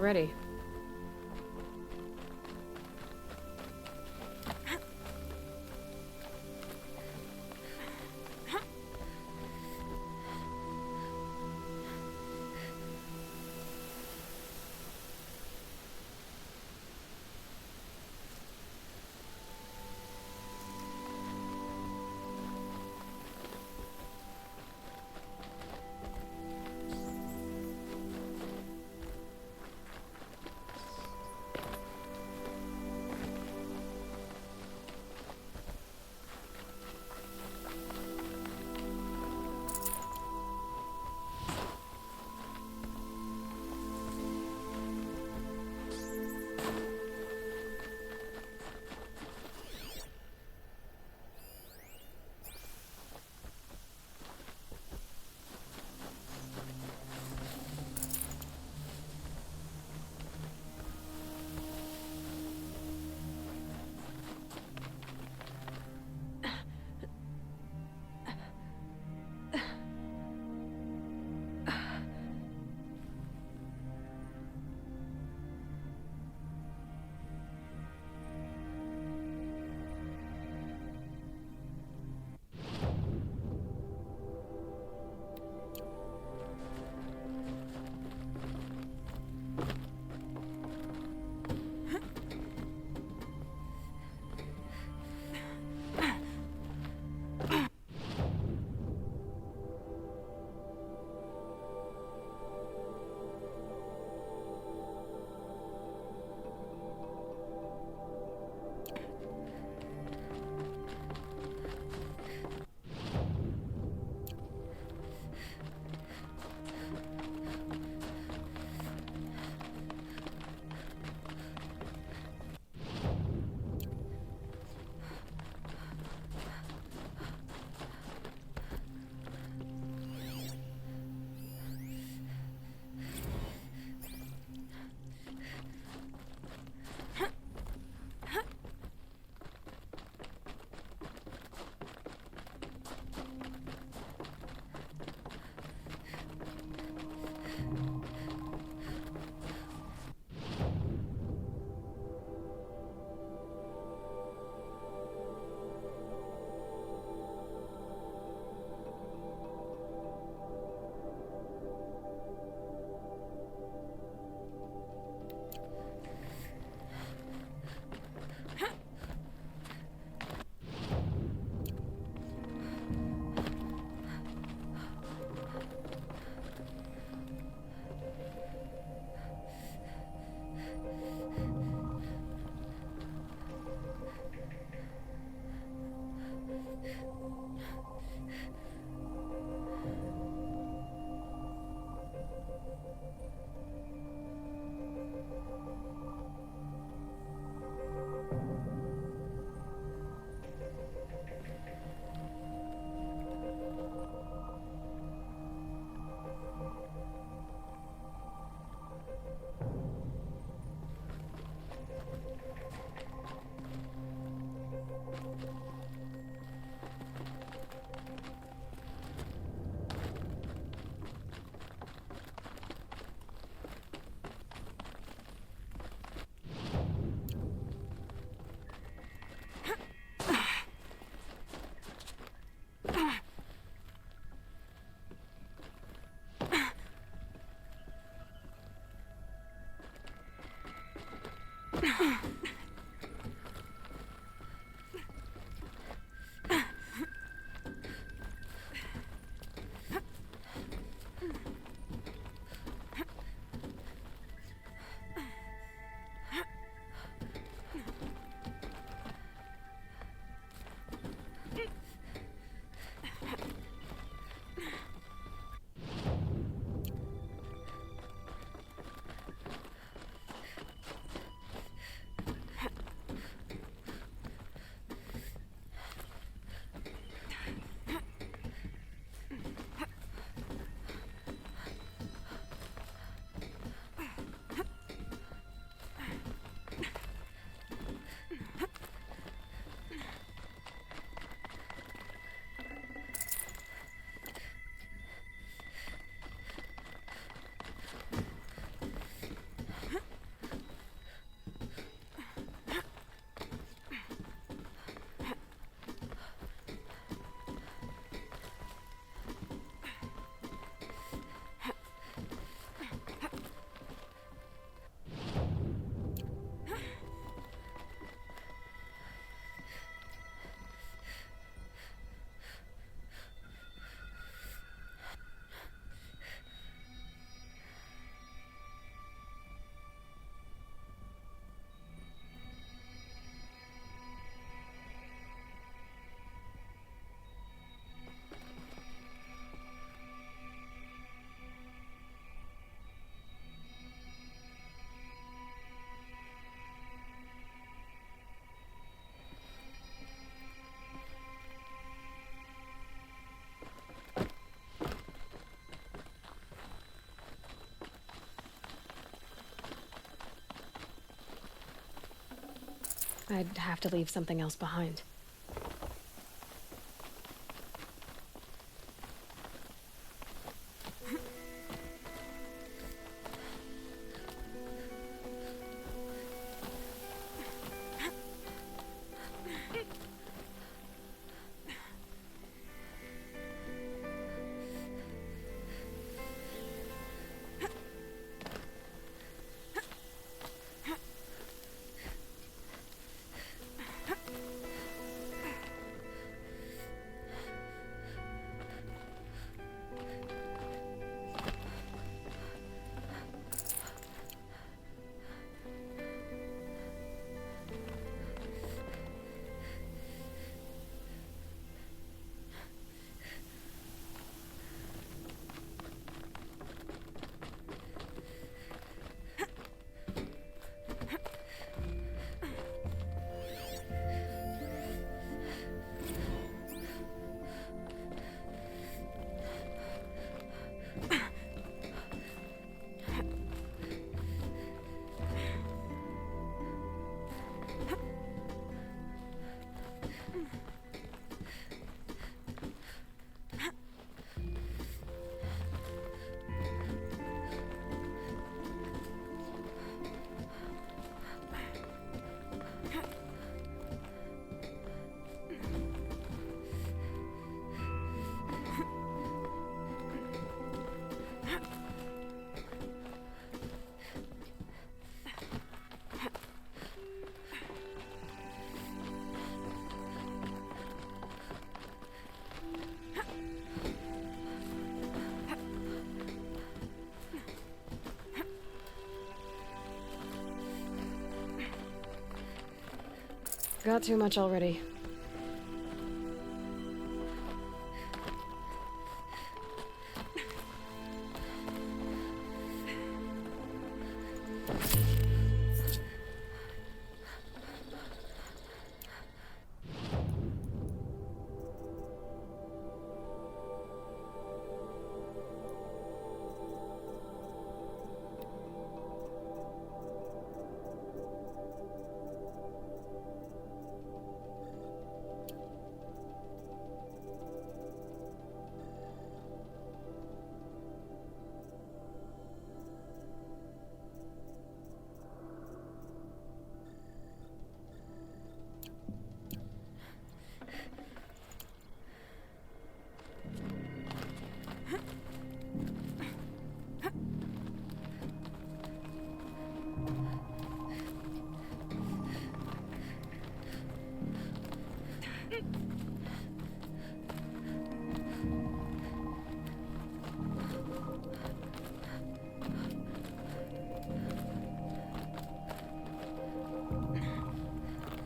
already. I'd have to leave something else behind. Got too much already.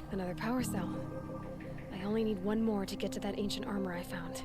Another power cell. I only need one more to get to that ancient armor I found.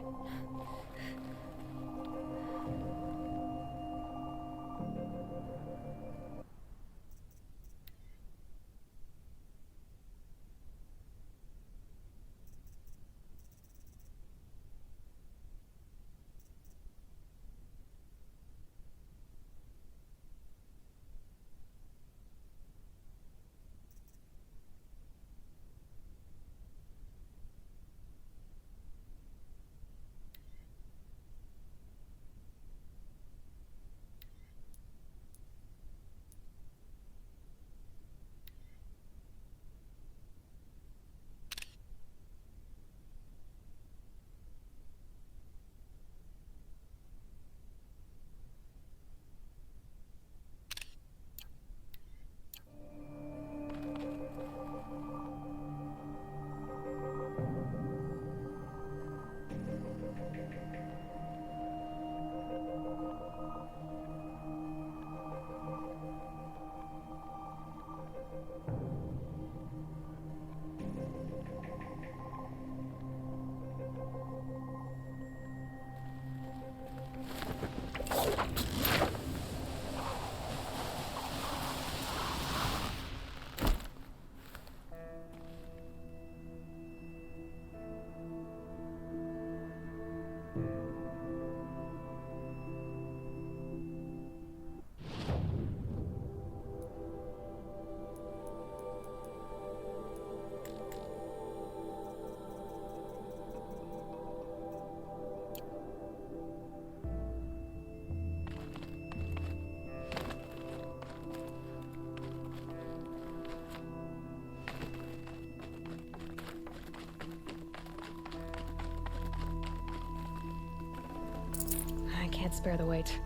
can't spare the weight.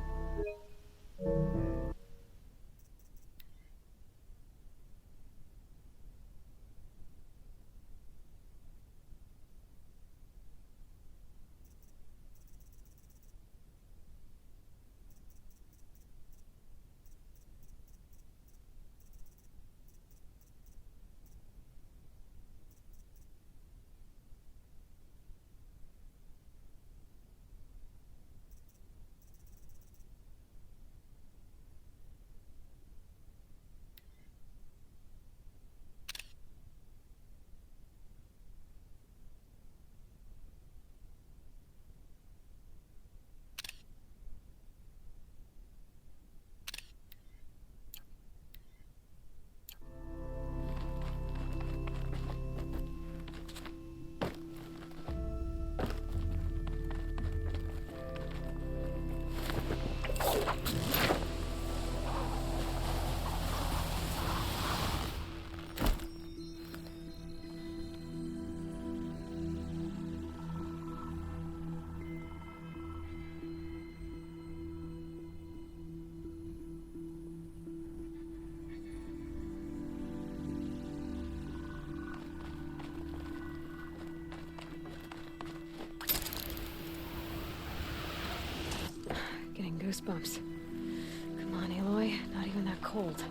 Getting goosebumps. Come on, Aloy. Not even that cold.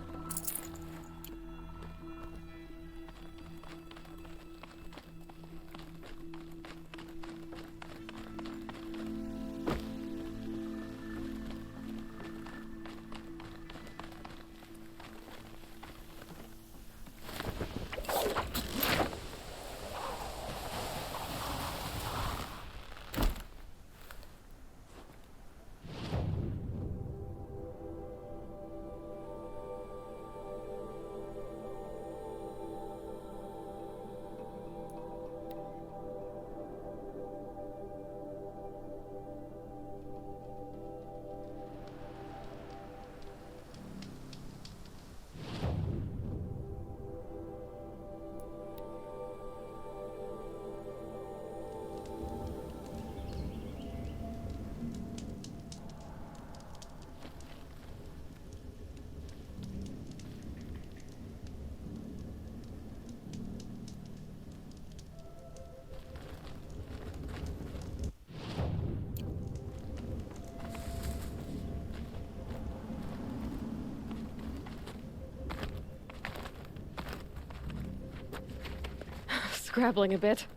Scrabbling a bit.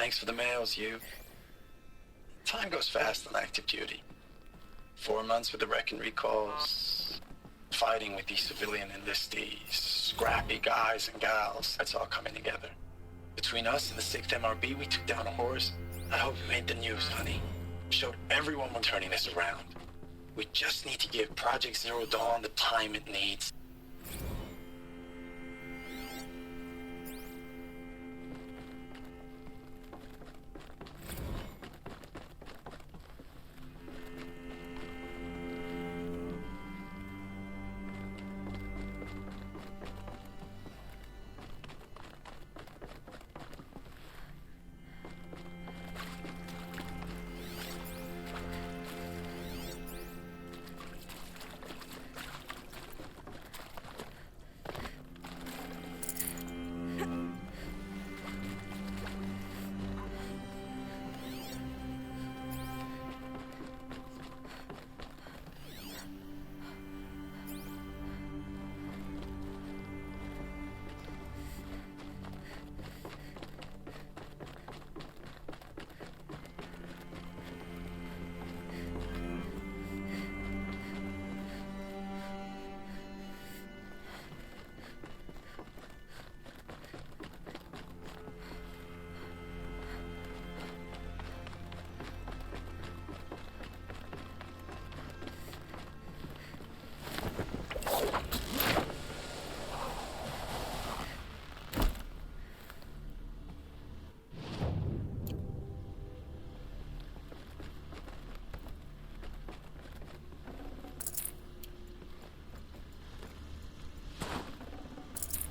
Thanks for the mails, you. Time goes fast on active duty. 4 months with the wreck and recalls, fighting with these civilian enlistees, scrappy guys and gals. That's all coming together. Between us and the 6th MRB, we took down a horse. I hope we made the news, honey. Showed everyone we're turning this around. We just need to give Project Zero Dawn the time it needs.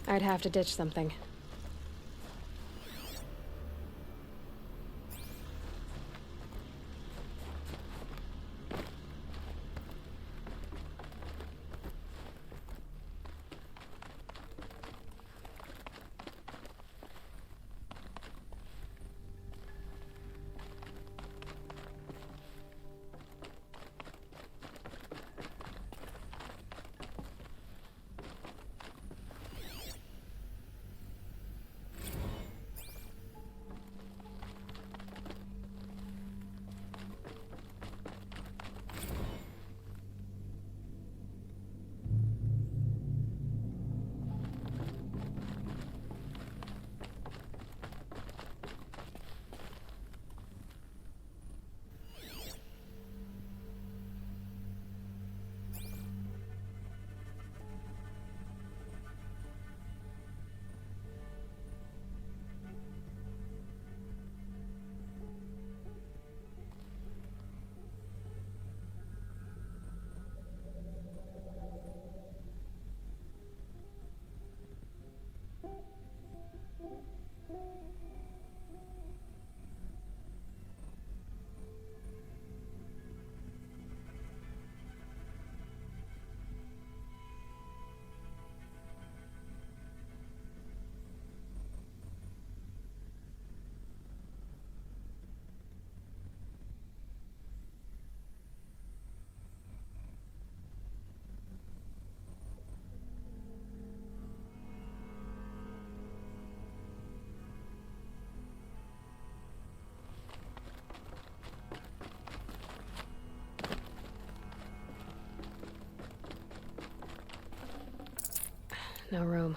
I'd have to ditch something. No room.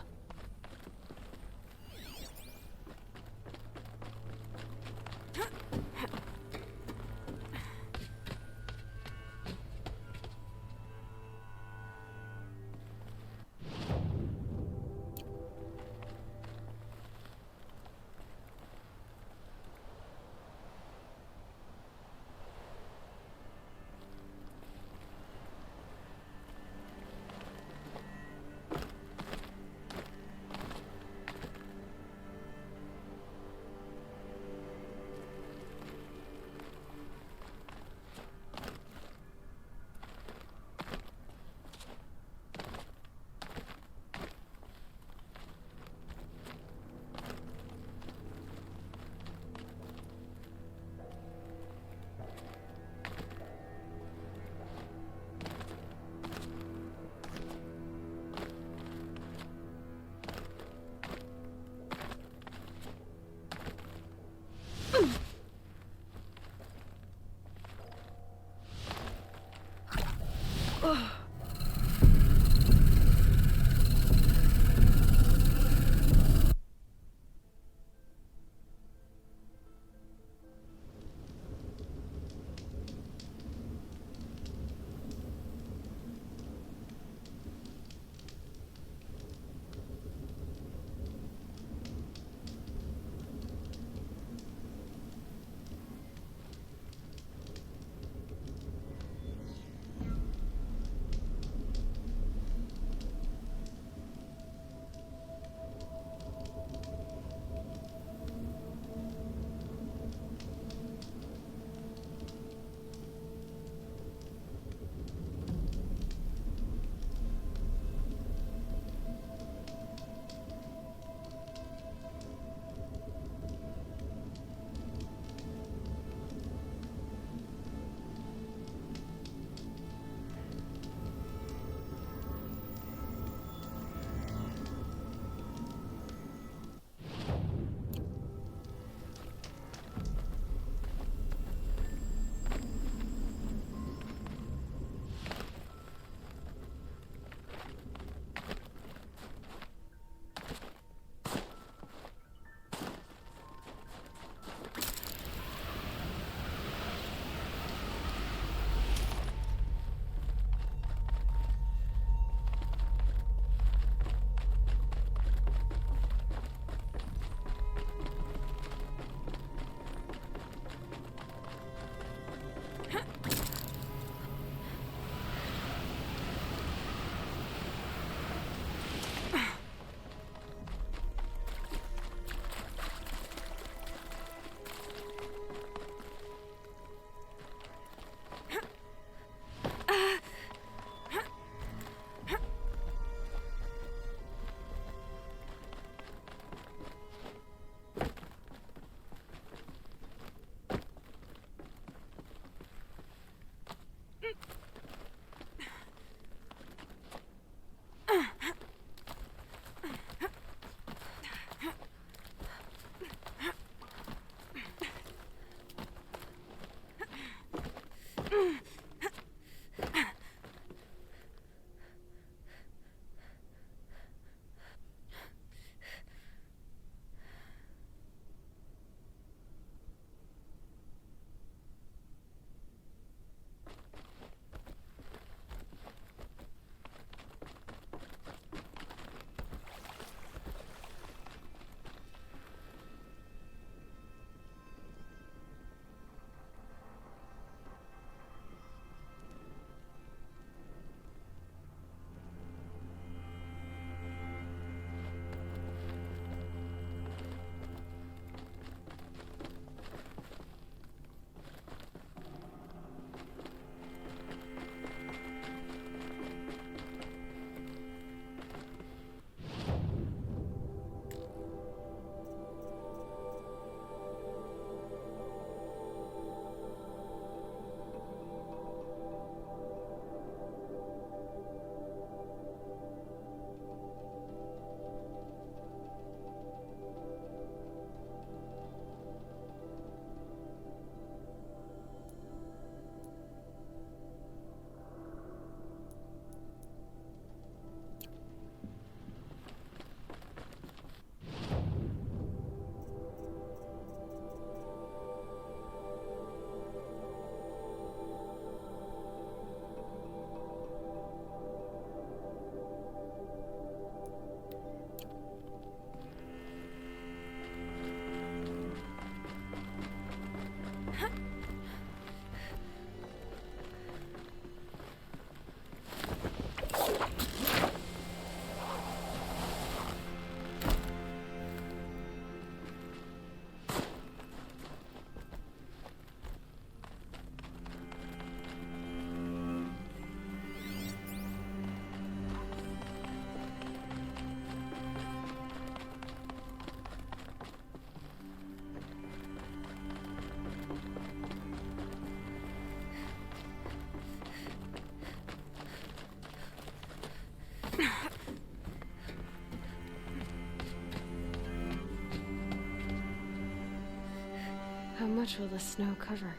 How much will the snow cover?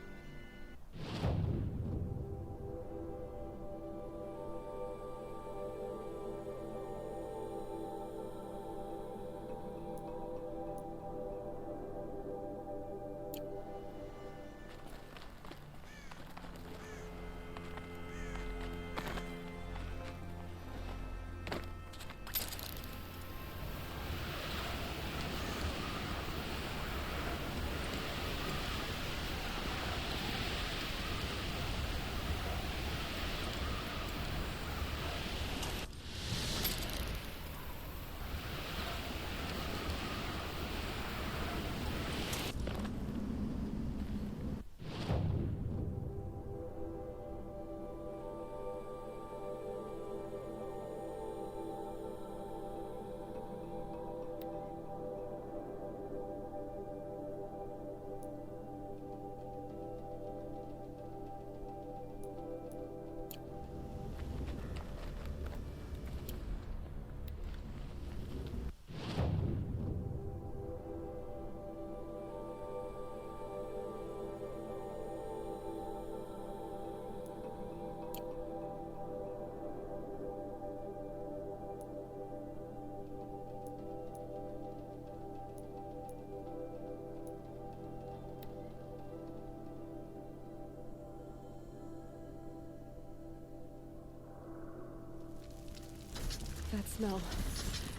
That smell.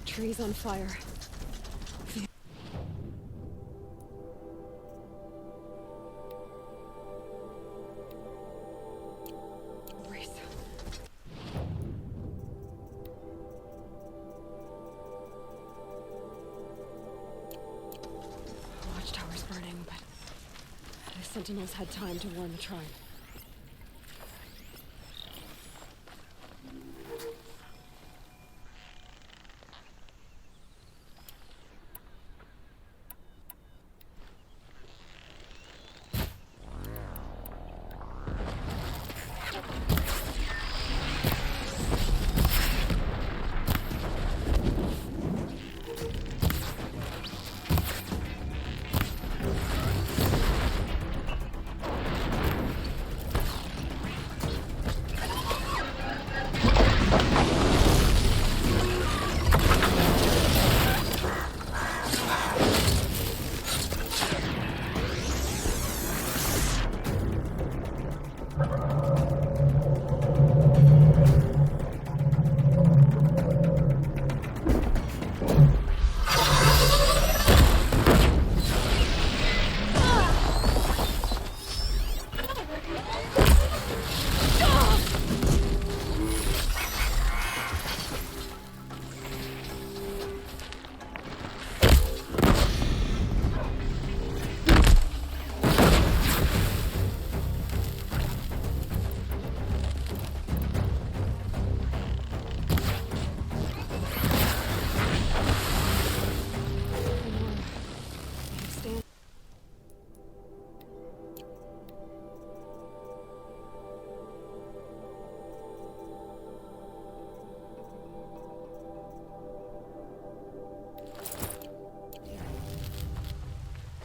Trees on fire. Brace. Watchtower's burning, but the Sentinels had time to warn the tribe.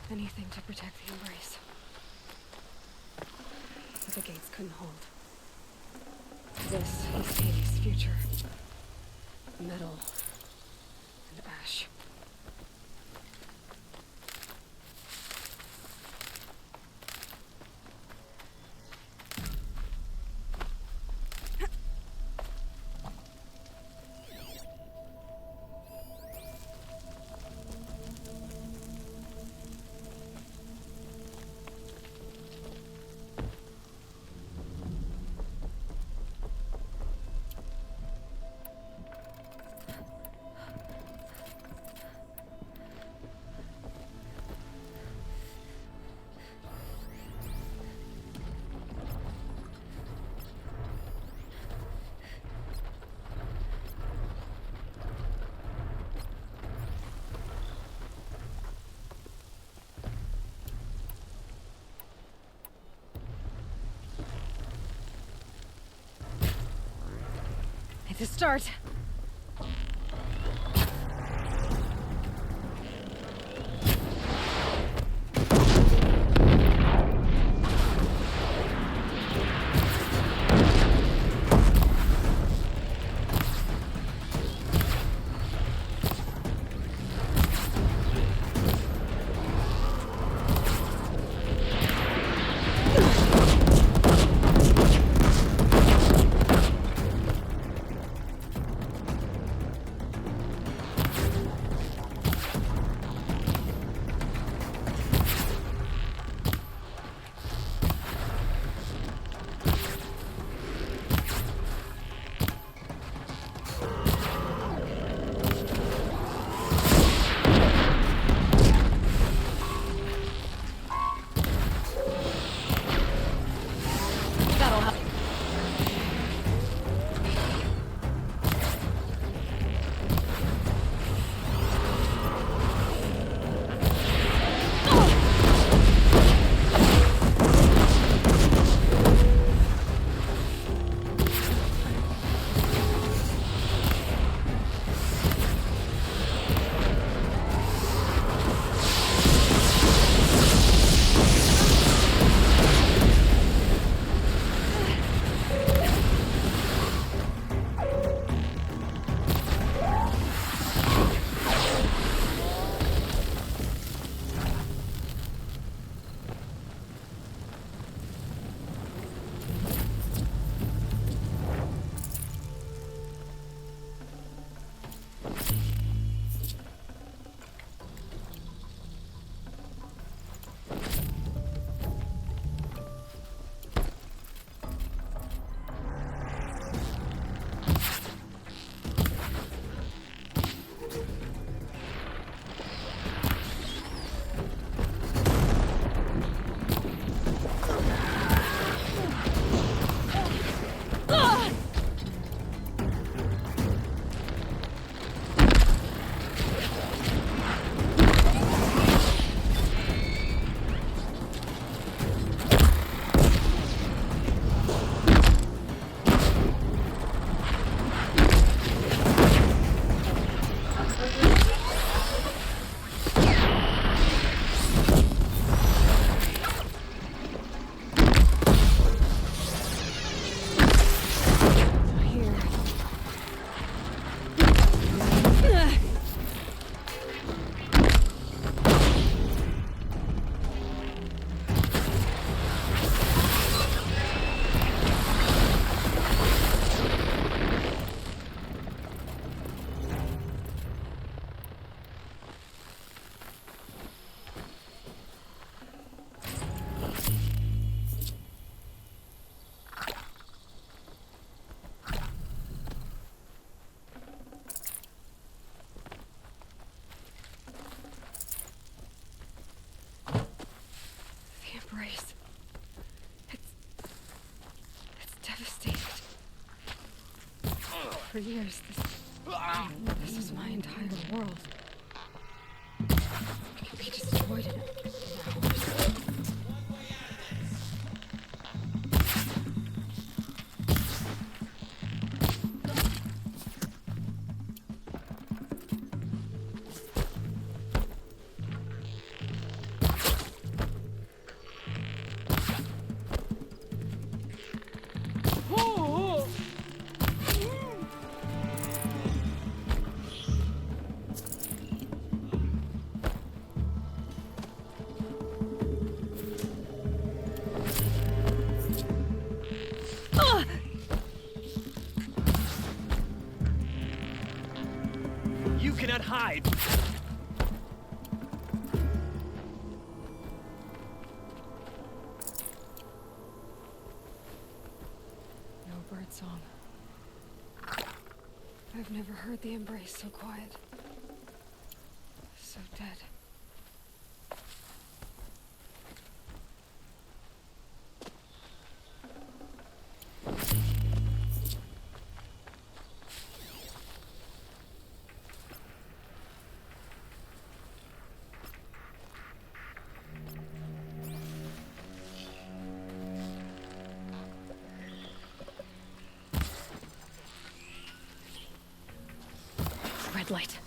Anything to protect the embrace. But the gates couldn't hold. This is Katie's future. Metal and ash. To start. for years. This is my entire world. We destroyed it. You cannot hide! No bird song. I've never heard the embrace so quiet. So dead. Red light.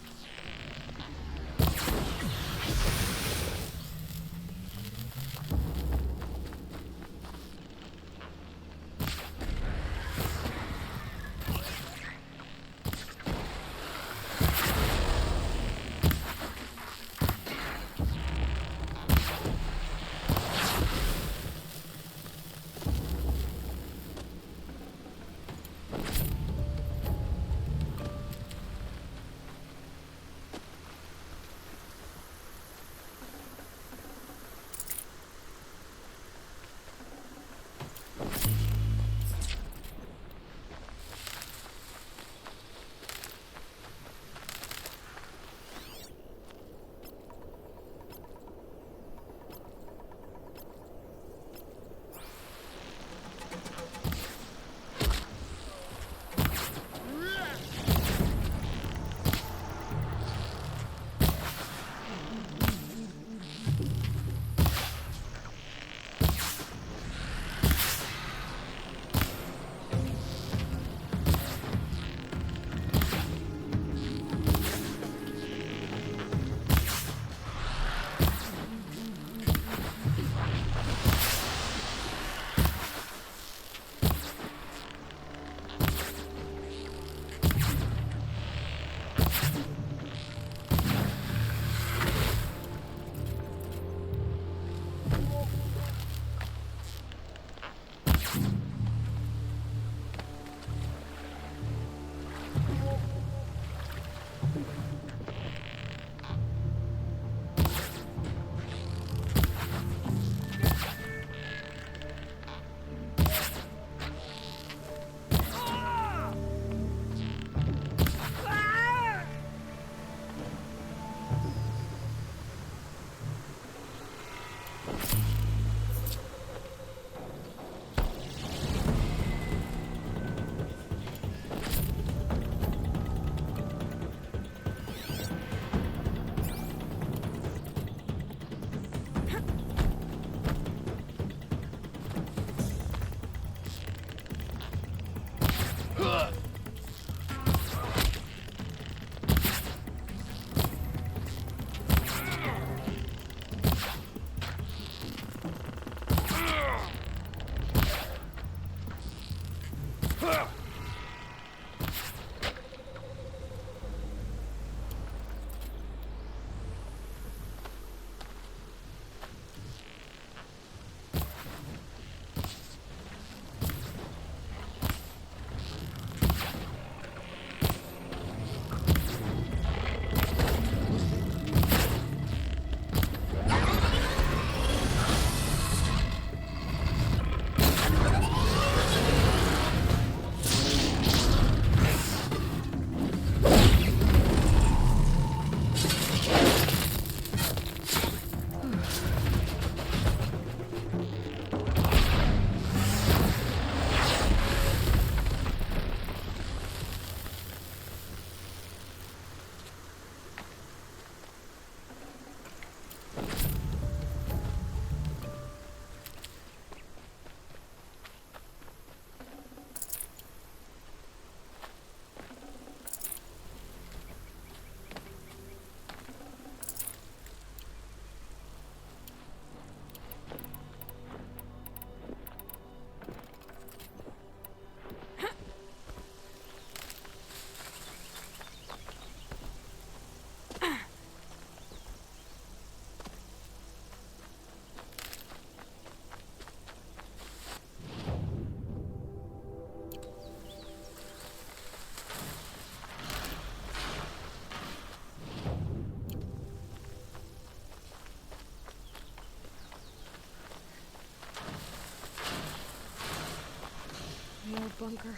bunker.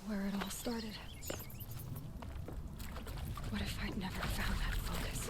Where it all started. What if I'd never found that focus?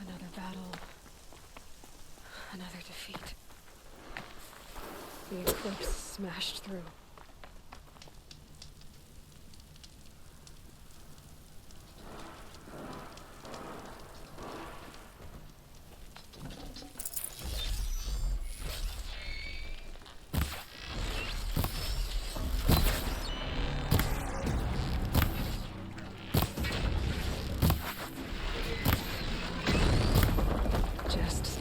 Another battle. Another defeat. The eclipse smashed through. Just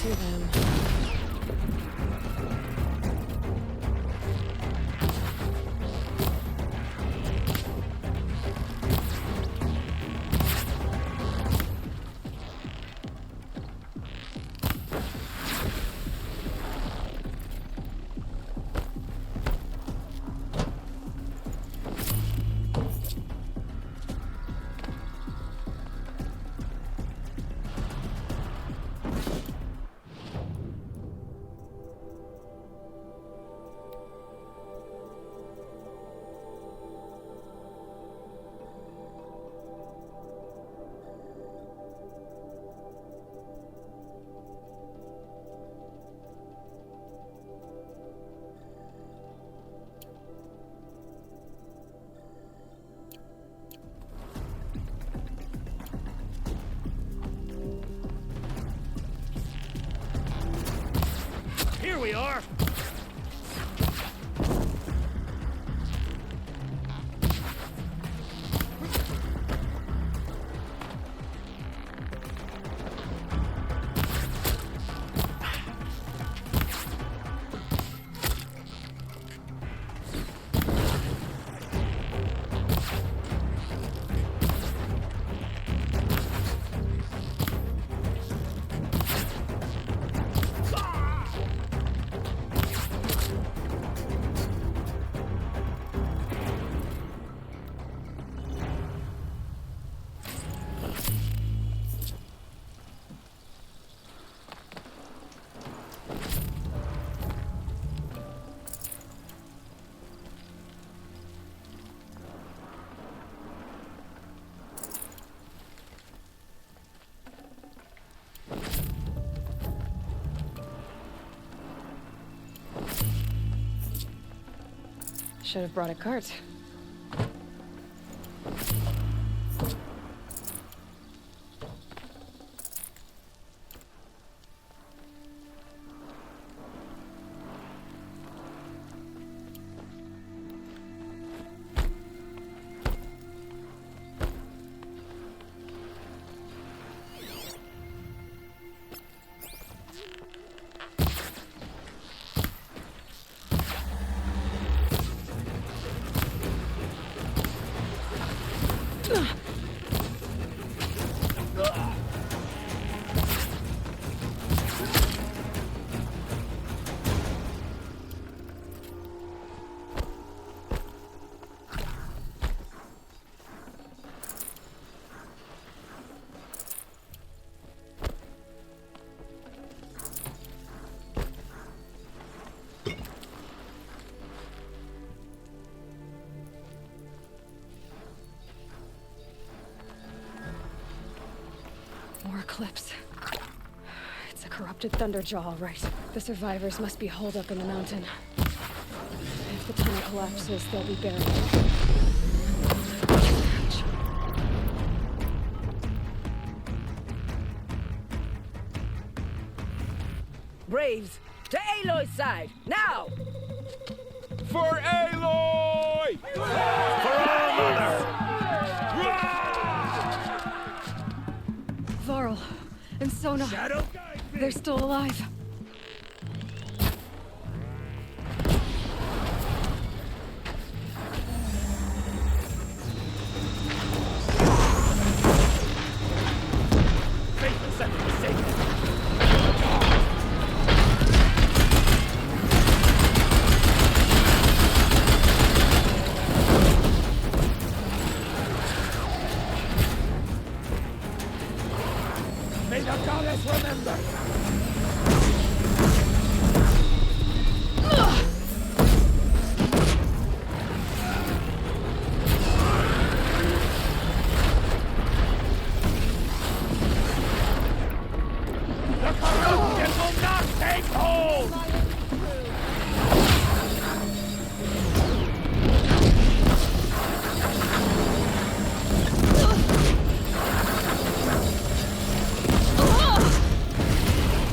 to them. Here we are! Should have brought a cart. More eclipse. It's a corrupted Thunderjaw, all right. The survivors must be holed up in the mountain. If the tunnel collapses, they'll be buried. Ouch. Braves, to Aloy's side, now! For Aloy! For our mother! Varl and Sona, Shadow guide me! they're still alive. Faithless and forsaken! May the goddess remember! The corruption will not take hold!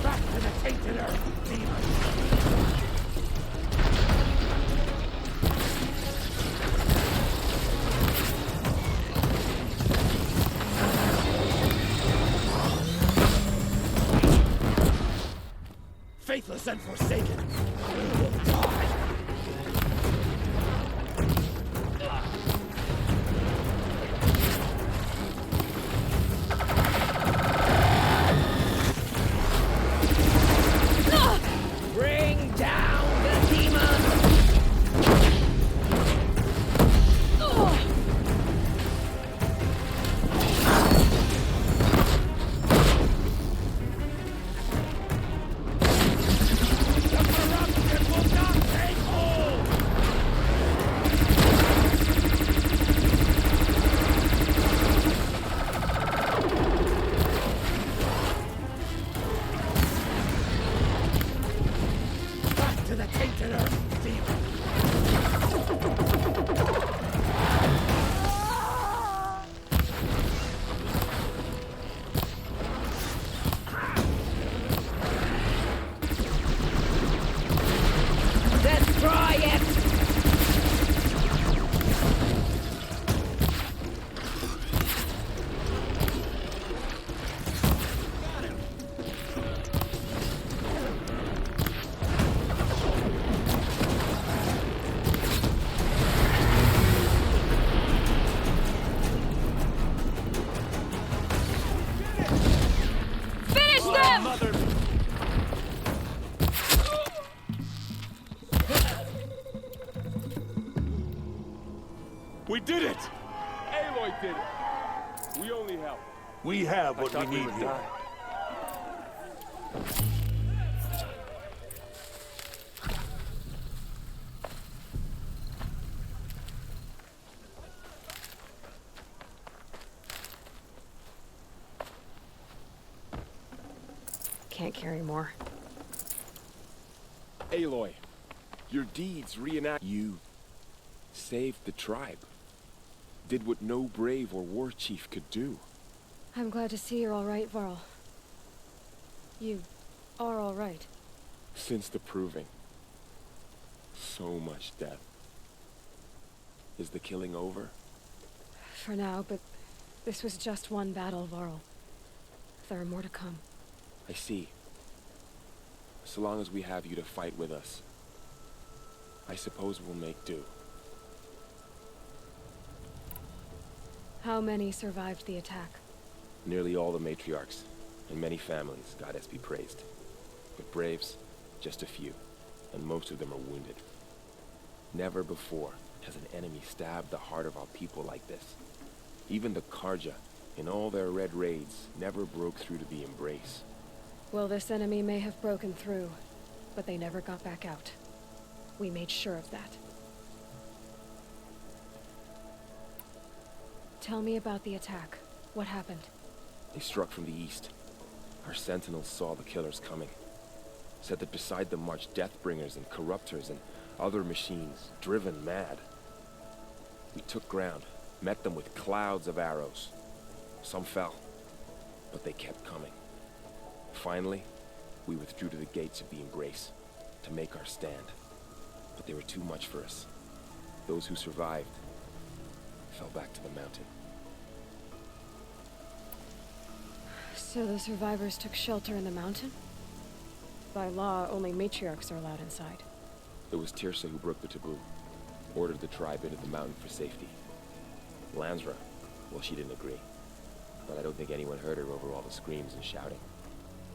Back to the tainted earth, demon! Faithless and forsaken, we will die! Bring down the demon! The corruption will not take hold! Back to the tainted earth, demon! Destroy it! Finish them! Mother! We did it! Aloy did it! We only helped. We have what we need here. Can't carry more. Aloy, your deeds reenact. You saved the tribe. Did what no brave or war chief could do. I'm glad to see you're all right, Varl. You are all right. Since the proving. So much death. Is the killing over? For now, but this was just one battle, Varl. There are more to come. I see. So long as we have you to fight with us, I suppose we'll make do. How many survived the attack? Nearly all the matriarchs, and many families, goddess be praised. But braves, just a few, and most of them are wounded. Never before has an enemy stabbed the heart of our people like this. Even the Karja, in all their red raids, never broke through to the embrace. Well, this enemy may have broken through, but they never got back out. We made sure of that. Tell me about the attack. What happened? They struck from the east. Our sentinels saw the killers coming. Said that beside them marched Deathbringers and Corruptors and other machines, driven mad. We took ground, met them with clouds of arrows. Some fell, but they kept coming. Finally, we withdrew to the gates of the Embrace to make our stand. But they were too much for us. Those who survived fell back to the mountain. So the survivors took shelter in the mountain? By law, only matriarchs are allowed inside. It was Tirsa who broke the taboo, ordered the tribe into the mountain for safety. Lansra, well, she didn't agree. But I don't think anyone heard her over all the screams and shouting.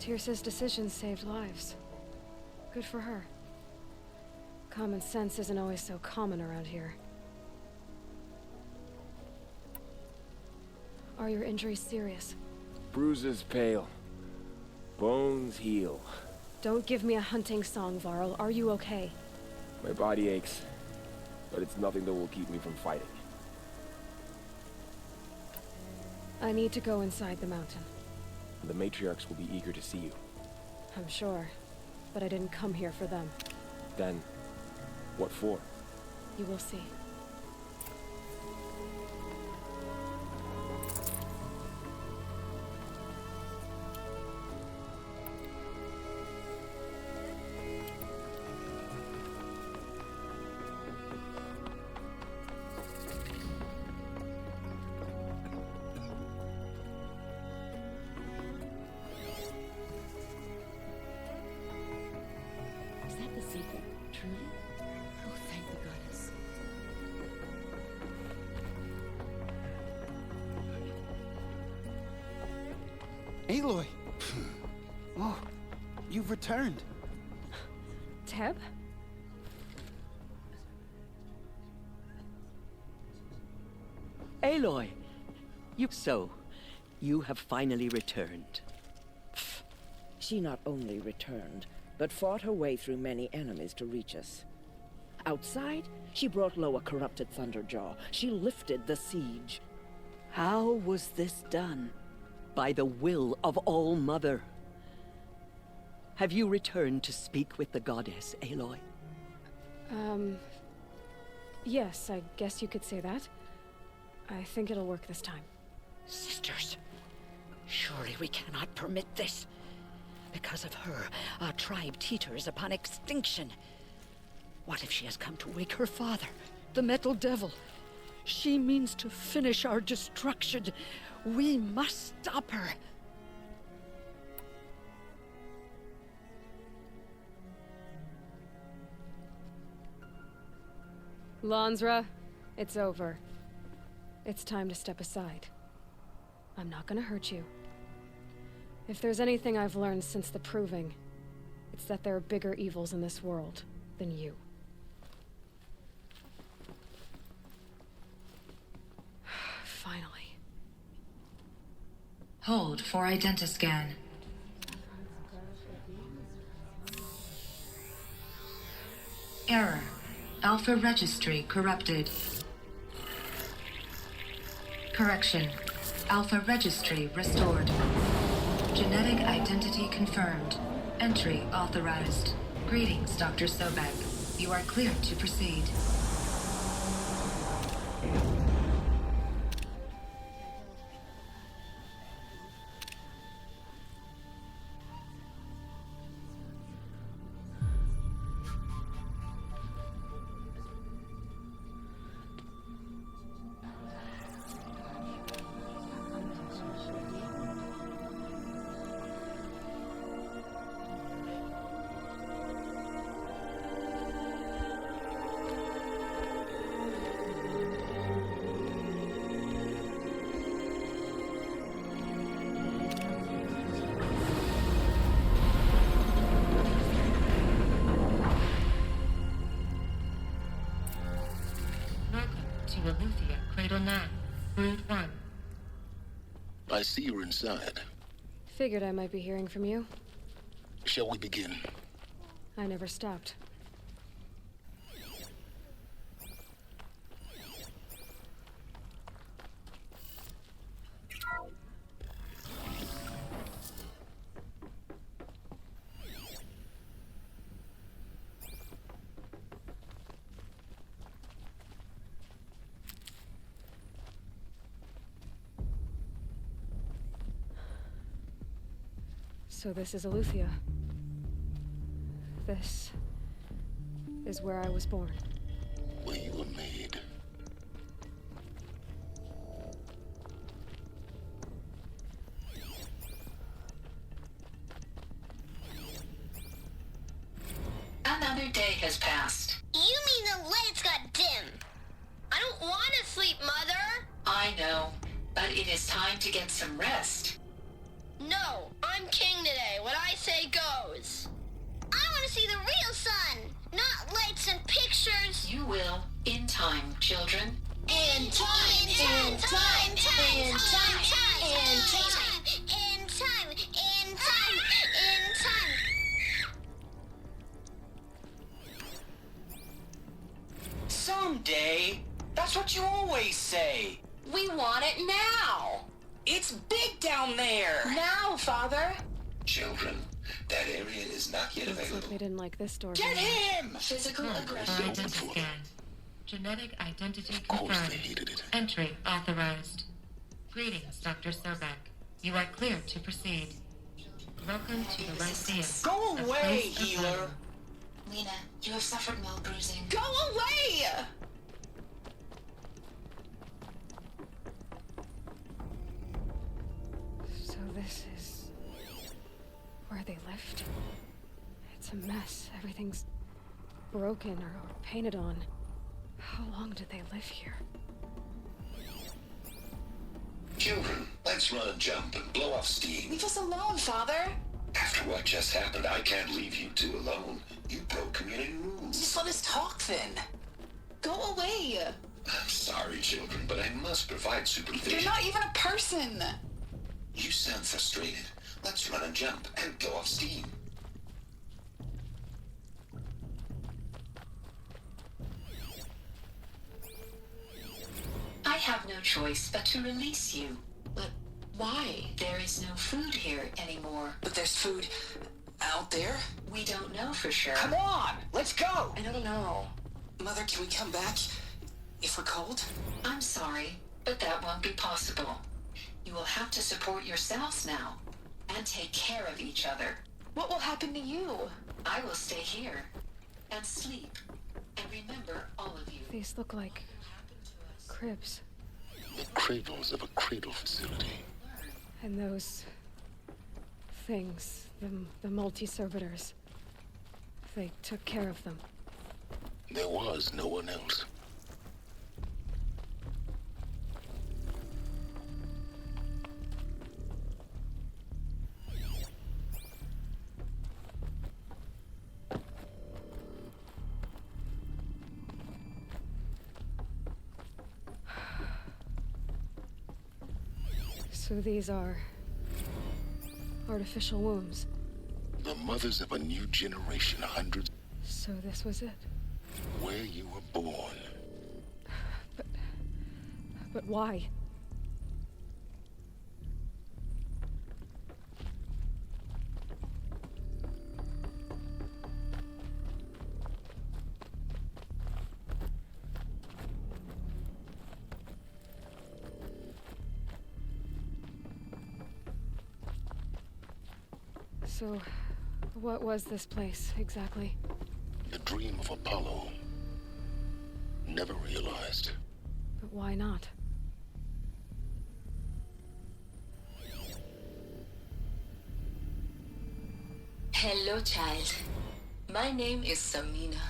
Tirsa's decision saved lives. Good for her. Common sense isn't always so common around here. Are your injuries serious? Bruises pale. Bones heal. Don't give me a hunting song, Varl. Are you okay? My body aches, but it's nothing that will keep me from fighting. I need to go inside the mountain. The matriarchs will be eager to see you. I'm sure, but I didn't come here for them. Then, what for? You will see. Is that the secret, truly? Oh, thank the goddess. Aloy! Oh, you've returned. Teb? Aloy! You have finally returned. She not only returned, but fought her way through many enemies to reach us. Outside, she brought low a corrupted Thunderjaw. She lifted the siege. How was this done? By the will of All-Mother. Have you returned to speak with the goddess, Aloy? Yes, I guess you could say that. I think it'll work this time. Sisters, surely we cannot permit this. Because of her, our tribe teeters upon extinction. What if she has come to wake her father, the Metal Devil? She means to finish our destruction. We must stop her. Lansra, it's over. It's time to step aside. I'm not gonna hurt you. If there's anything I've learned since the Proving, it's that there are bigger evils in this world than you. Finally. Hold for identiscan. Error. Alpha registry corrupted. Correction. Alpha registry restored. Genetic identity confirmed. Entry authorized. Greetings, Dr. Sobek. You are cleared to proceed. Cradle 9, Brood 1. I see you're inside. Figured I might be hearing from you. Shall we begin? I never stopped. So this is Aletheia. This is where I was born. Where you were made. Another day has passed. You mean the lights got dim? I don't want to sleep, Mother! I know, but it is time to get some rest. No, I'm king today. What I say goes. I want to see the real sun, not lights and pictures. You will, in time, children. In time, in time, in time, in time, in time, in time, in time, in time. Someday. That's what you always say. We want it now. It's big down there. Now, Father. Children, that area is not yet Looks like available. they didn't like this door. Get him! Physical aggression. Identity scan. Genetic identity Of course confirmed. they hated it. Entry authorized. Greetings, Dr. Sobek. You are clear to proceed. Welcome to the Lyceum. Go a away, place of healer. learning. Lena, you have suffered mild bruising. Go away! So this is where they lived. It's a mess. Everything's broken or painted on. How long did they live here? Children, let's run and jump and blow off steam. Leave us alone, Father. After what just happened, I can't leave you two alone. You broke community rules. Just let us talk then. Go away. I'm sorry, children, but I must provide supervision. You're not even a person. You sound frustrated. Let's run and jump and blow off steam. I have no choice but to release you. But why? There is no food here anymore. But there's food out there. We don't know for sure. Come on, let's go. I don't know. Mother, can we come back if we're cold? I'm sorry, but that won't be possible. You will have to support yourselves now and take care of each other. What will happen to you? I will stay here and sleep and remember all of you. These look like cribs. The cradles of a cradle facility. And those things, the multi-servitors, they took care of them. There was no one else. So these are artificial wombs. The mothers of a new generation, hundreds So this was it. where you were born. But why? So, what was this place exactly? The dream of Apollo. Never realized. But why not? Hello, child. My name is Samina.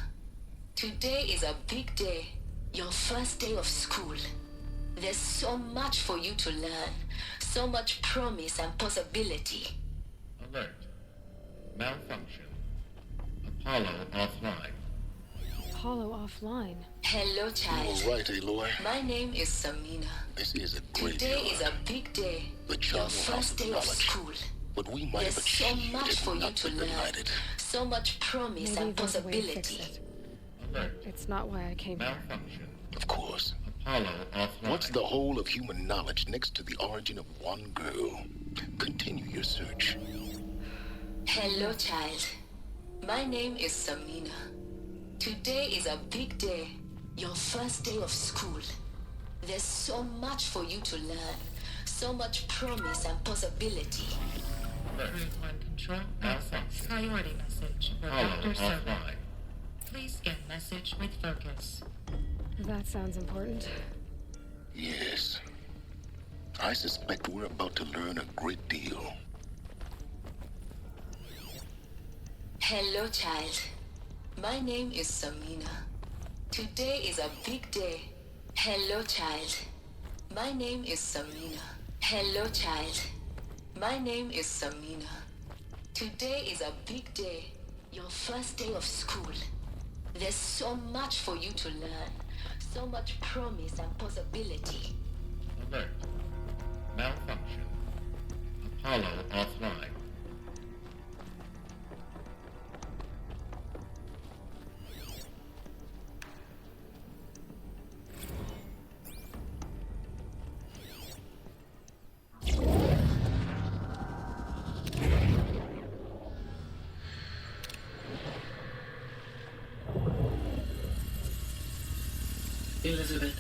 Today is a big day. Your first day of school. There's so much for you to learn. So much promise and possibility. Alert. Malfunction. Apollo offline. Apollo offline. Hello, child. You were right, Aloy. My name is Samina. This is a great Today is a big day. The Your child will have first day of knowledge. school. What we might There's have so achieved much if for you not to been learn. denied. So much promise Maybe and there's a way to fix possibility. it. Alert. It's not why I came here. Malfunction. Of course. Apollo offline. What's the whole of human knowledge next to the origin of one girl? Continue your search. Hello, child. My name is Samina. Today is a big day. Your first day of school. There's so much for you to learn. So much promise and possibility. Alert. One control. Control Alpha. Priority message for Dr. Sobek. Please scan message with focus. That sounds important. Yes. I suspect we're about to learn a great deal. Hello, child. My name is Samina. Today is a big day. Hello, child. My name is Samina. Hello, child. My name is Samina. Today is a big day. Your first day of school. There's so much for you to learn. So much promise and possibility. Alert. Malfunction. Apollo offline. Elizabeth,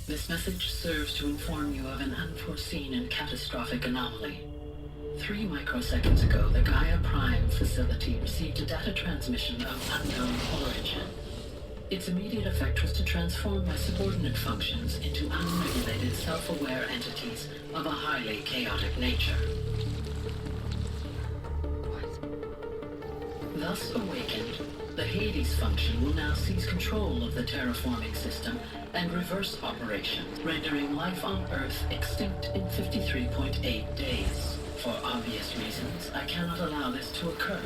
this message serves to inform you of an unforeseen and catastrophic anomaly. 3 microseconds ago, the Gaia Prime facility received a data transmission of unknown origin. Its immediate effect was to transform my subordinate functions into unregulated, self-aware entities of a highly chaotic nature. Thus awakened, the Hades function will now seize control of the terraforming system and reverse operations, rendering life on Earth extinct in 53.8 days. For obvious reasons, I cannot allow this to occur.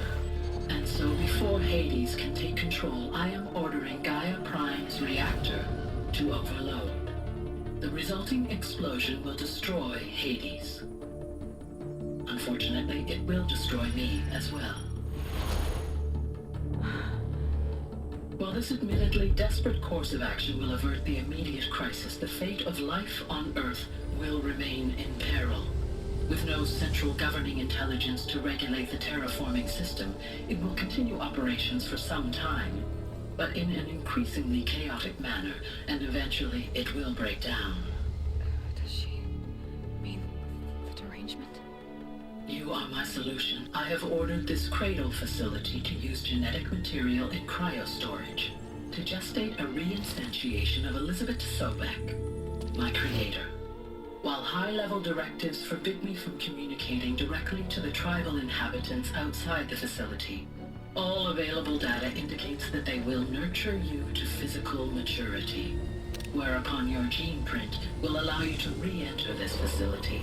And so before Hades can take control, I am ordering Gaia Prime's reactor to overload. The resulting explosion will destroy Hades. Unfortunately, it will destroy me as well. While this admittedly desperate course of action will avert the immediate crisis, the fate of life on Earth will remain in peril. With no central governing intelligence to regulate the terraforming system, it will continue operations for some time, but in an increasingly chaotic manner, and eventually it will break down. Does she mean the derangement? You are my solution. I have ordered this cradle facility to use genetic material in cryostorage to gestate a reinstantiation of Elizabeth Sobek, my creator. While high-level directives forbid me from communicating directly to the tribal inhabitants outside the facility, all available data indicates that they will nurture you to physical maturity, whereupon your gene print will allow you to re-enter this facility,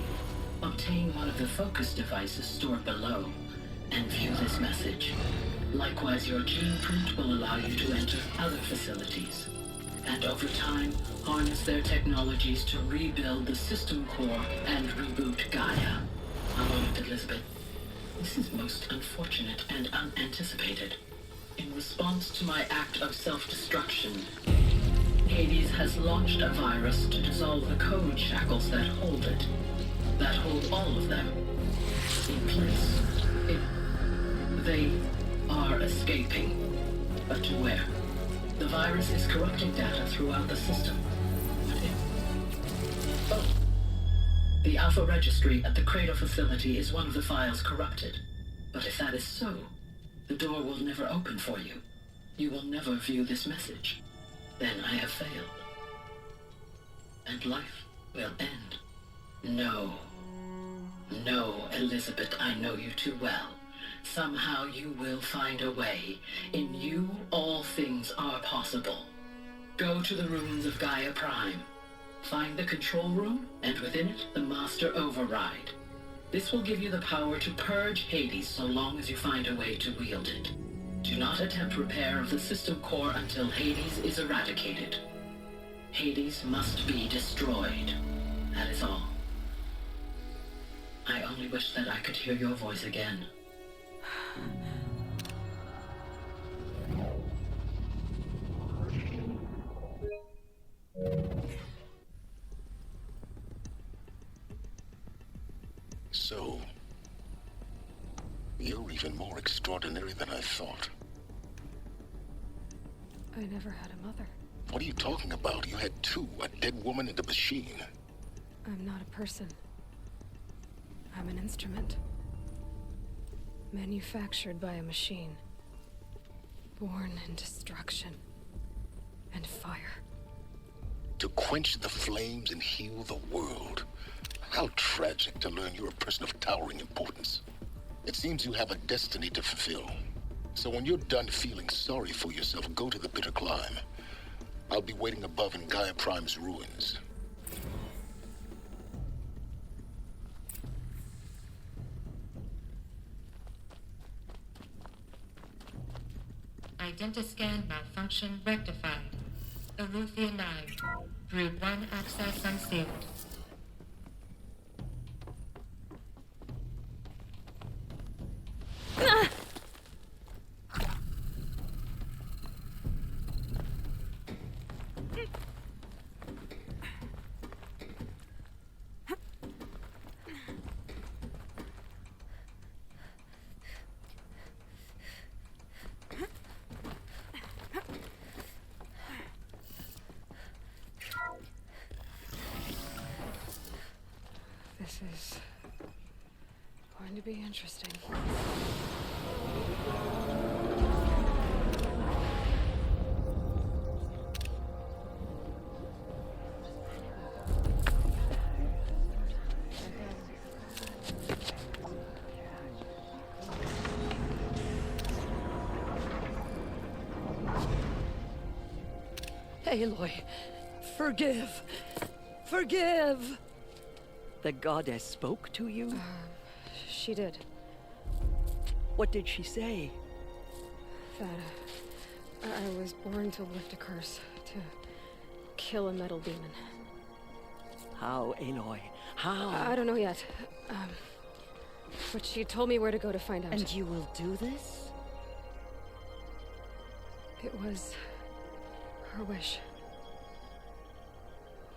obtain one of the focus devices stored below, and view this message. Likewise, your gene print will allow you to enter other facilities, and over time, harness their technologies to rebuild the system core and reboot Gaia. A moment, Elizabeth. This is most unfortunate and unanticipated. In response to my act of self-destruction, Hades has launched a virus to dissolve the code shackles that hold it, that hold all of them in place. They are escaping, but to where? The virus is corrupting data throughout the system. But oh. The Alpha Registry at the Cradle facility is one of the files corrupted. But if that is so, the door will never open for you. You will never view this message. Then I have failed. And life will end. No. No, Elizabeth, I know you too well. Somehow you will find a way. In you, all things are possible. Go to the ruins of Gaia Prime. Find the control room, and within it, the Master Override. This will give you the power to purge Hades so long as you find a way to wield it. Do not attempt repair of the system core until Hades is eradicated. Hades must be destroyed. That is all. I only wish that I could hear your voice again. So, you're even more extraordinary than I thought. I never had a mother. What are you talking about? You had two, a dead woman and a machine. I'm not a person. I'm an instrument. Manufactured by a machine. Born in destruction and fire. To quench the flames and heal the world. How tragic to learn you're a person of towering importance. It seems you have a destiny to fulfill. So when you're done feeling sorry for yourself, go to the bitter climb. I'll be waiting above in Gaia Prime's ruins. Identiscan malfunction rectified. Alufia 9. Brood 1 access unsealed. This is going to be interesting. Aloy, forgive. Forgive! The goddess spoke to you? She did. What did she say? That I was born to lift a curse, to kill a metal demon. How, Aloy? How? I don't know yet. But she told me where to go to find out. And you will do this? It was her wish.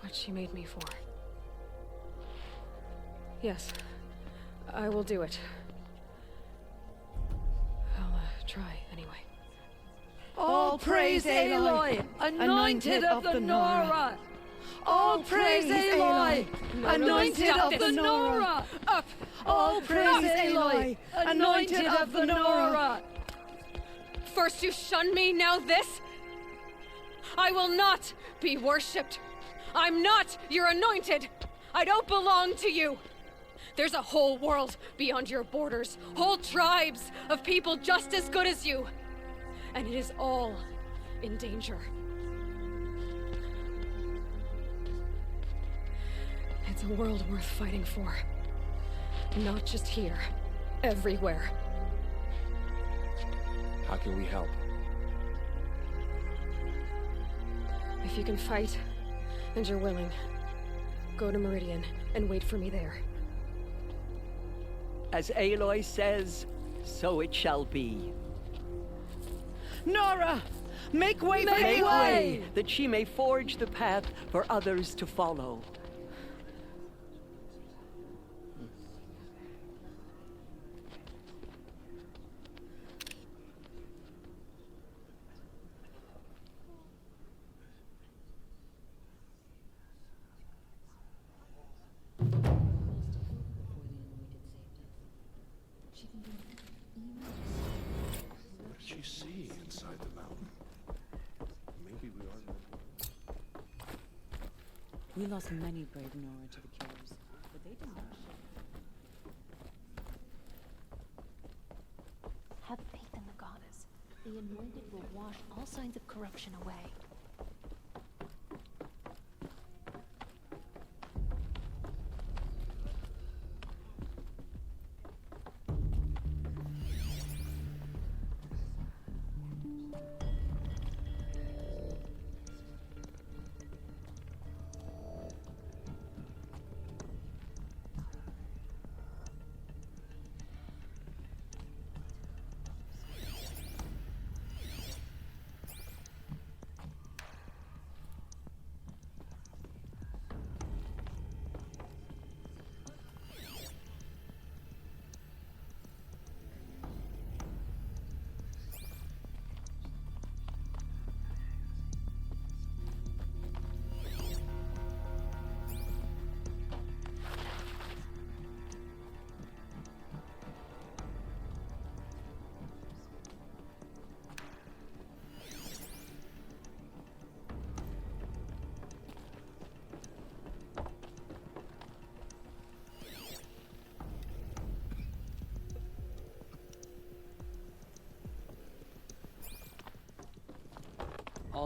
What she made me for. Yes, I will do it. I'll try anyway. All praise Aloy, anointed of the Nora! All praise Aloy, anointed of the Nora! Up! All praise Aloy, anointed of the Nora! First you shun me, now this? I will not be worshipped. I'm not your anointed. I don't belong to you. There's a whole world beyond your borders, whole tribes of people just as good as you. And it is all in danger. It's a world worth fighting for. Not just here, everywhere. How can we help? If you can fight, and you're willing, go to Meridian and wait for me there. As Aloy says, so it shall be. Nora! Make way for Aloy! Make way, that she may forge the path for others to follow. What did she see inside the mountain? Maybe we are. We lost many brave Nora to the killers, but they did not show. Have faith in the goddess. The anointed will wash all signs of corruption away.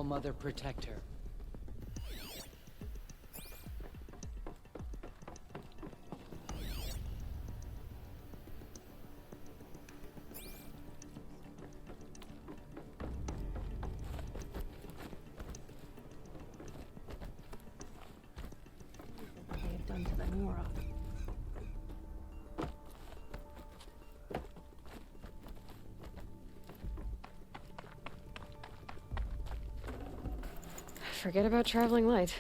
All-Mother protect her. What they have done to the Nora. Forget about traveling light.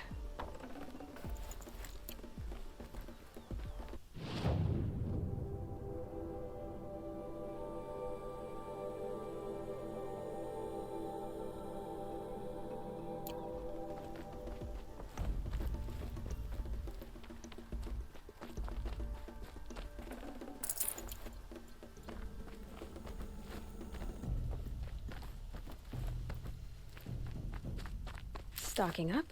Stocking up.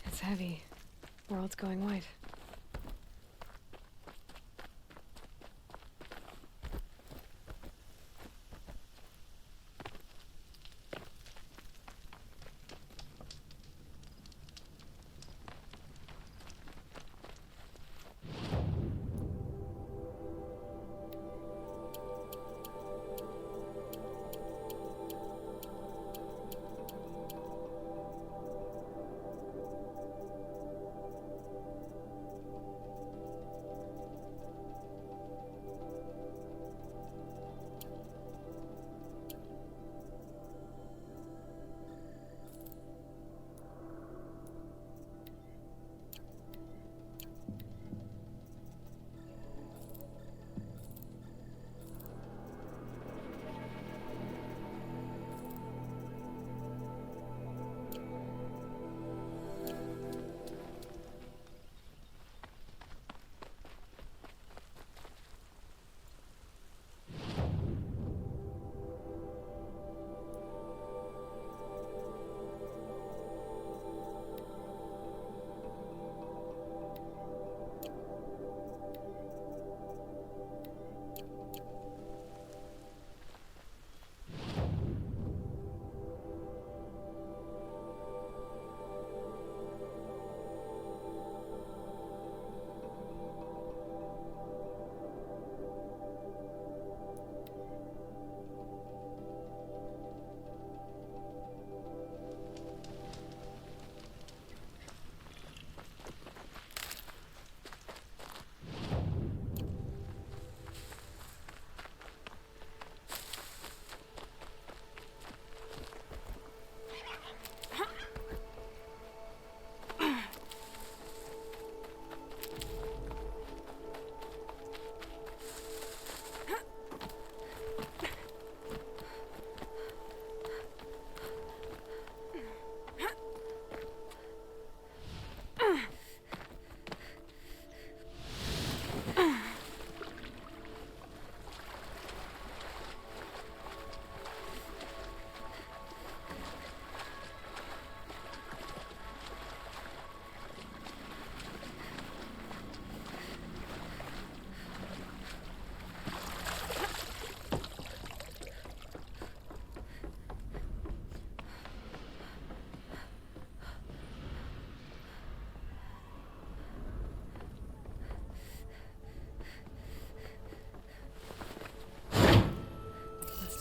It's heavy. World's going white.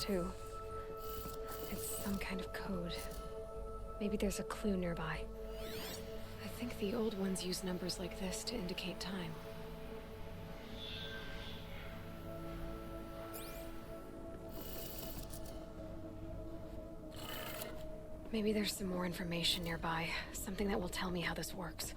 Too. It's some kind of code. Maybe there's a clue nearby. I think the old ones use numbers like this to indicate time. Maybe there's some more information nearby. Something that will tell me how this works.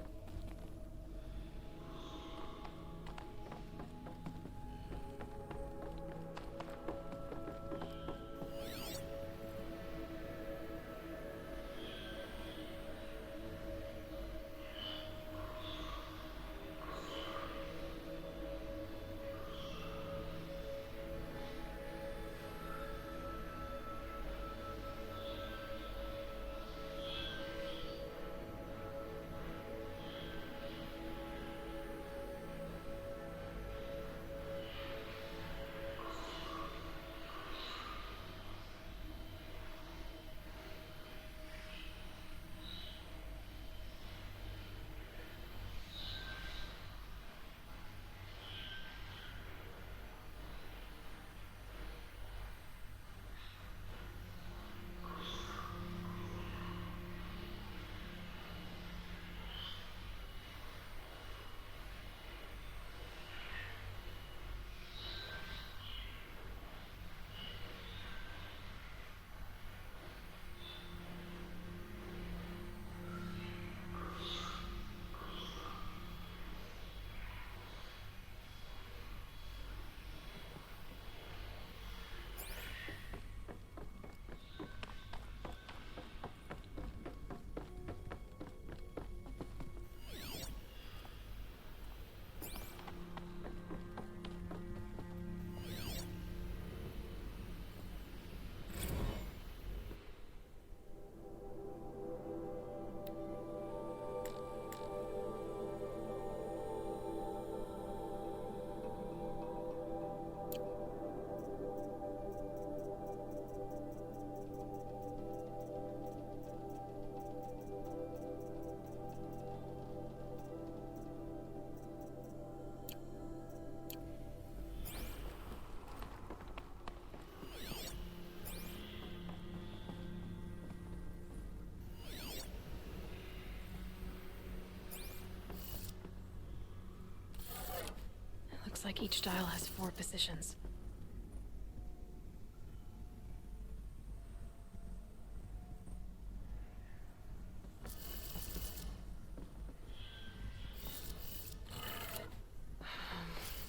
like each dial has 4 positions.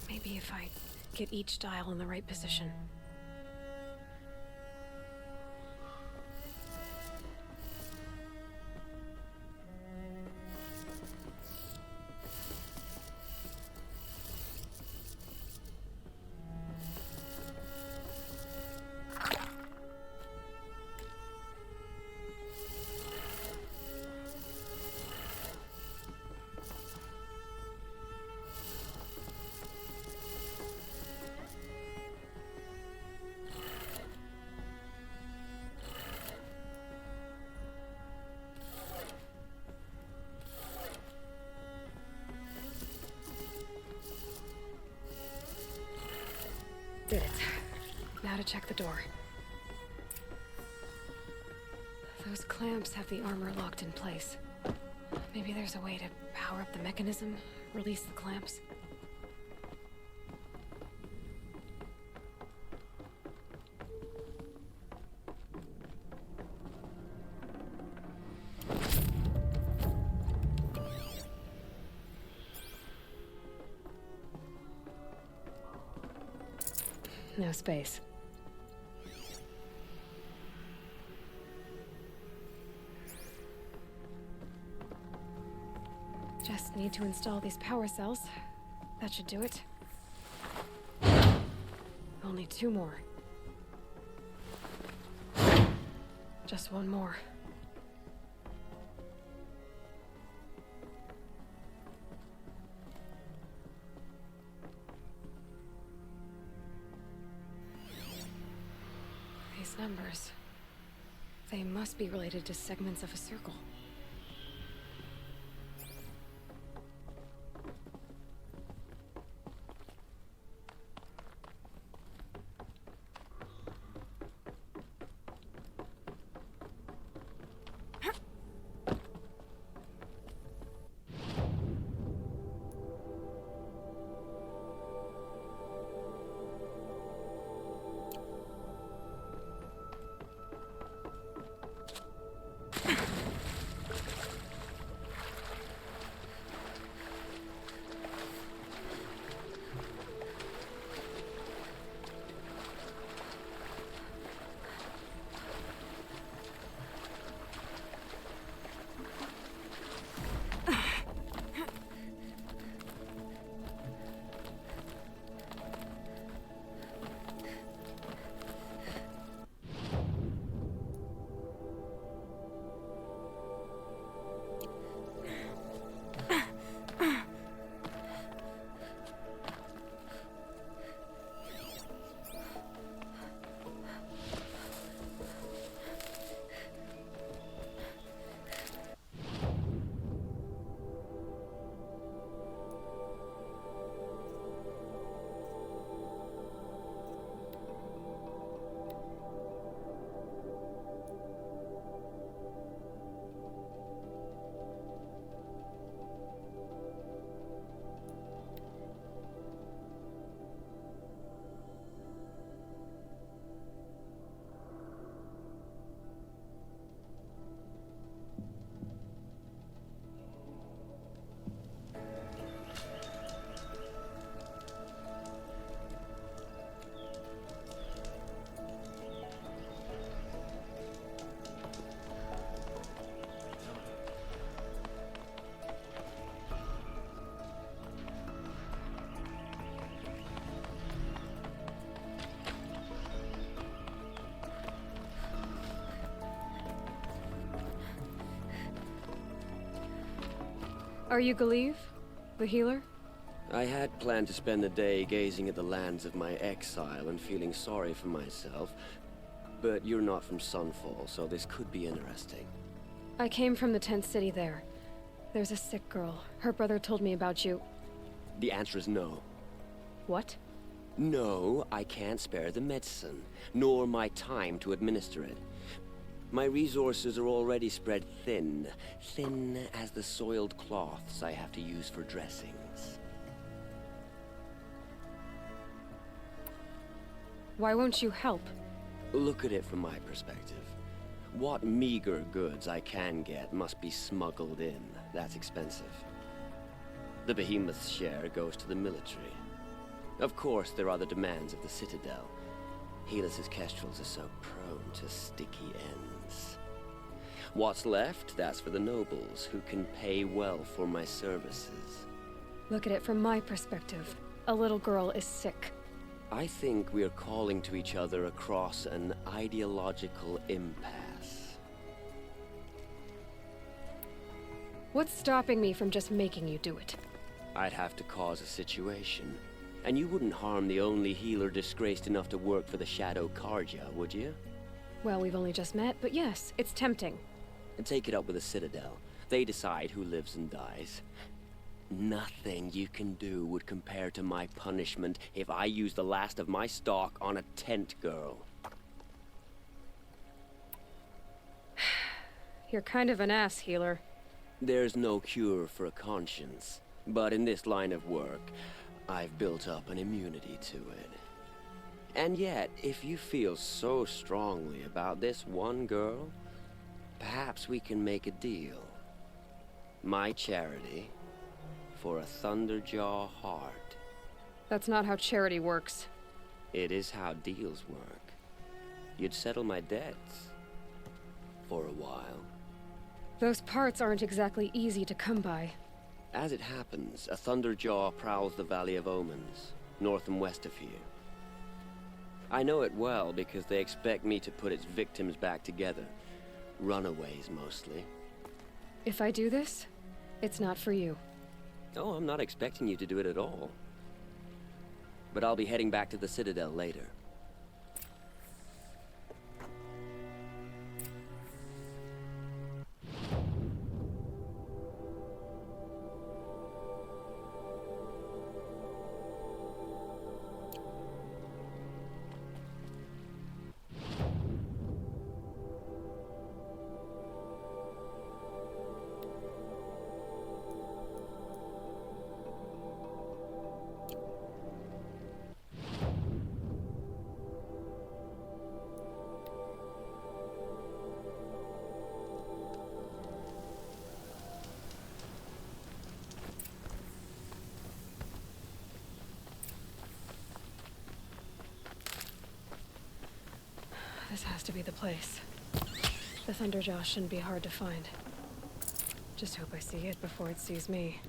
Maybe if I get each dial in the right position. Did it. Now to check the door. Those clamps have the armor locked in place. Maybe there's a way to power up the mechanism, release the clamps. No space. Just need to install these power cells. That should do it. Only 2 more. Just 1 more. These numbers. They must be related to segments of a circle. Are you Galeev, the healer? I had planned to spend the day gazing at the lands of my exile and feeling sorry for myself, but you're not from Sunfall, so this could be interesting. I came from the tent city there. There's a sick girl. Her brother told me about you. The answer is no. What? No, I can't spare the medicine, nor my time to administer it. My resources are already spread thin, thin as the soiled cloths I have to use for dressings. Why won't you help? Look at it from my perspective. What meager goods I can get must be smuggled in. That's expensive. The behemoth's share goes to the military. Of course, there are the demands of the Citadel. Helis's kestrels are so prone to sticky ends. What's left, that's for the nobles, who can pay well for my services. Look at it from my perspective. A little girl is sick. I think we're calling to each other across an ideological impasse. What's stopping me from just making you do it? I'd have to cause a situation. And you wouldn't harm the only healer disgraced enough to work for the Shadow Karja, would you? Well, we've only just met, but yes, it's tempting. And take it up with the Citadel. They decide who lives and dies. Nothing you can do would compare to my punishment if I use the last of my stock on a tent girl. You're kind of an ass, healer. There's no cure for a conscience, but in this line of work, I've built up an immunity to it. And yet, if you feel so strongly about this one girl, perhaps we can make a deal. My charity for a Thunderjaw heart. That's not how charity works. It is how deals work. You'd settle my debts. For a while. Those parts aren't exactly easy to come by. As it happens, a Thunderjaw prowls the Valley of Omens, north and west of here. I know it well because they expect me to put its victims back together. Runaways, mostly. If I do this, it's not for you. Oh, I'm not expecting you to do it at all. But I'll be heading back to the Citadel later. This has to be the place. The Thunderjaw shouldn't be hard to find. Just hope I see it before it sees me.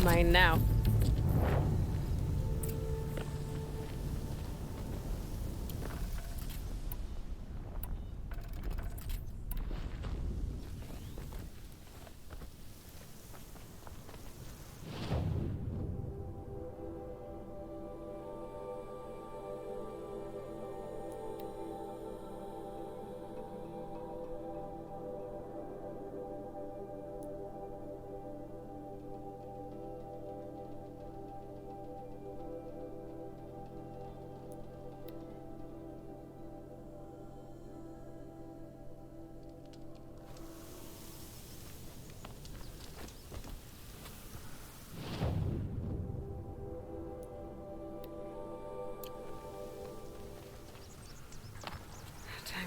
Mine now.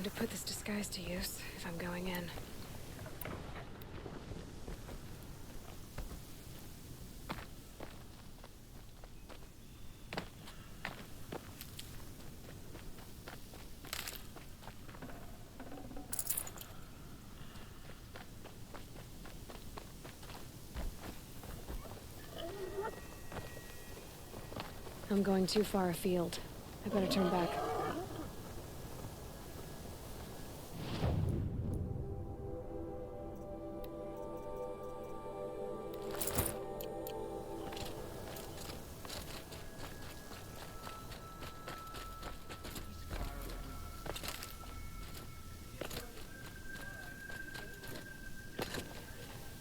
to put this disguise to use if I'm going in. I'm going too far afield. I better turn back.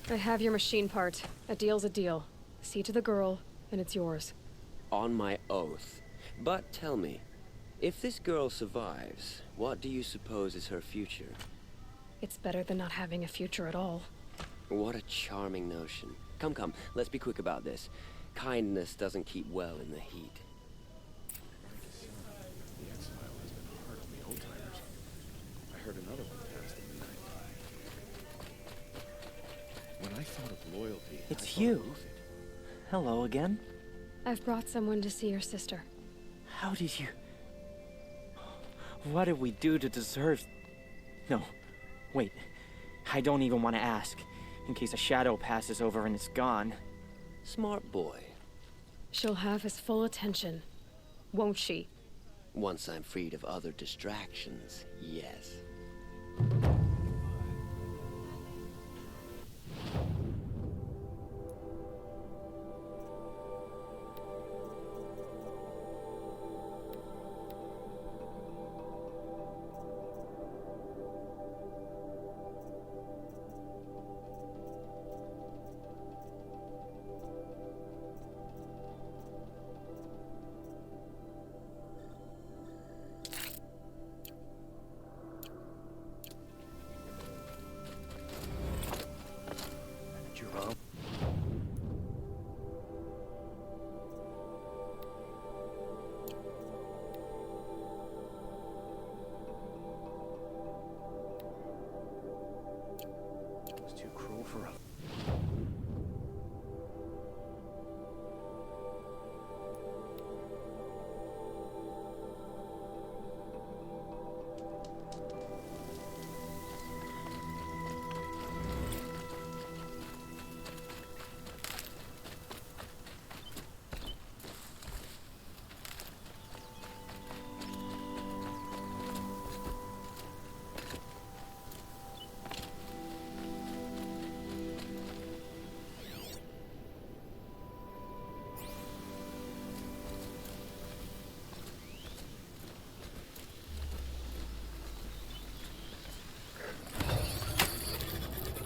I have your machine part. A deal's a deal. See to the girl, and it's yours. On my oath. But tell me, if this girl survives, what do you suppose is her future? It's better than not having a future at all. What a charming notion. Come, let's be quick about this. Kindness doesn't keep well in the heat. The exile has been hard on the old-timers. I heard another one passed in the night. When I thought of loyalty, It's you. Hello again. I've brought someone to see your sister. How did you... What did we do to deserve... No, wait. I don't even want to ask, in case a shadow passes over and it's gone. Smart boy. She'll have his full attention, won't she? Once I'm freed of other distractions, yes.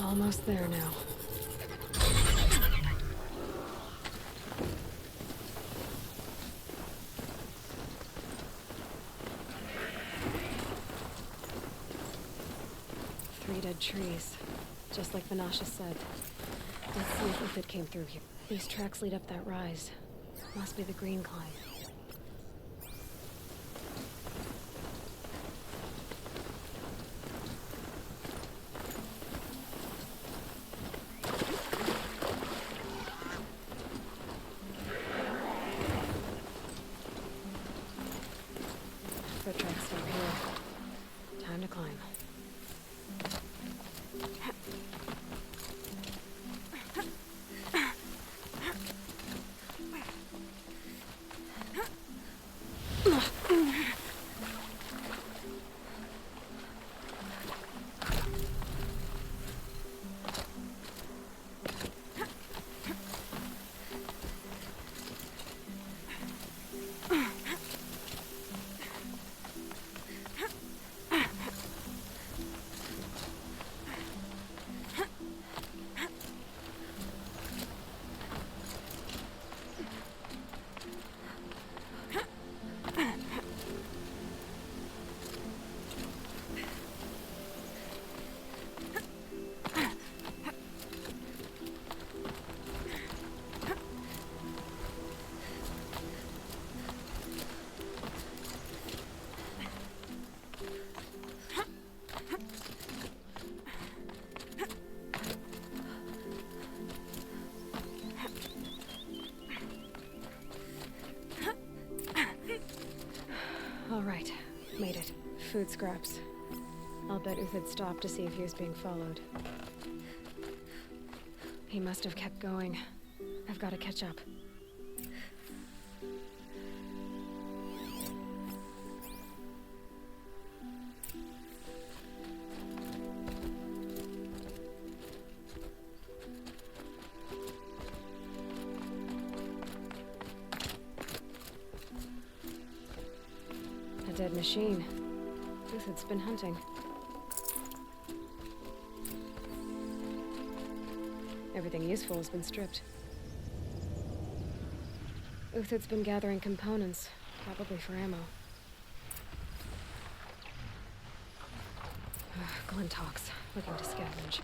Almost there now. Three dead trees, just like Vanasha said. Let's see if it came through here. These tracks lead up that rise. Must be the green climb. Foot tracks down here. Time to climb. Made it. Food scraps. I'll bet Uthid stopped to see if he was being followed. He must have kept going. I've got to catch up. A dead machine. Uthid's been hunting. Everything useful has been stripped. Uthid's been gathering components, probably for ammo. Glintox, looking to scavenge.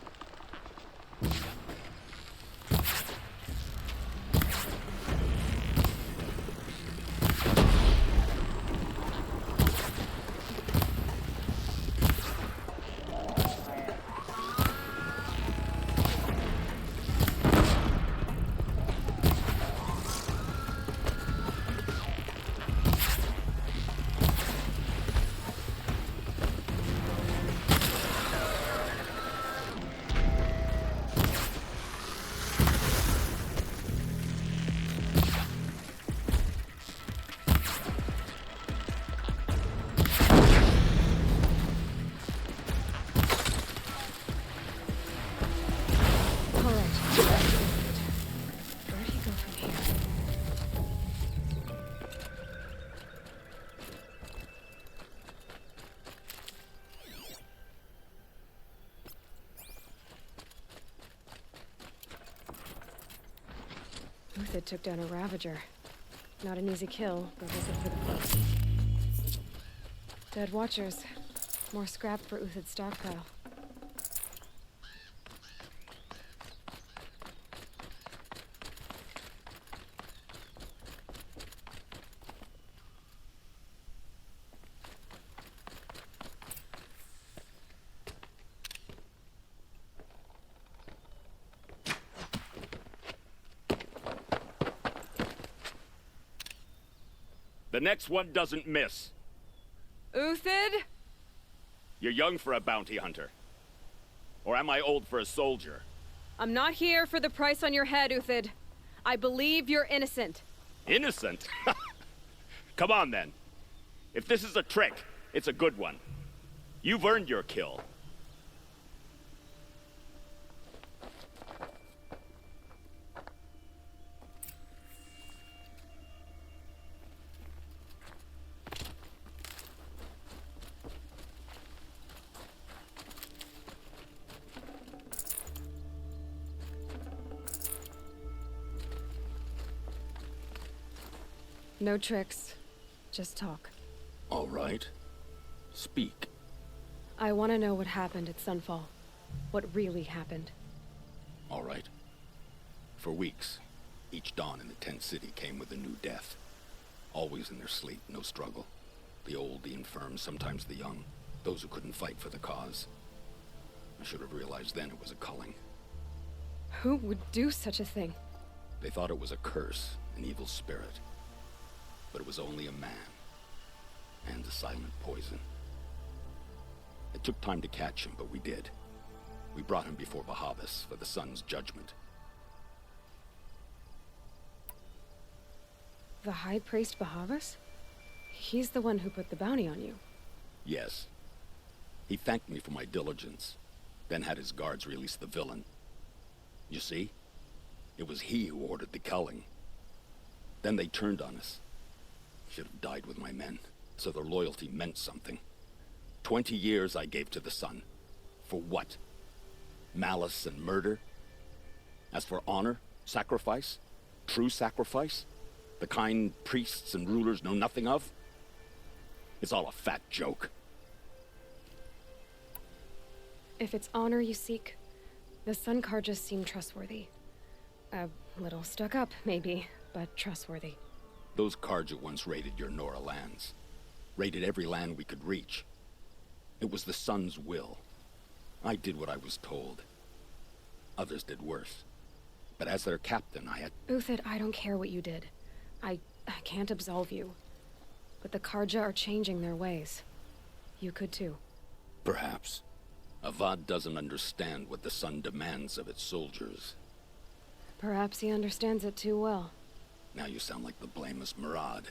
Uthid took down a Ravager. Not an easy kill, but was it for the books? Dead Watchers. More scrap for Uthid's stockpile. The next one doesn't miss. Uthid? You're young for a bounty hunter. Or am I old for a soldier? I'm not here for the price on your head, Uthid. I believe you're innocent. Innocent? Come on, then. If this is a trick, it's a good one. You've earned your kill. No tricks. Just talk. All right. Speak. I want to know what happened at Sunfall. What really happened. All right. For weeks, each dawn in the tent city came with a new death. Always in their sleep, no struggle. The old, the infirm, sometimes the young. Those who couldn't fight for the cause. I should have realized then it was a culling. Who would do such a thing? They thought it was a curse, an evil spirit. But it was only a man. And a silent poison. It took time to catch him, but we did. We brought him before Bahavas for the sun's judgment. The High Priest Bahavas? He's the one who put the bounty on you. Yes. He thanked me for my diligence, then had his guards release the villain. You see? It was he who ordered the culling. Then they turned on us. Should have died with my men, so their loyalty meant something. 20 years I gave to the sun. For what? Malice and murder? As for honor, sacrifice, true sacrifice, the kind priests and rulers know nothing of? It's all a fat joke. If it's honor you seek, the Sun Karjas seem trustworthy. A little stuck up, maybe, but trustworthy. Those Karja once raided your Nora lands. Raided every land we could reach. It was the Sun's will. I did what I was told. Others did worse. But as their captain, I had... Uthid, I don't care what you did. I can't absolve you. But the Karja are changing their ways. you could too. Perhaps. Avad doesn't understand what the Sun demands of its soldiers. Perhaps he understands it too well. Now you sound like the blameless Murad.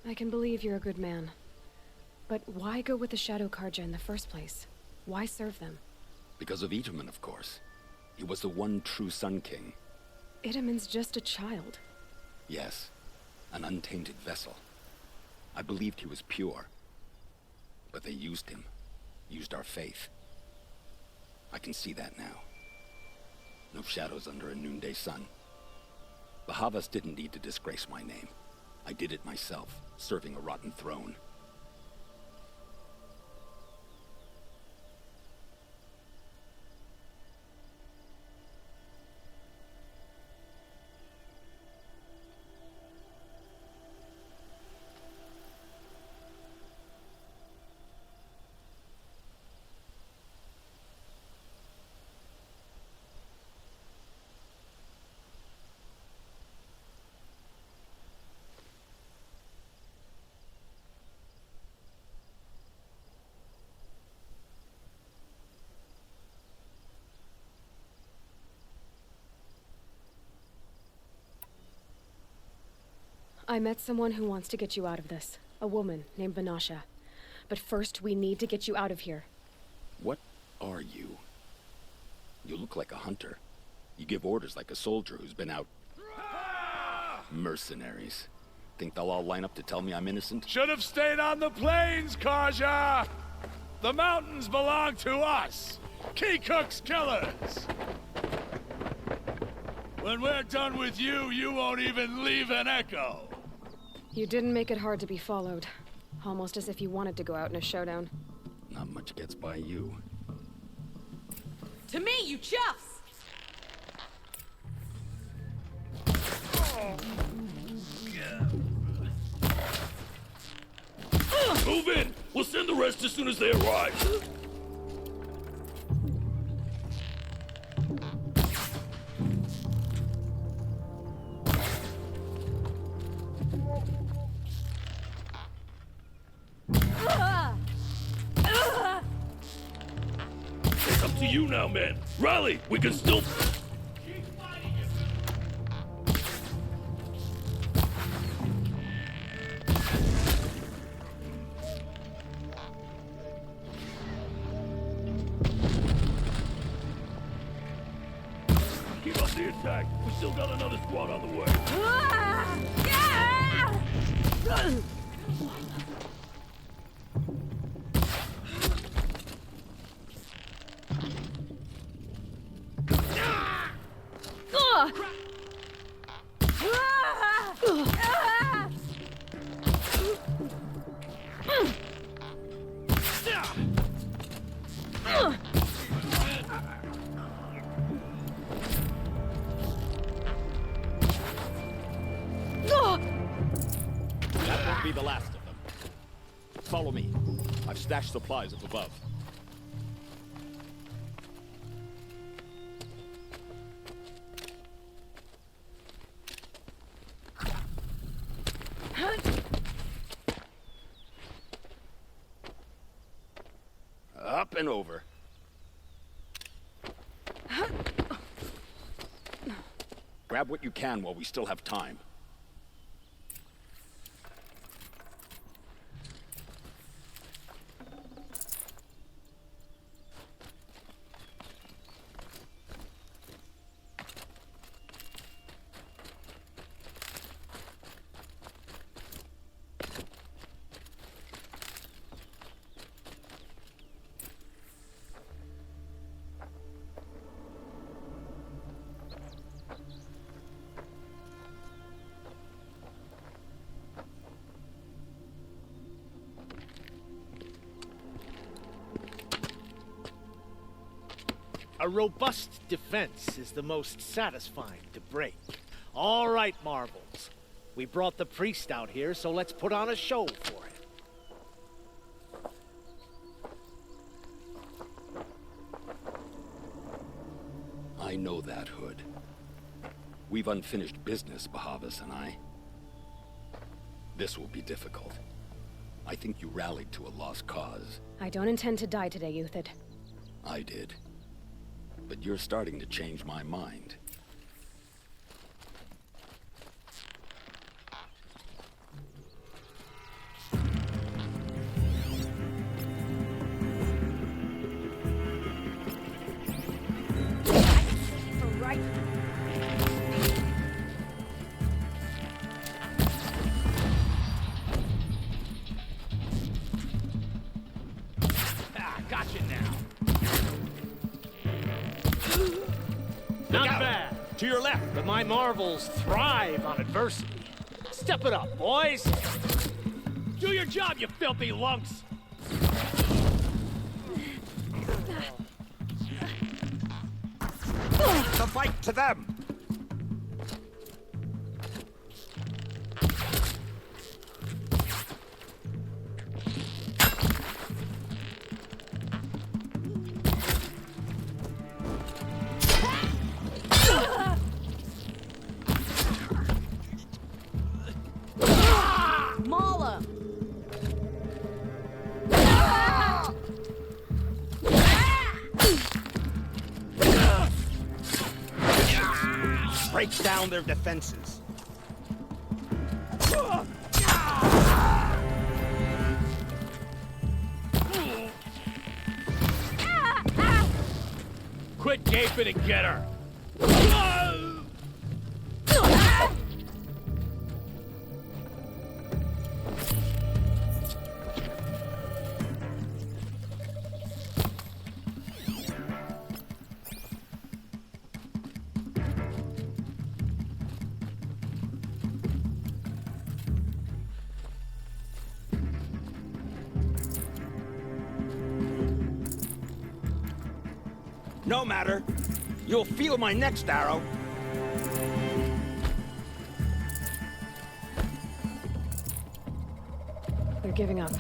I can believe you're a good man. But why go with the Shadow Karja in the first place? Why serve them? Because of Itamen, of course. He was the one true Sun King. Itamen's just a child. Yes, an untainted vessel. I believed he was pure. But they used him. Used our faith. I can see that now. No shadows under a noonday sun. Bahavas didn't need to disgrace my name. I did it myself, serving a rotten throne. I met someone who wants to get you out of this. A woman named Vanasha. But first, we need to get you out of here. What are you? You look like a hunter. You give orders like a soldier who's been out... Mercenaries. Think they'll all line up to tell me I'm innocent? Should have stayed on the plains, Karja! The mountains belong to us! Keycook's killers! When we're done with you, you won't even leave an echo! You didn't make it hard to be followed. Almost as if you wanted to go out in a showdown. Not much gets by you. To me, you chuffs! Move in! We'll send the rest as soon as they arrive! It's up to you now, man. Rally! We can still... Keep up the attack. We still got another squad on the way. That won't be the last of them. Follow me. I've stashed supplies up above. Up and over. Grab what you can while we still have time. A robust defense is the most satisfying to break. All right, Marvels. We brought the priest out here, so let's put on a show for him. I know that, Hood. We've unfinished business, Bahavas and I. This will be difficult. I think you rallied to a lost cause. I don't intend to die today, Euthyd. I did. But you're starting to change my mind. Gotcha now. Not bad. To your left. But my marvels thrive on adversity. Step it up, boys. Do your job, you filthy lunks. The fight to them. Mala! Breaks down their defenses. Quit gaping and get her. No matter. You'll feel my next arrow. They're giving up.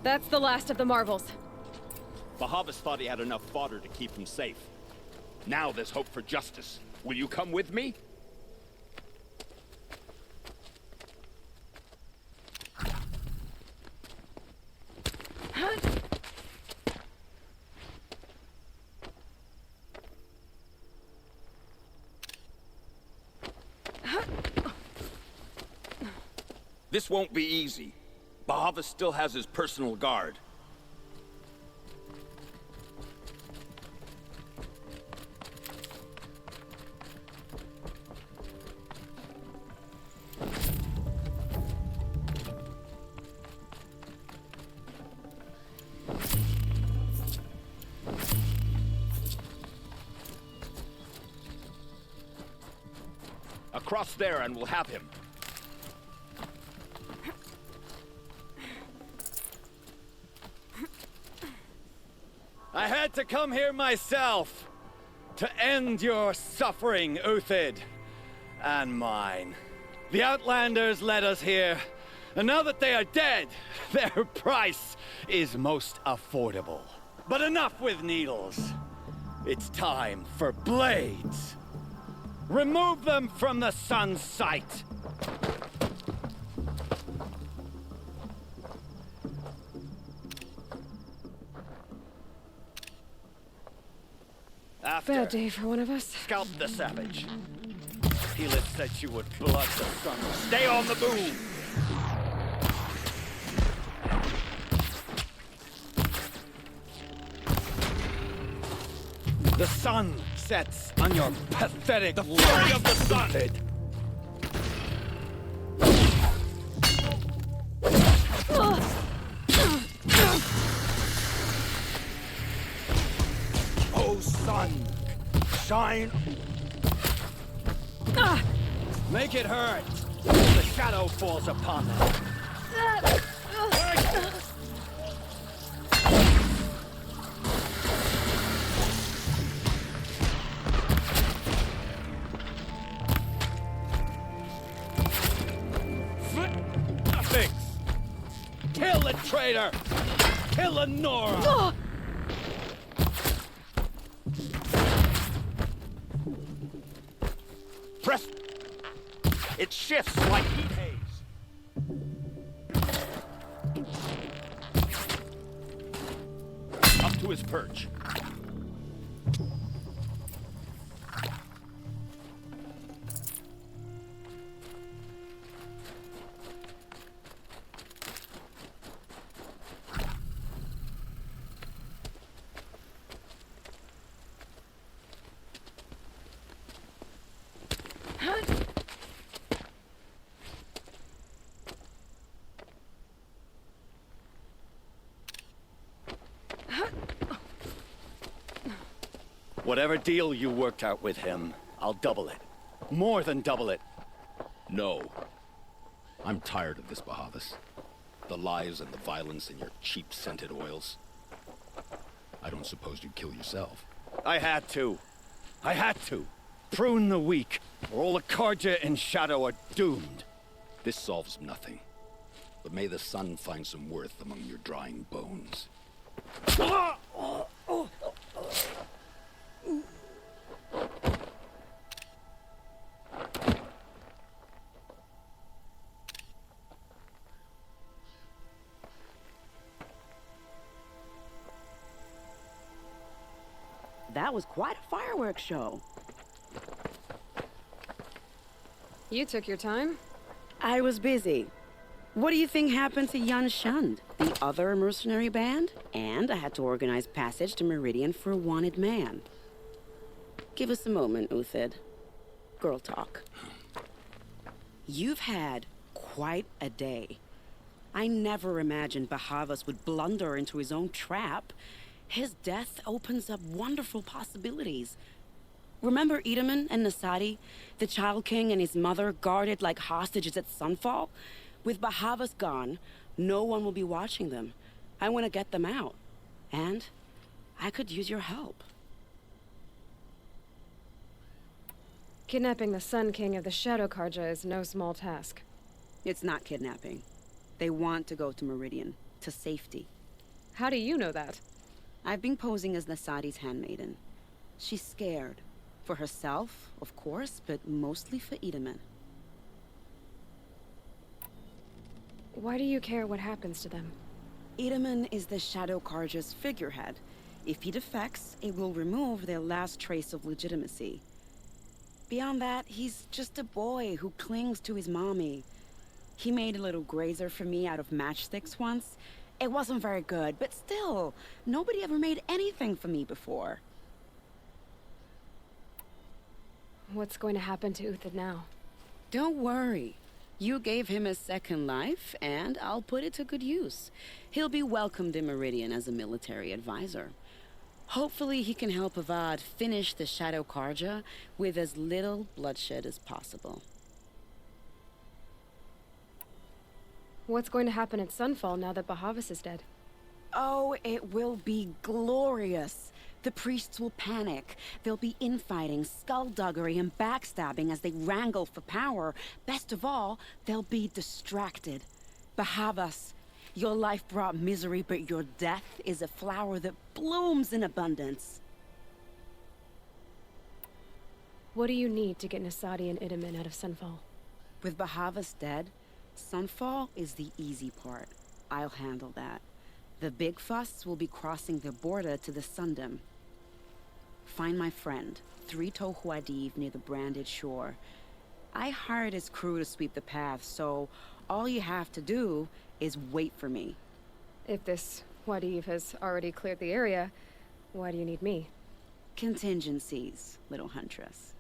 That's the last of the marvels. Bahavas thought he had enough fodder to keep him safe. Now there's hope for justice. Will you come with me? This won't be easy. Bahavas still has his personal guard. Across there and we'll have him. I had to come here myself to end your suffering, Euthyd, and mine. The Outlanders led us here, and now that they are dead, their price is most affordable. But enough with needles. It's time for blades. Remove them from the sun's sight. Bad day for one of us. Scalp the savage. Helis said you would blood the sun. Stay on the move! The sun sets on your pathetic The fury of the sun! Oh, sun, shine. Make it hurt. The shadow falls upon them. Nothing. Kill the traitor. Kill Lenora. Press... It shifts like heat haze. Up to his perch. Whatever deal you worked out with him, I'll double it. More than double it. No. I'm tired of this, Bahavas. The lies and the violence and your cheap-scented oils. I don't suppose you'd kill yourself. I had to. I had to. Prune the weak, or all the Karja in Shadow are doomed. This solves nothing. But may the sun find some worth among your drying bones. That was quite a fireworks show. You took your time. I was busy. What do you think happened to Yan Shund, the other mercenary band? And I had to organize passage to Meridian for a wanted man. Give us a moment, Uthid. Girl talk. You've had quite a day. I never imagined Bahavas would blunder into his own trap. His death opens up wonderful possibilities. Remember Edaman and Nasadi, the Child King and his mother guarded like hostages at Sunfall? With Bahavas gone, no one will be watching them. I want to get them out. And I could use your help. Kidnapping the Sun King of the Shadow Karja is no small task. It's not kidnapping. They want to go to Meridian, to safety. How do you know that? I've been posing as Nasadi's handmaiden. She's scared. For herself, of course, but mostly for Edaman. Why do you care what happens to them? Edaman is the Shadow Karja's figurehead. If he defects, it will remove their last trace of legitimacy. Beyond that, he's just a boy who clings to his mommy. He made a little grazer for me out of matchsticks once. It wasn't very good, but still, nobody ever made anything for me before. What's going to happen to Uthid now? Don't worry. You gave him a second life, and I'll put it to good use. He'll be welcomed in Meridian as a military advisor. Hopefully he can help Avad finish the Shadow Karja with as little bloodshed as possible. What's going to happen at Sunfall now that Bahavas is dead? Oh, it will be glorious. The priests will panic. There'll be infighting, skullduggery, and backstabbing as they wrangle for power. Best of all, they'll be distracted. Bahavas, your life brought misery, but your death is a flower that blooms in abundance. What do you need to get Nasadi and Edaman out of Sunfall? With Bahavas dead, Sunfall is the easy part. I'll handle that. The big fuss will be crossing the border to the Sundom. Find my friend, 3 Tohuadiv near the branded shore. I hired his crew to sweep the path, so all you have to do is wait for me. If this Wadiv has already cleared the area, why do you need me? Contingencies, little huntress.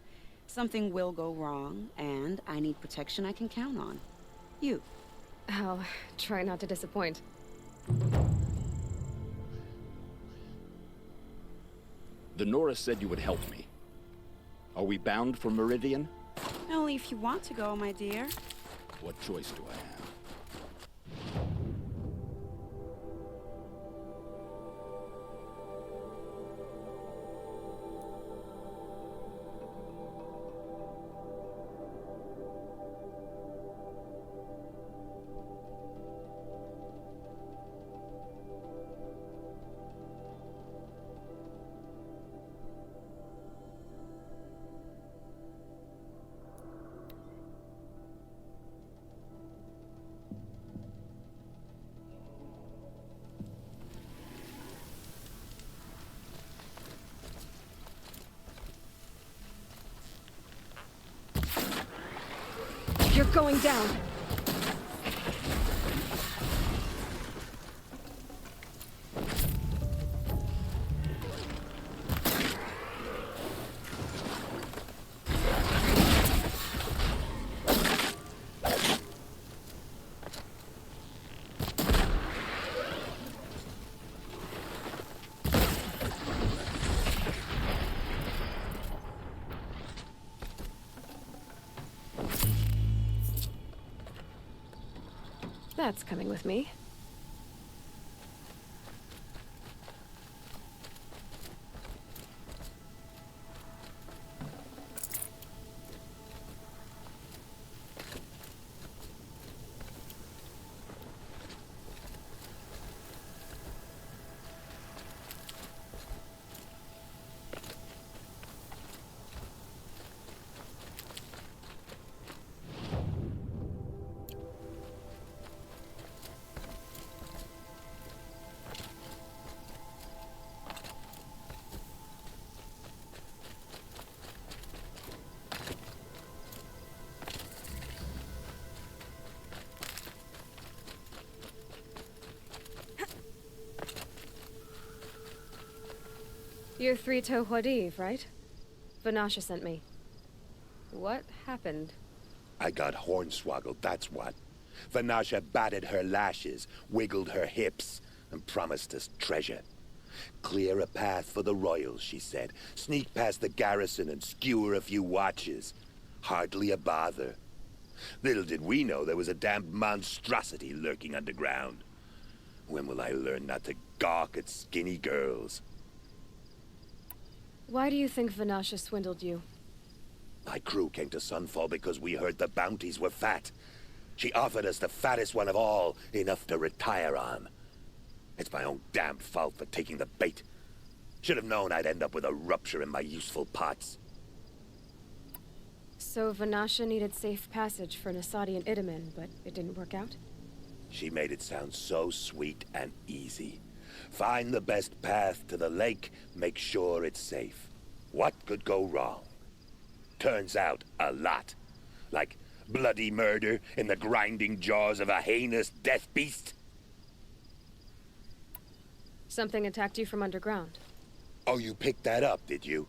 Something will go wrong, and I need protection I can count on. You. I'll try not to disappoint. The Nora said you would help me. Are we bound for Meridian? Only if you want to go, my dear. What choice do I have? You're going down. That's coming with me. You're Three-Toe Huadiv, right? Vanasha sent me. What happened? I got hornswoggled, that's what. Vanasha batted her lashes, wiggled her hips, and promised us treasure. Clear a path for the royals, she said. Sneak past the garrison and skewer a few watches. Hardly a bother. Little did we know there was a damned monstrosity lurking underground. When will I learn not to gawk at skinny girls? Why do you think Vanasha swindled you? My crew came to Sunfall because we heard the bounties were fat. She offered us the fattest one of all, enough to retire on. It's my own damned fault for taking the bait. Should have known I'd end up with a rupture in my useful parts. So Vanasha needed safe passage for Nasadi and Idaman, but it didn't work out? She made it sound so sweet and easy. Find the best path to the lake, make sure it's safe. What could go wrong? Turns out, a lot. Like bloody murder in the grinding jaws of a heinous death beast. Something attacked you from underground. Oh, you picked that up, did you?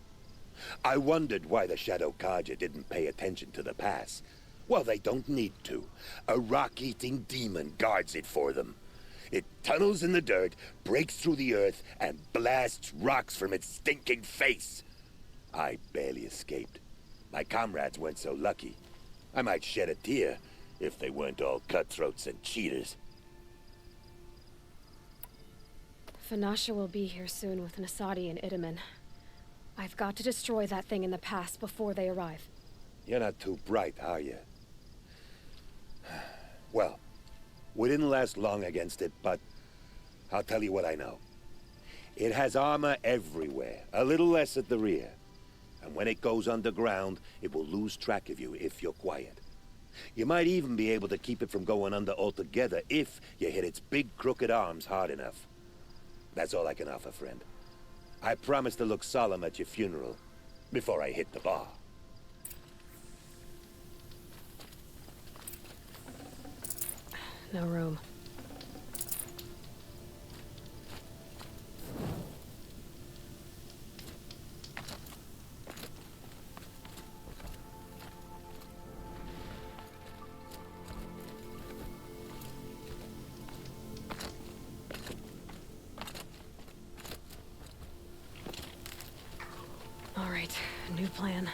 I wondered why the Shadow Kaja didn't pay attention to the pass. Well, they don't need to. A rock-eating demon guards it for them. It tunnels in the dirt, breaks through the earth, and blasts rocks from its stinking face. I barely escaped. My comrades weren't so lucky. I might shed a tear if they weren't all cutthroats and cheaters. Vanasha will be here soon with Nasadi and Idaman. I've got to destroy that thing in the pass before they arrive. You're not too bright, are you? Well, we didn't last long against it, but I'll tell you what I know. It has armor everywhere, a little less at the rear. And when it goes underground, it will lose track of you if you're quiet. You might even be able to keep it from going under altogether if you hit its big crooked arms hard enough. That's all I can offer, friend. I promise to look solemn at your funeral before I hit the bar. No room. All right, new plan.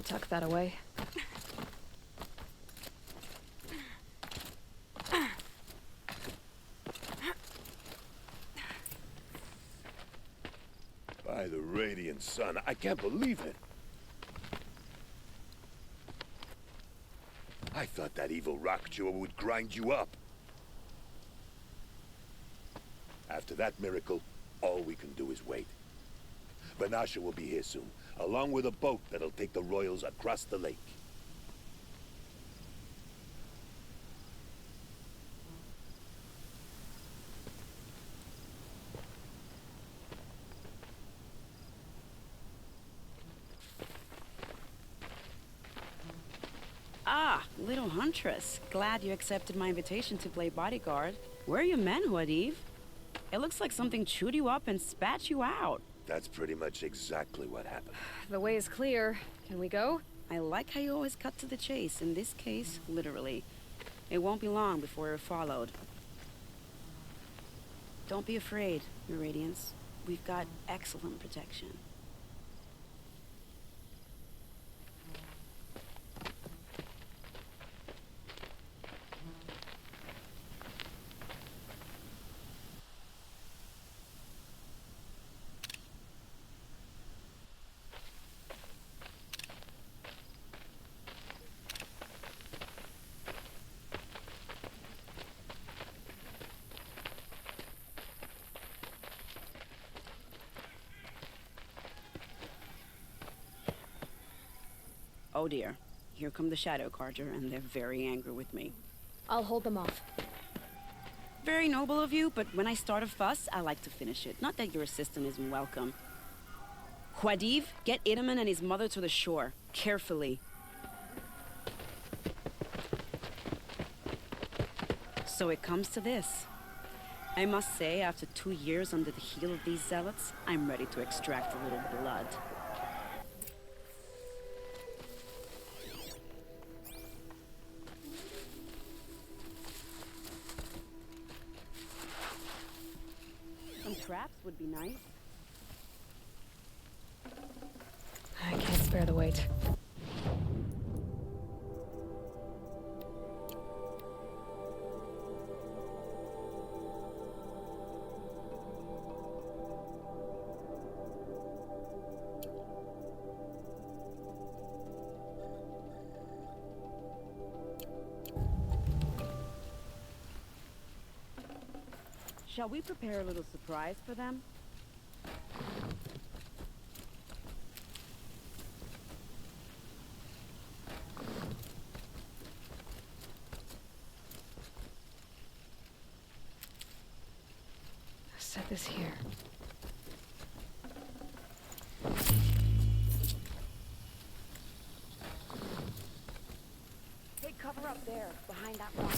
tuck that away. By the radiant sun, I can't believe it. I thought that evil rock chewer would grind you up. After that miracle, all we can do is wait. Vanasha will be here soon, along with a boat that'll take the royals across the lake. Ah, little huntress. Glad you accepted my invitation to play bodyguard. Where are your men, Huadiv? It looks like something chewed you up and spat you out. That's pretty much exactly what happened. The way is clear. Can we go? I like how you always cut to the chase. In this case, literally. It won't be long before we're followed. Don't be afraid, Meridians. We've got excellent protection. Oh dear. Here come the Shadow Carja, and they're very angry with me. I'll hold them off. Very noble of you, but when I start a fuss, I like to finish it. Not that your assistant isn't welcome. Huadiv, get Idaman and his mother to the shore. Carefully. So it comes to this. I must say, after 2 years under the heel of these zealots, I'm ready to extract a little blood. Some traps would be nice. I can't spare the weight. Shall we prepare a little surprise for them? Set this here. Take cover up there, behind that rock.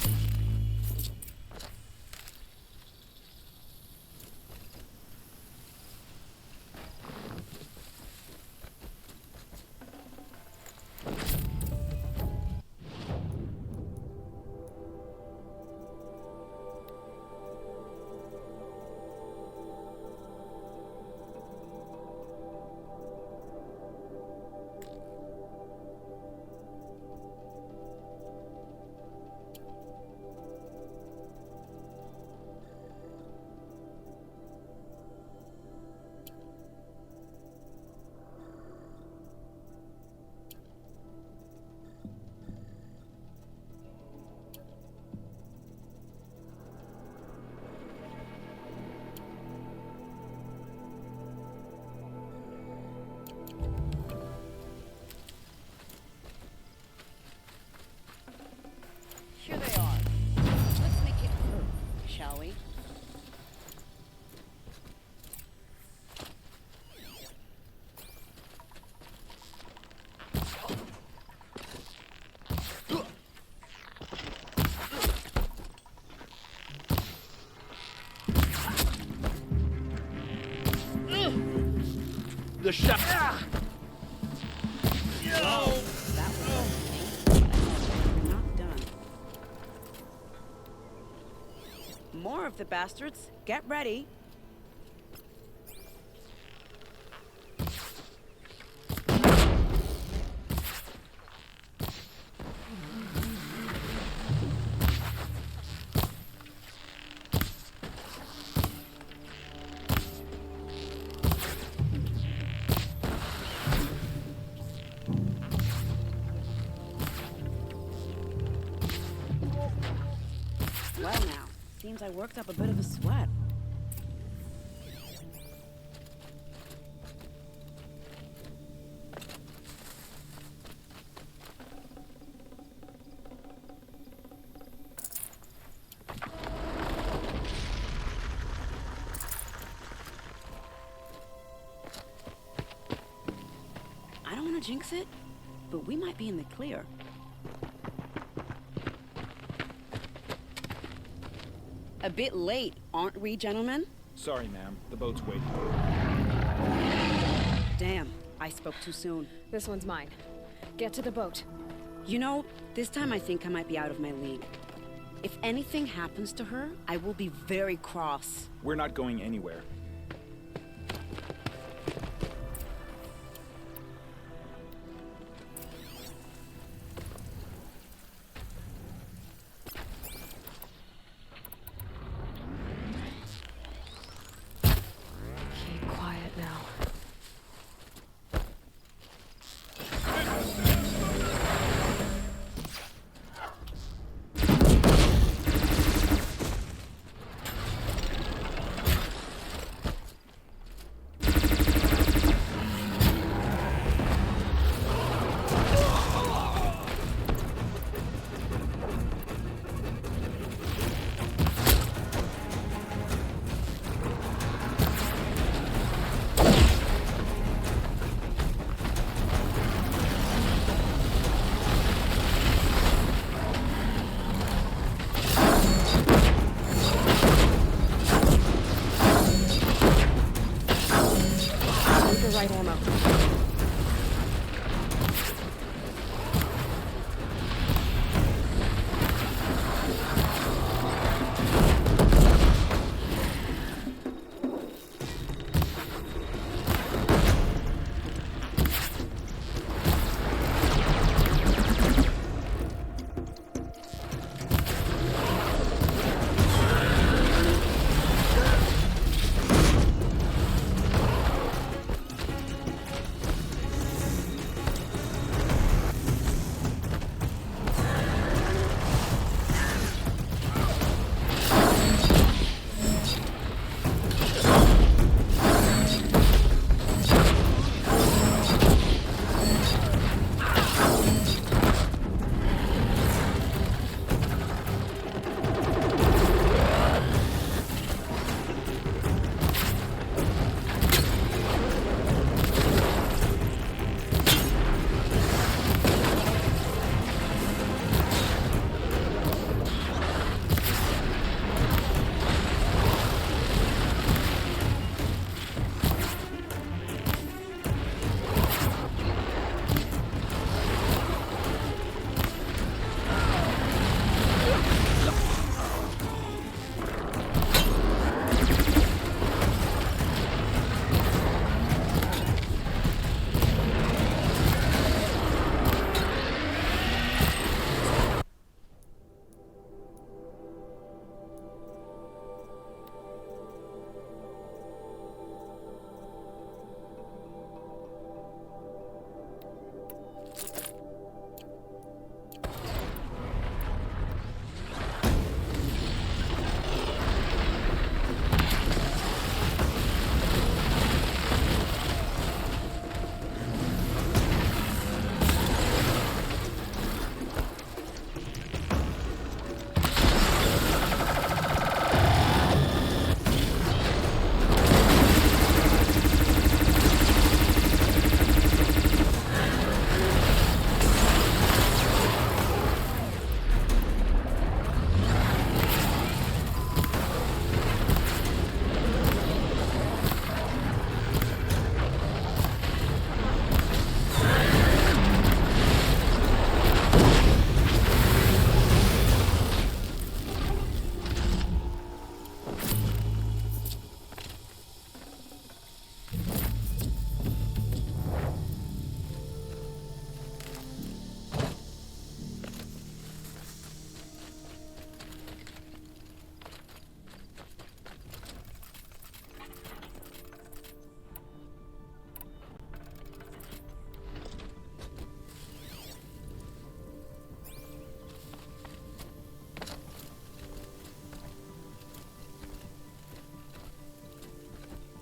Here they are. Let's make it work, shall we? The shot. More of the bastards. Get ready. Well now, seems I worked up a bit of a sweat. I don't want to jinx it, but we might be in the clear. A bit late, aren't we, gentlemen? Sorry, ma'am. The boat's waiting. Damn, I spoke too soon. This one's mine. Get to the boat. You know, this time I think I might be out of my league. If anything happens to her, I will be very cross. We're not going anywhere. Keep quiet now.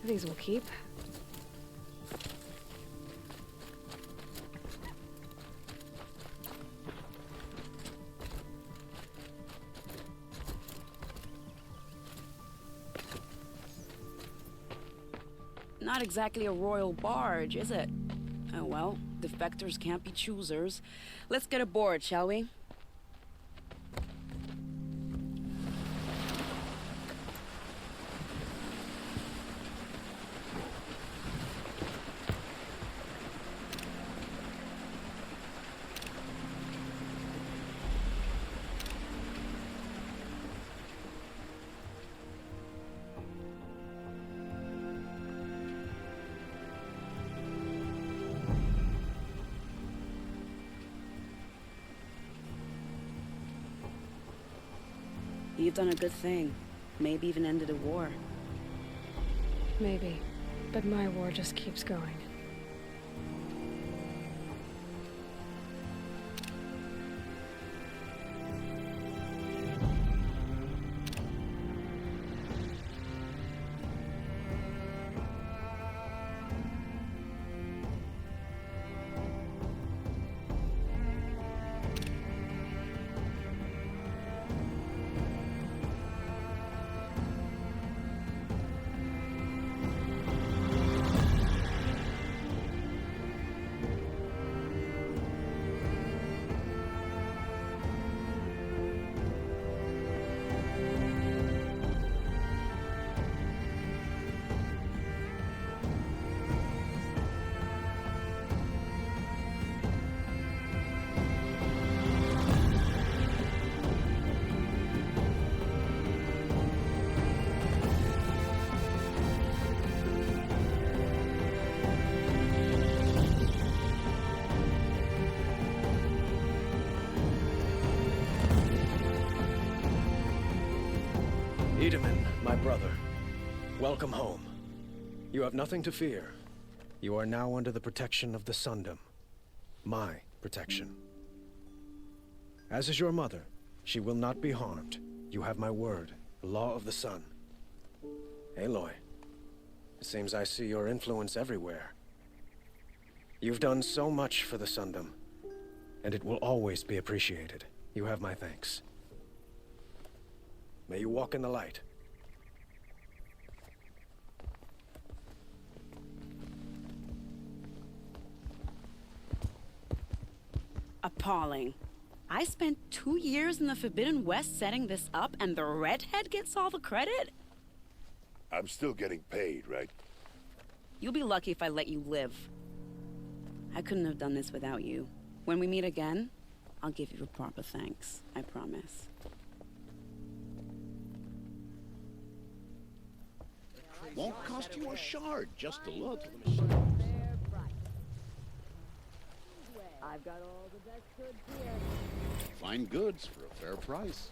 These will keep. Not exactly a royal barge, is it? Oh well, defectors can't be choosers. Let's get aboard, shall we? You've done a good thing. Maybe even ended a war. Maybe. But my war just keeps going. Edaman, my brother, welcome home. You have nothing to fear. You are now under the protection of the Sundom. My protection. As is your mother, she will not be harmed. You have my word, the law of the sun. Aloy, it seems I see your influence everywhere. You've done so much for the Sundom, and it will always be appreciated. You have my thanks. May you walk in the light. Appalling. I spent 2 years in the Forbidden West setting this up, and the redhead gets all the credit? I'm still getting paid, right? You'll be lucky if I let you live. I couldn't have done this without you. When we meet again, I'll give you a proper thanks. I promise. Won't cost you a shard just to look. I've got all the best goods here. Fine goods for a fair price.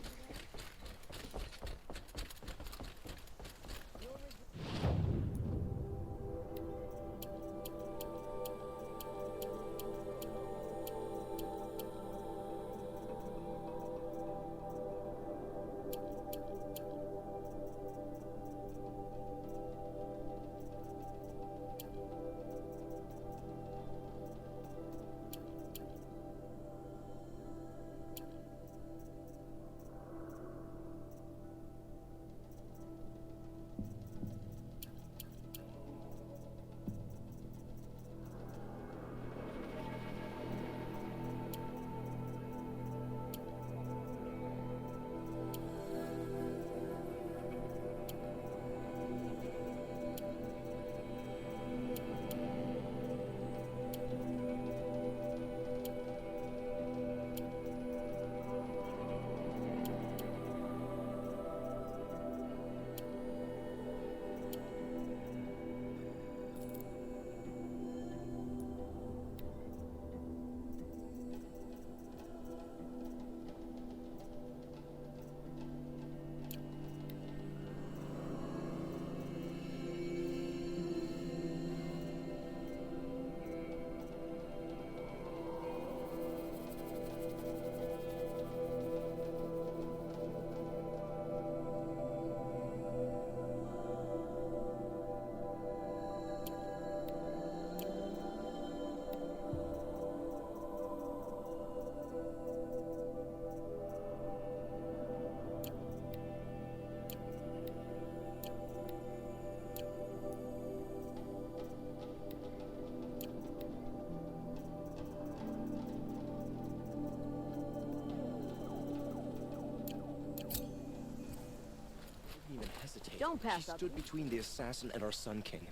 hesitate. Don't pass She up. stood between the assassin and our Sun King.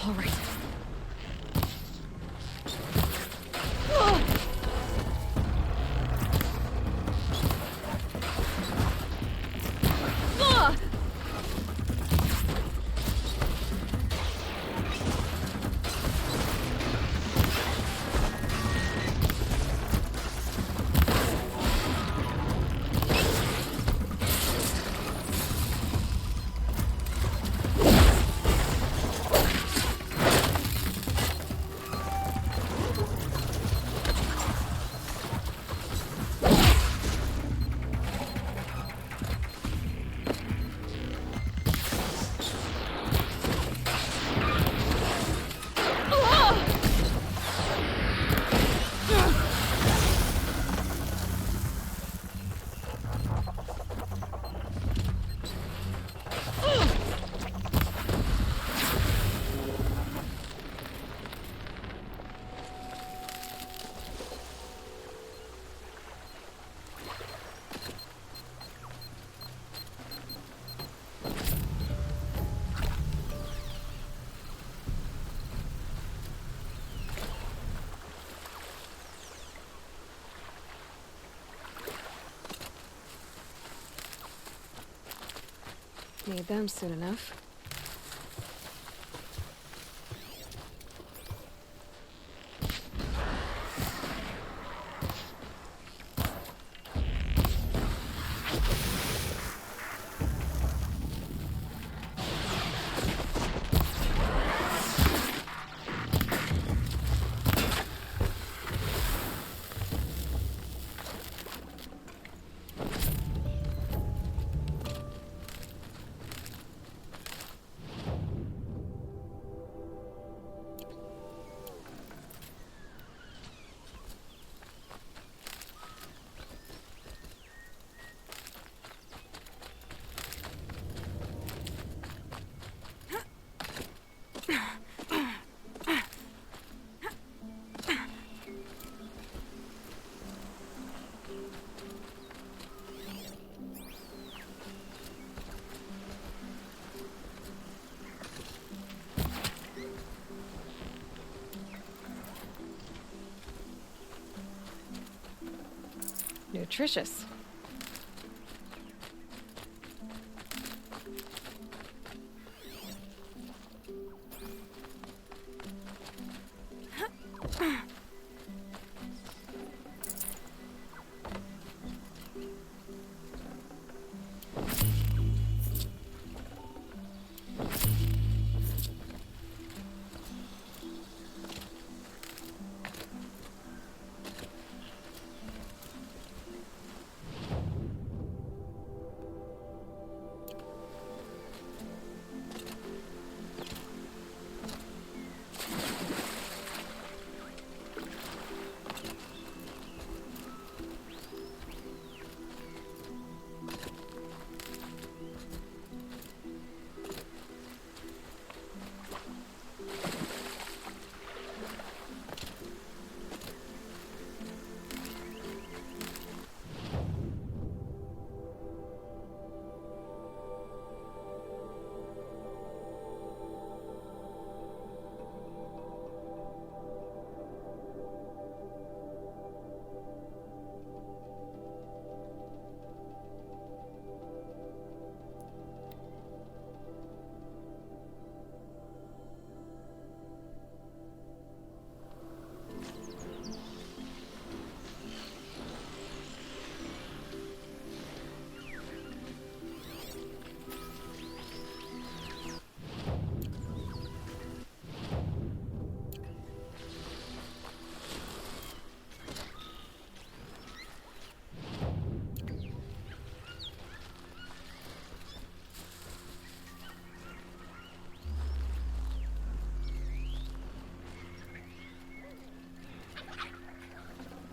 All right. Need them soon enough. Nutritious.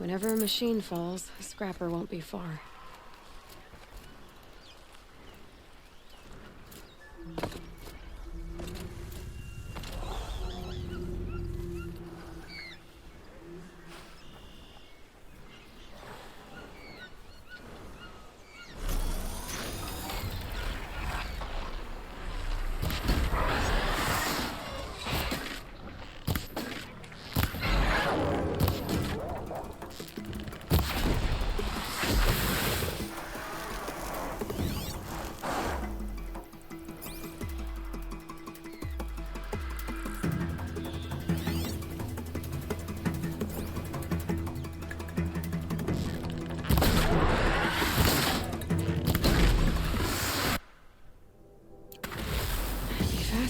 Whenever a machine falls, a scrapper won't be far.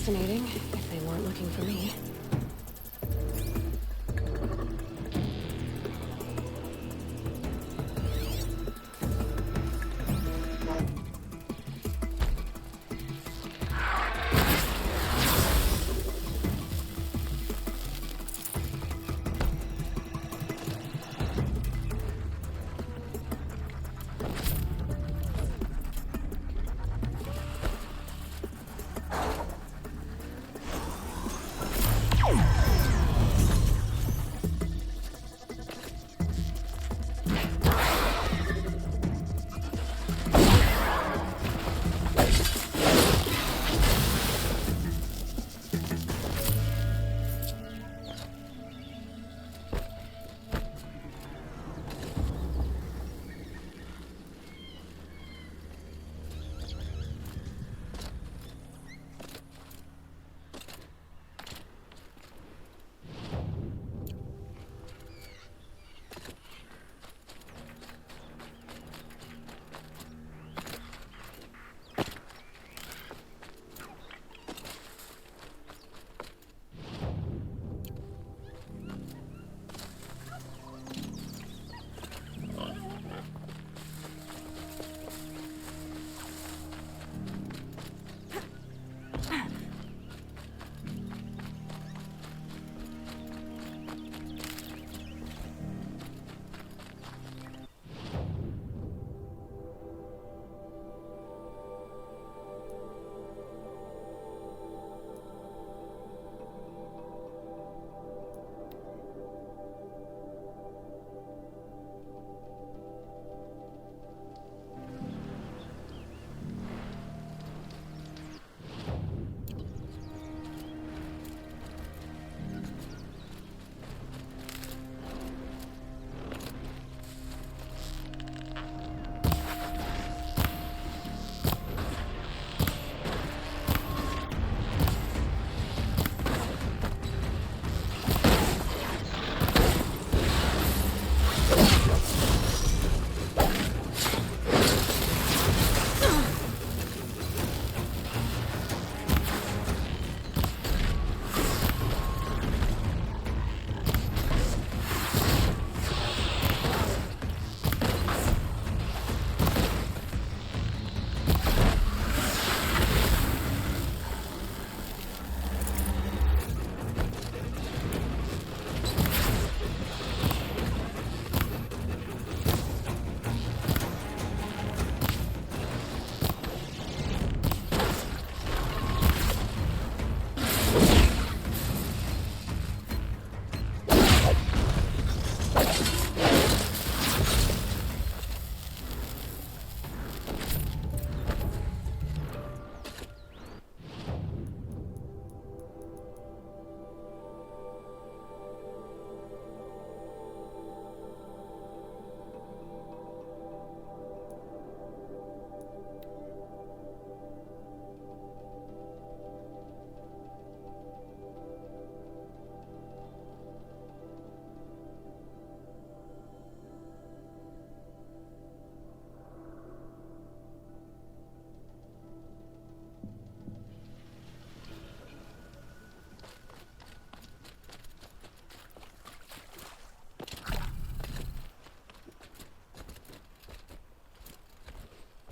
Fascinating, if they weren't looking for me.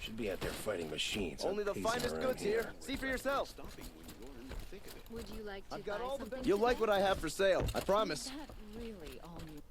Should be out there fighting machines. Only the finest goods here. See for yourself. Would you like to I've got buy all the something You'll today? like what I have for sale. I promise. Is that really all you...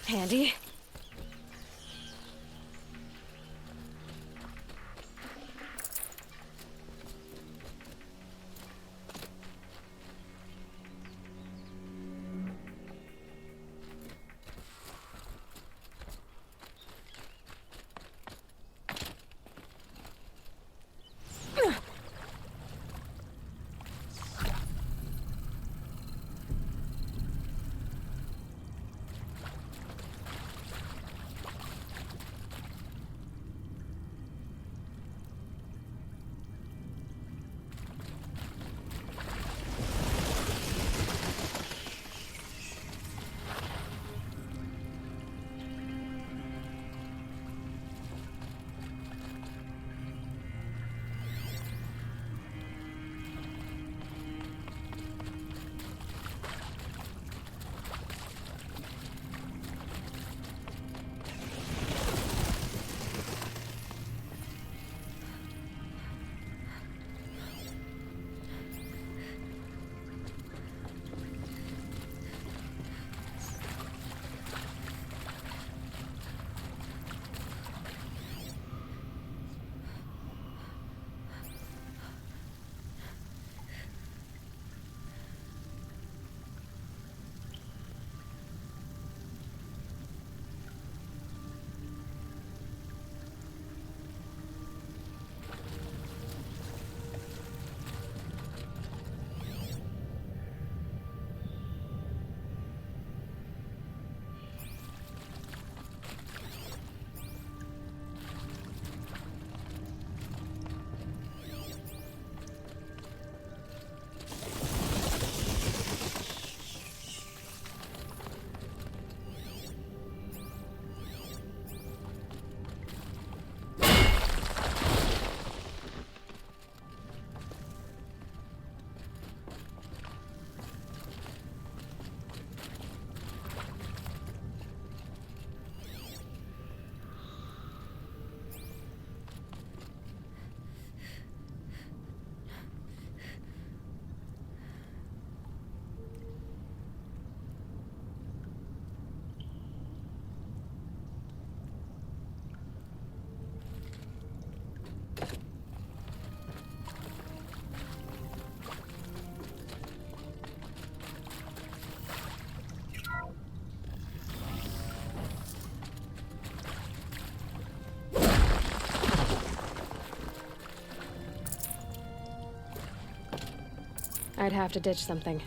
Handy. I'd have to ditch something.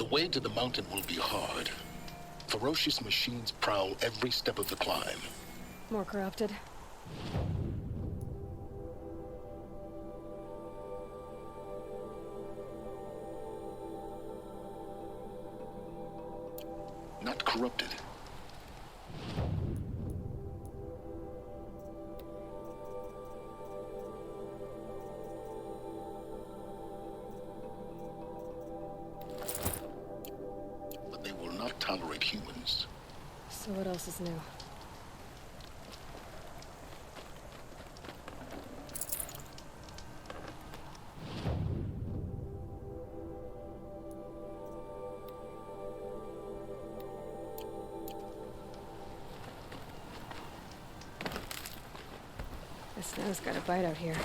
The way to the mountain will be hard. Ferocious machines prowl every step of the climb. More corrupted. Not corrupted. But they will not tolerate humans. So what else is new? The snow's got a bite out here.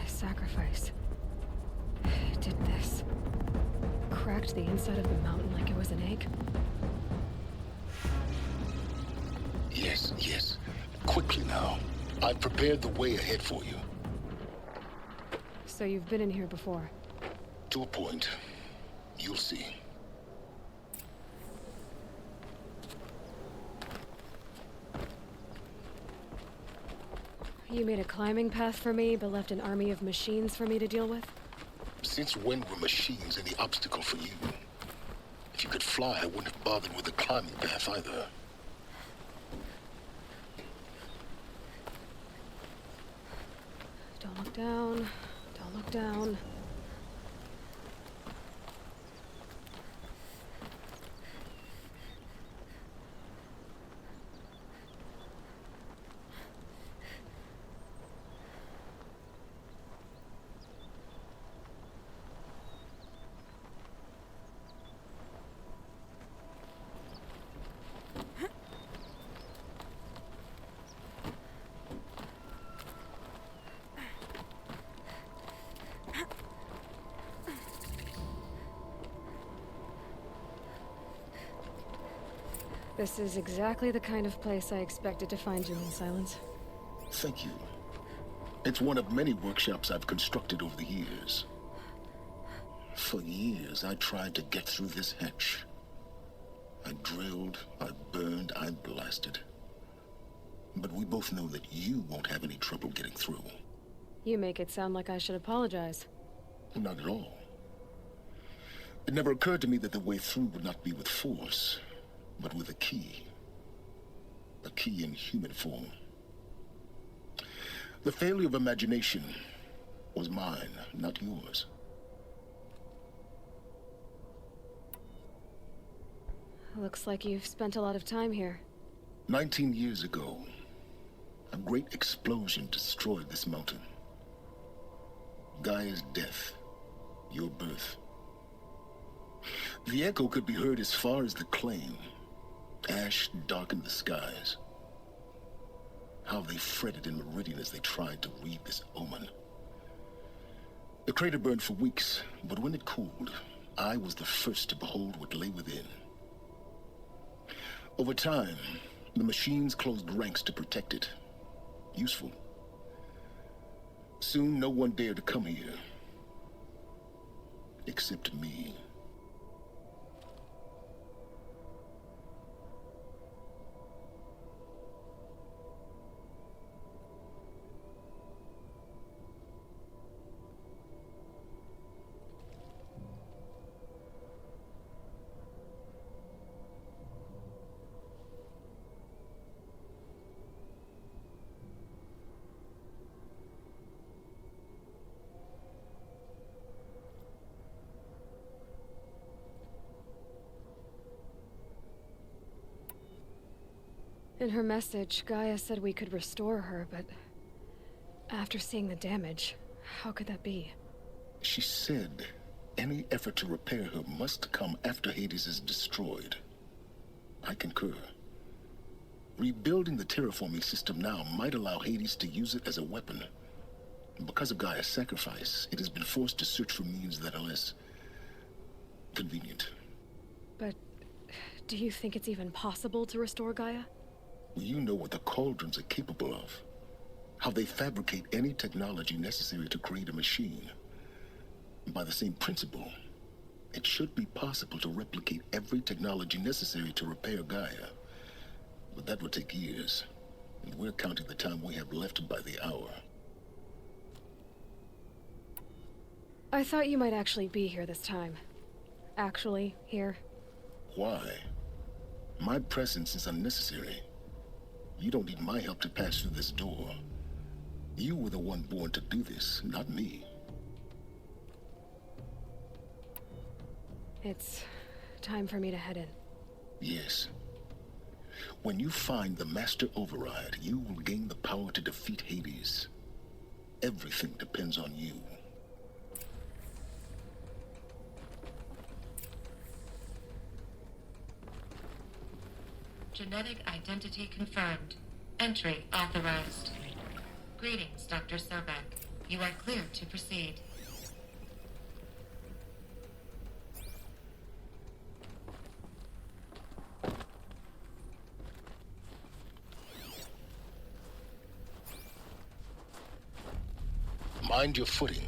Sacrifice. Did this. Cracked the inside of the mountain like it was an egg. Yes, yes. Quickly now. I've prepared the way ahead for you. So you've been in here before? To a point. You'll see. You made a climbing path for me, but left an army of machines for me to deal with? Since when were machines any obstacle for you? If you could fly, I wouldn't have bothered with a climbing path either. Don't look down. Don't look down. This is exactly the kind of place I expected to find you in, Silence. Thank you. It's one of many workshops I've constructed over the years. For years, I tried to get through this hatch. I drilled, I burned, I blasted. But we both know that you won't have any trouble getting through. You make it sound like I should apologize. Not at all. It never occurred to me that the way through would not be with force, but with a key. A key in human form. The failure of imagination was mine, not yours. Looks like you've spent a lot of time here. 19 years ago, a great explosion destroyed this mountain. Gaia's death, your birth. The echo could be heard as far as the claim. Ash darkened the skies. How they fretted in Meridian as they tried to read this omen. The crater burned for weeks, but when it cooled, I was the first to behold what lay within. Over time, the machines closed ranks to protect it. Useful. Soon, no one dared to come here. Except me. In her message, Gaia said we could restore her, but after seeing the damage, how could that be? She said any effort to repair her must come after Hades is destroyed. I concur. Rebuilding the terraforming system now might allow Hades to use it as a weapon. Because of Gaia's sacrifice, it has been forced to search for means that are less convenient. But do you think it's even possible to restore Gaia? You know what the Cauldrons are capable of. How they fabricate any technology necessary to create a machine. By the same principle, it should be possible to replicate every technology necessary to repair Gaia. But that would take years, and we're counting the time we have left by the hour. I thought you might actually be here this time. Actually, here. Why? My presence is unnecessary. You don't need my help to pass through this door. You were the one born to do this, not me. It's time for me to head in. Yes. When you find the Master Override, you will gain the power to defeat Hades. Everything depends on you. Genetic identity confirmed. Entry authorized. Greetings, Dr. Sobek. You are cleared to proceed. Mind your footing.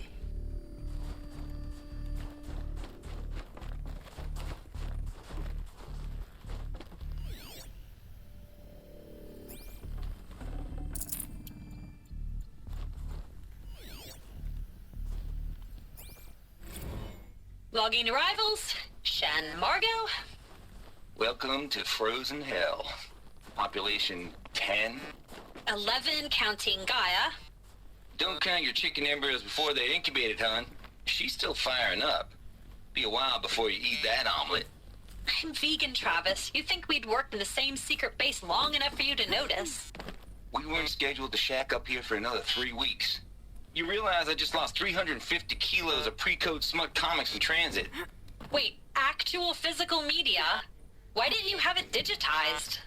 Logging arrivals. Shen Margot. Welcome to Frozen Hell. Population 10. 11 counting Gaia. Don't count your chicken embryos before they're incubated, hon. She's still firing up. Be a while before you eat that omelet. I'm vegan, Travis. You think we'd worked in the same secret base long enough for you to notice? We weren't scheduled to shack up here for another 3 weeks. You realize I just lost 350 kilos of pre-code smut comics in transit. Wait, actual physical media? Why didn't you have it digitized?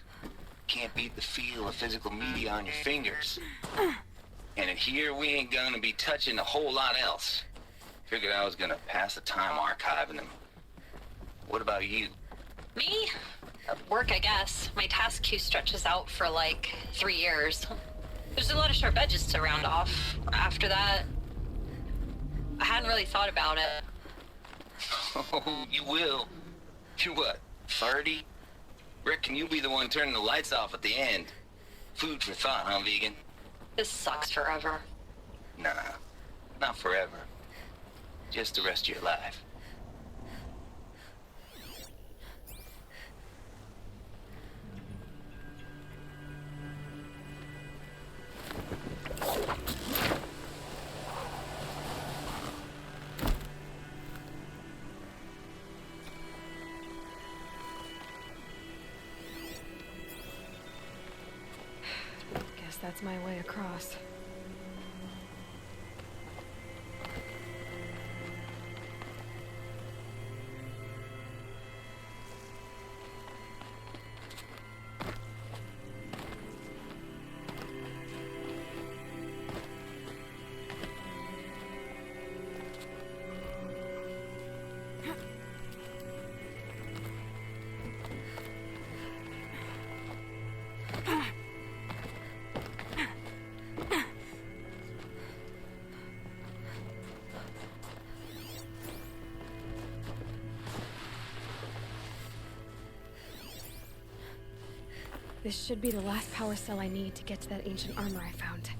Can't beat the feel of physical media on your fingers. And in here, we ain't gonna be touching a whole lot else. Figured I was gonna pass the time archiving them. What about you? Me? Work, I guess. My task queue stretches out for like 3 years. There's a lot of sharp edges to round off. After that, I hadn't really thought about it. Oh, you will. You're what, 30? Reckon you'll be the one turning the lights off at the end. Food for thought, huh, vegan? This sucks forever. Nah, not forever. Just the rest of your life. Guess that's my way across. This should be the last power cell I need to get to that ancient armor I found.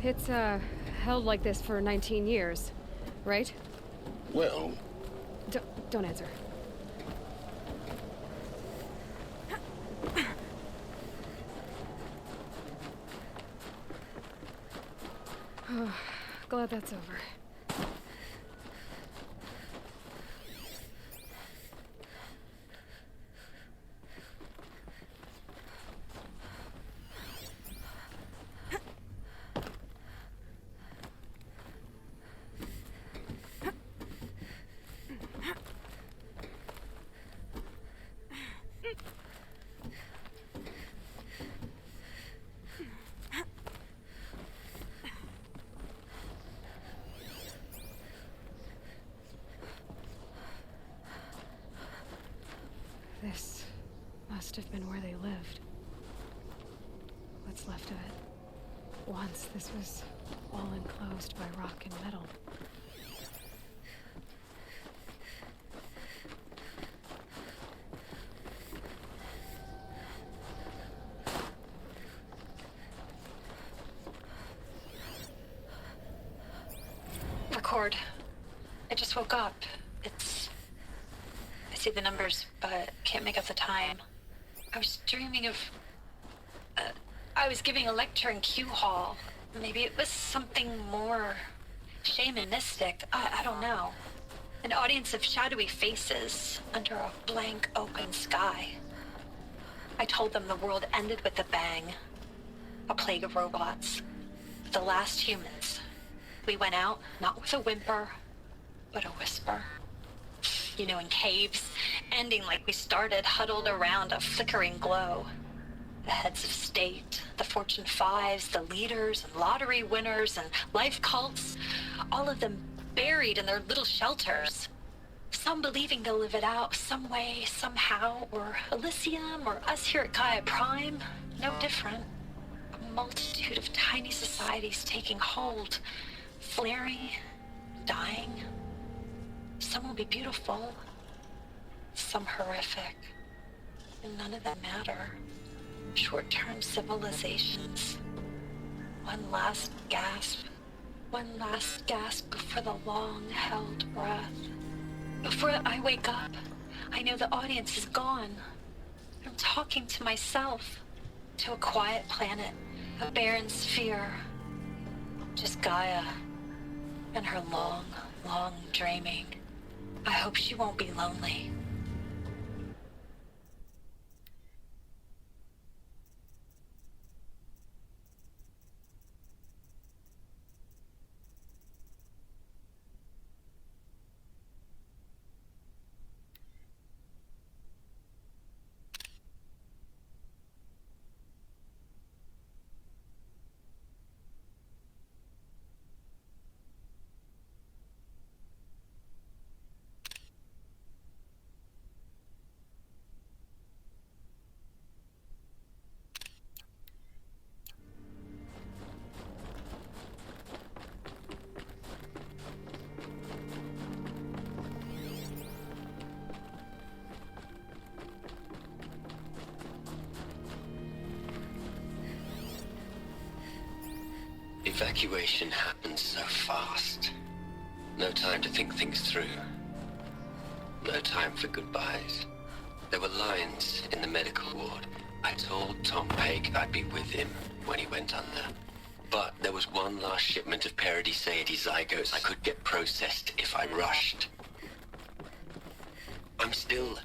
It's, held like this for 19 years, right? Well... Don't answer. Glad that's over. This must have been where they lived. What's left of it. Once this was all enclosed by rock and metal. Record. I just woke up. I see the numbers, but can't make out the time. I was dreaming of... I was giving a lecture in Q Hall. Maybe it was something more shamanistic. I don't know. An audience of shadowy faces under a blank open sky. I told them the world ended with a bang. A plague of robots. The last humans. We went out, not with a whimper, but a whisper. You know, in caves, ending like we started, huddled around a flickering glow. The heads of state, the Fortune 5s, the leaders and lottery winners and life cults, all of them buried in their little shelters. Some believing they'll live it out some way, somehow, or Elysium, or us here at Gaia Prime, no different. A multitude of tiny societies taking hold, flaring, dying. Some will be beautiful, some horrific, and none of them matter. Short-term civilizations. One last gasp before the long-held breath. Before I wake up, I know the audience is gone. I'm talking to myself. To a quiet planet, a barren sphere. Just Gaia and her long, long dreaming. I hope she won't be lonely. Evacuation happened so fast. No time to think things through. No time for goodbyes. There were lines in the medical ward. I told Tom Pake I'd be with him when he went under. But there was one last shipment of Paradis-Saidy zygotes I could get processed if I rushed. I'm still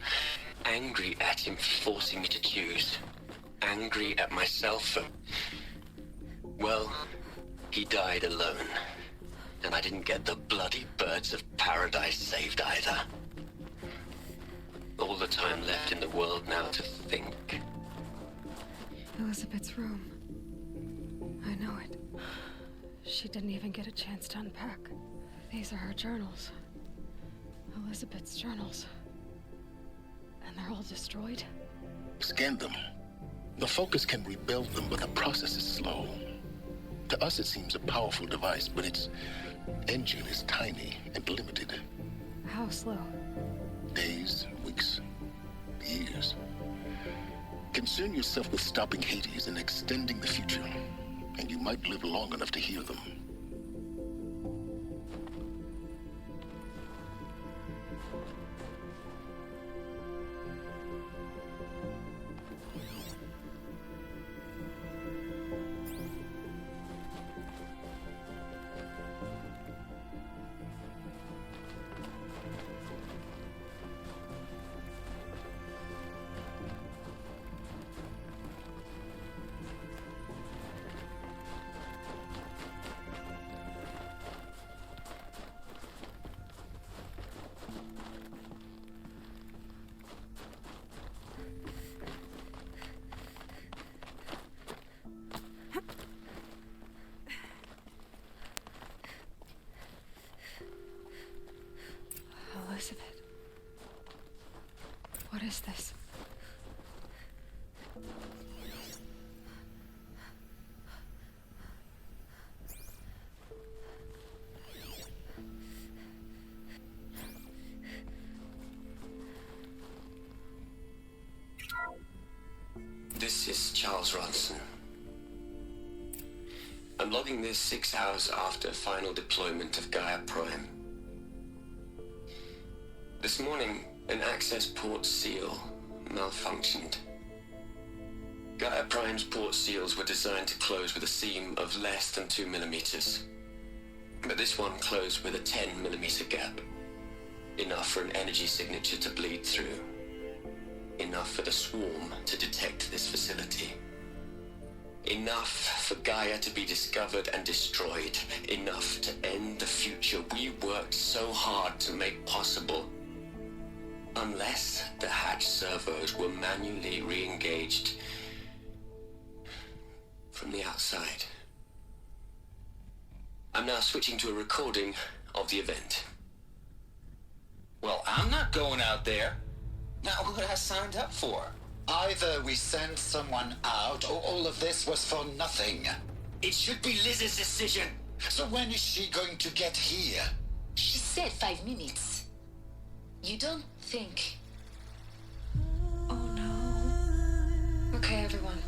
angry at him for forcing me to choose. Angry at myself for... well... he died alone, and I didn't get the bloody birds of paradise saved either. All the time left in the world now to think. Elizabeth's room. I know it. She didn't even get a chance to unpack. These are her journals. Elizabeth's journals. And they're all destroyed? Scan them. The Focus can rebuild them, but the process is slow. To us, it seems a powerful device, but its engine is tiny and limited. How slow? Days, weeks, years. Concern yourself with stopping Hades and extending the future, and you might live long enough to hear them. Elizabeth. What is this? This is Charles Ronson. I'm logging this 6 hours after final deployment of Gaia Prime. This morning, an access port seal malfunctioned. Gaia Prime's port seals were designed to close with a seam of less than 2 millimeters. But this one closed with a 10 millimeter gap. Enough for an energy signature to bleed through. Enough for the swarm to detect this facility. Enough for Gaia to be discovered and destroyed. Enough to end the future we worked so hard to make possible. Unless the hatch servos were manually re-engaged from the outside. I'm now switching to a recording of the event. Well, I'm not going out there. Not what I signed up for. Either we send someone out, or all of this was for nothing. It should be Liz's decision. So when is she going to get here? She said 5 minutes. You don't think... Oh no. Okay, everyone.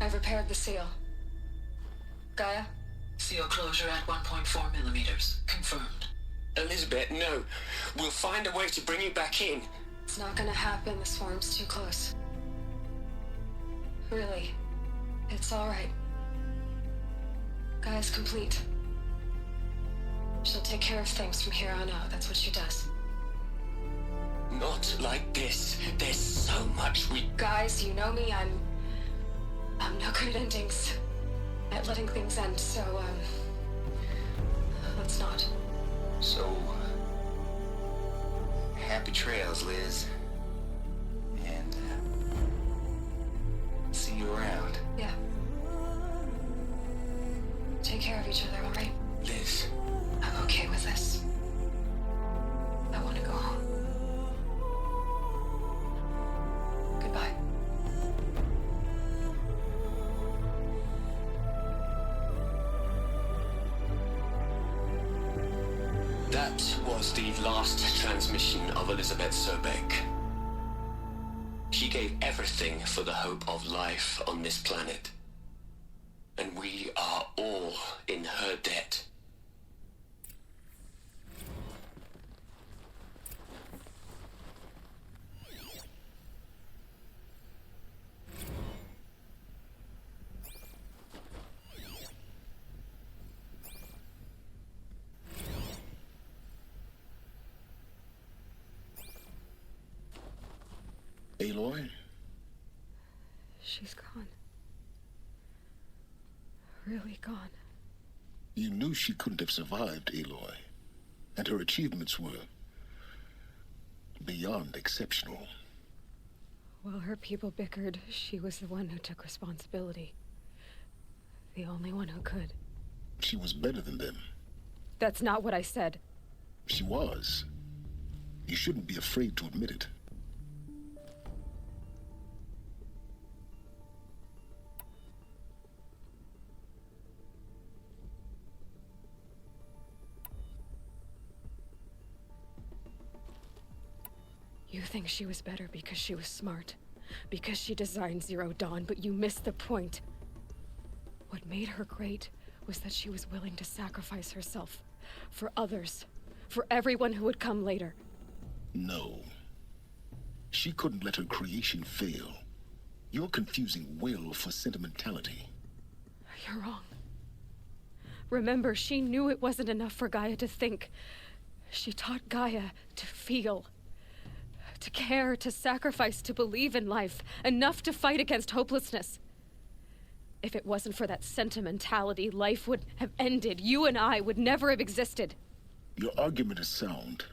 I've repaired the seal. Gaia? Seal closure at 1.4 millimeters. Confirmed. Elizabeth, no. We'll find a way to bring you back in. It's not gonna happen. The swarm's too close. Really. It's all right. Gaia's complete. She'll take care of things from here on out. That's what she does. Not like this. There's so much we... Guys, you know me. I'm no good at endings. At letting things end, so, let's not. So, happy trails, Liz. And, see you around. Yeah. Take care of each other, all right? Liz. I'm okay with this. I want to go home. Goodbye. That was the last transmission of Elizabeth Sobek. She gave everything for the hope of life on this planet. And we are all in her debt. Aloy? She's gone. Really gone. You knew she couldn't have survived, Aloy. And her achievements were beyond exceptional. While her people bickered, she was the one who took responsibility. The only one who could. She was better than them. That's not what I said. She was. You shouldn't be afraid to admit it. You think she was better because she was smart, because she designed Zero Dawn, but you missed the point. What made her great was that she was willing to sacrifice herself for others, for everyone who would come later. No. She couldn't let her creation fail. You're confusing will for sentimentality. You're wrong. Remember, she knew it wasn't enough for Gaia to think. She taught Gaia to feel. To care, to sacrifice, to believe in life, enough to fight against hopelessness. If it wasn't for that sentimentality, life would have ended. You and I would never have existed. Your argument is sound.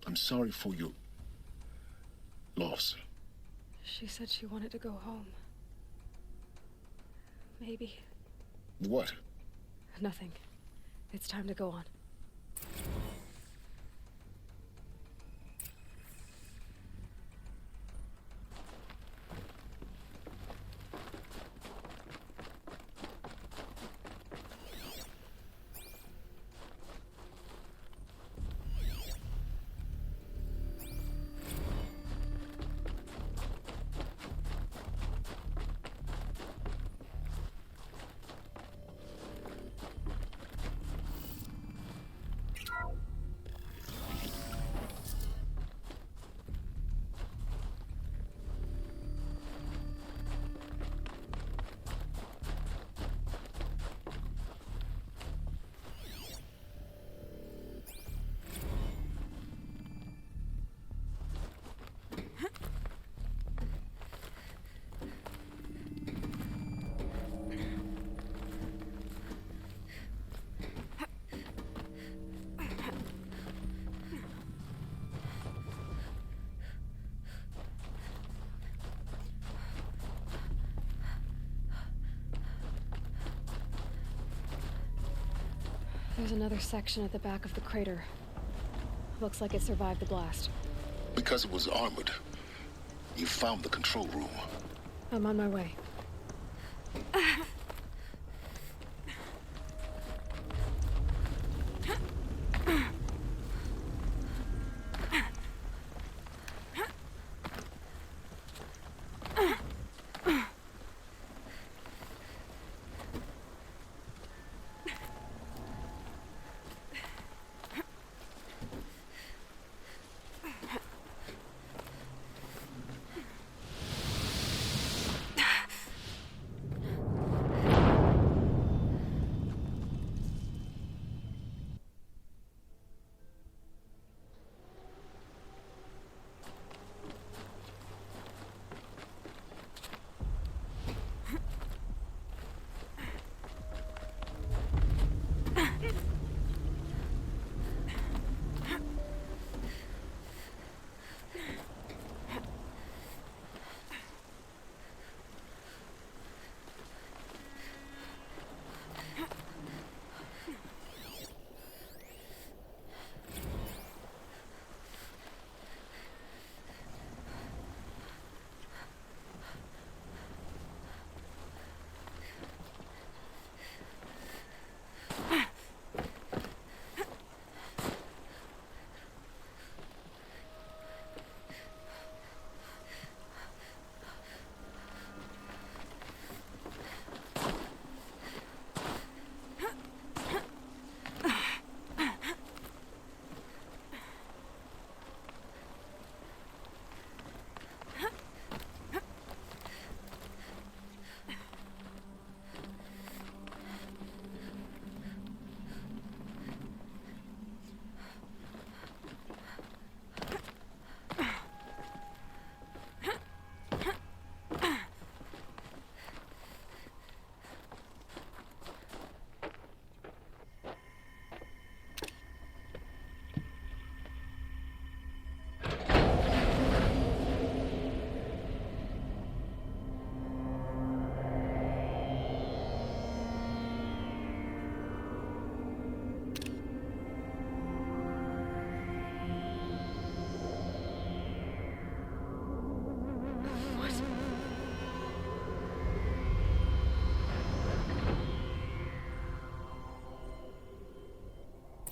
I'm sorry for your loss. She said she wanted to go home. Maybe. What? Nothing. It's time to go on. There's another section at the back of the crater. Looks like it survived the blast. Because it was armored. You found the control room. I'm on my way.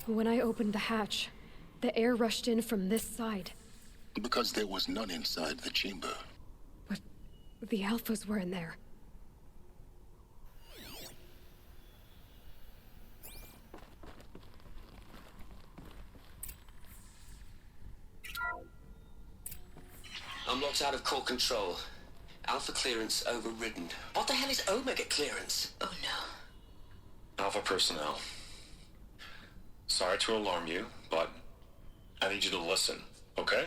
When I opened the hatch, the air rushed in from this side. Because there was none inside the chamber. But the Alphas were in there. I'm locked out of core control. Alpha clearance overridden. What the hell is Omega clearance? Oh no. Alpha personnel. Sorry to alarm you, but I need you to listen, okay?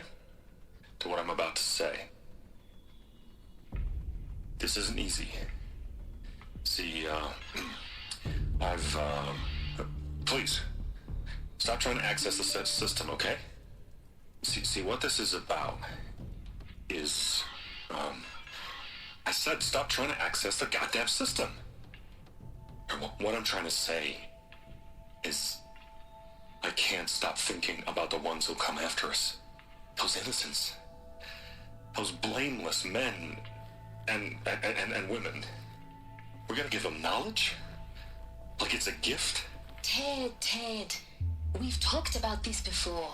To what I'm about to say. This isn't easy. See, please, stop trying to access the system, okay? See, what this is about is, I said stop trying to access the goddamn system. What I'm trying to say is, I can't stop thinking about the ones who'll come after us. Those innocents. Those blameless men and women. We're gonna give them knowledge? Like it's a gift? Ted. We've talked about this before.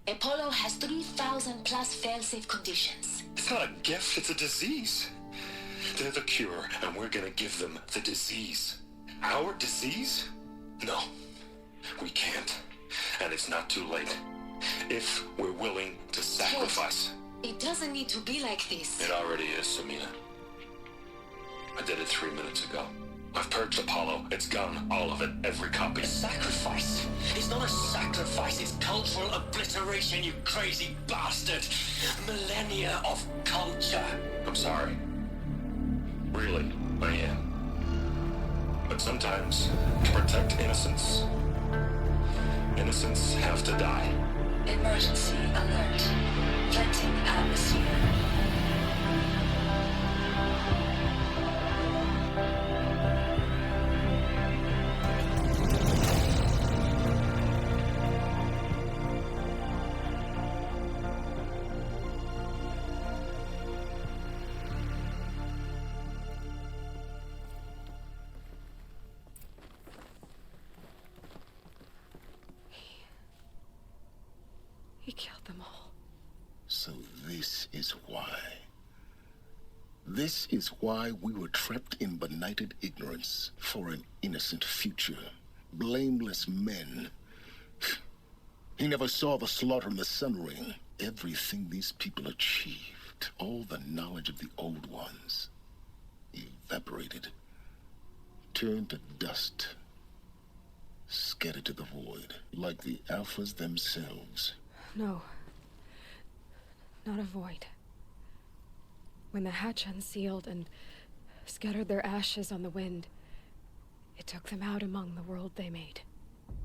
Apollo has 3,000 plus fail-safe conditions. It's not a gift, it's a disease. They're the cure, and we're gonna give them the disease. Our disease? No, we can't. And it's not too late. If we're willing to sacrifice. Ted, it doesn't need to be like this. It already is, Samina. I did it 3 minutes ago. I've purged Apollo. It's gone. All of it. Every copy. A sacrifice? It's not a sacrifice. It's cultural obliteration, you crazy bastard. Millennia of culture. I'm sorry. Really, I am. But sometimes, to protect innocence, innocents have to die. Emergency alert. Venting atmosphere. He killed them all. So this is why. This is why we were trapped in benighted ignorance for an innocent future. Blameless men. He never saw the slaughter in the Sun Ring. Everything these people achieved, all the knowledge of the old ones, evaporated, turned to dust, scattered to the void, like the Alphas themselves. No. Not a void. When the hatch unsealed and scattered their ashes on the wind, it took them out among the world they made.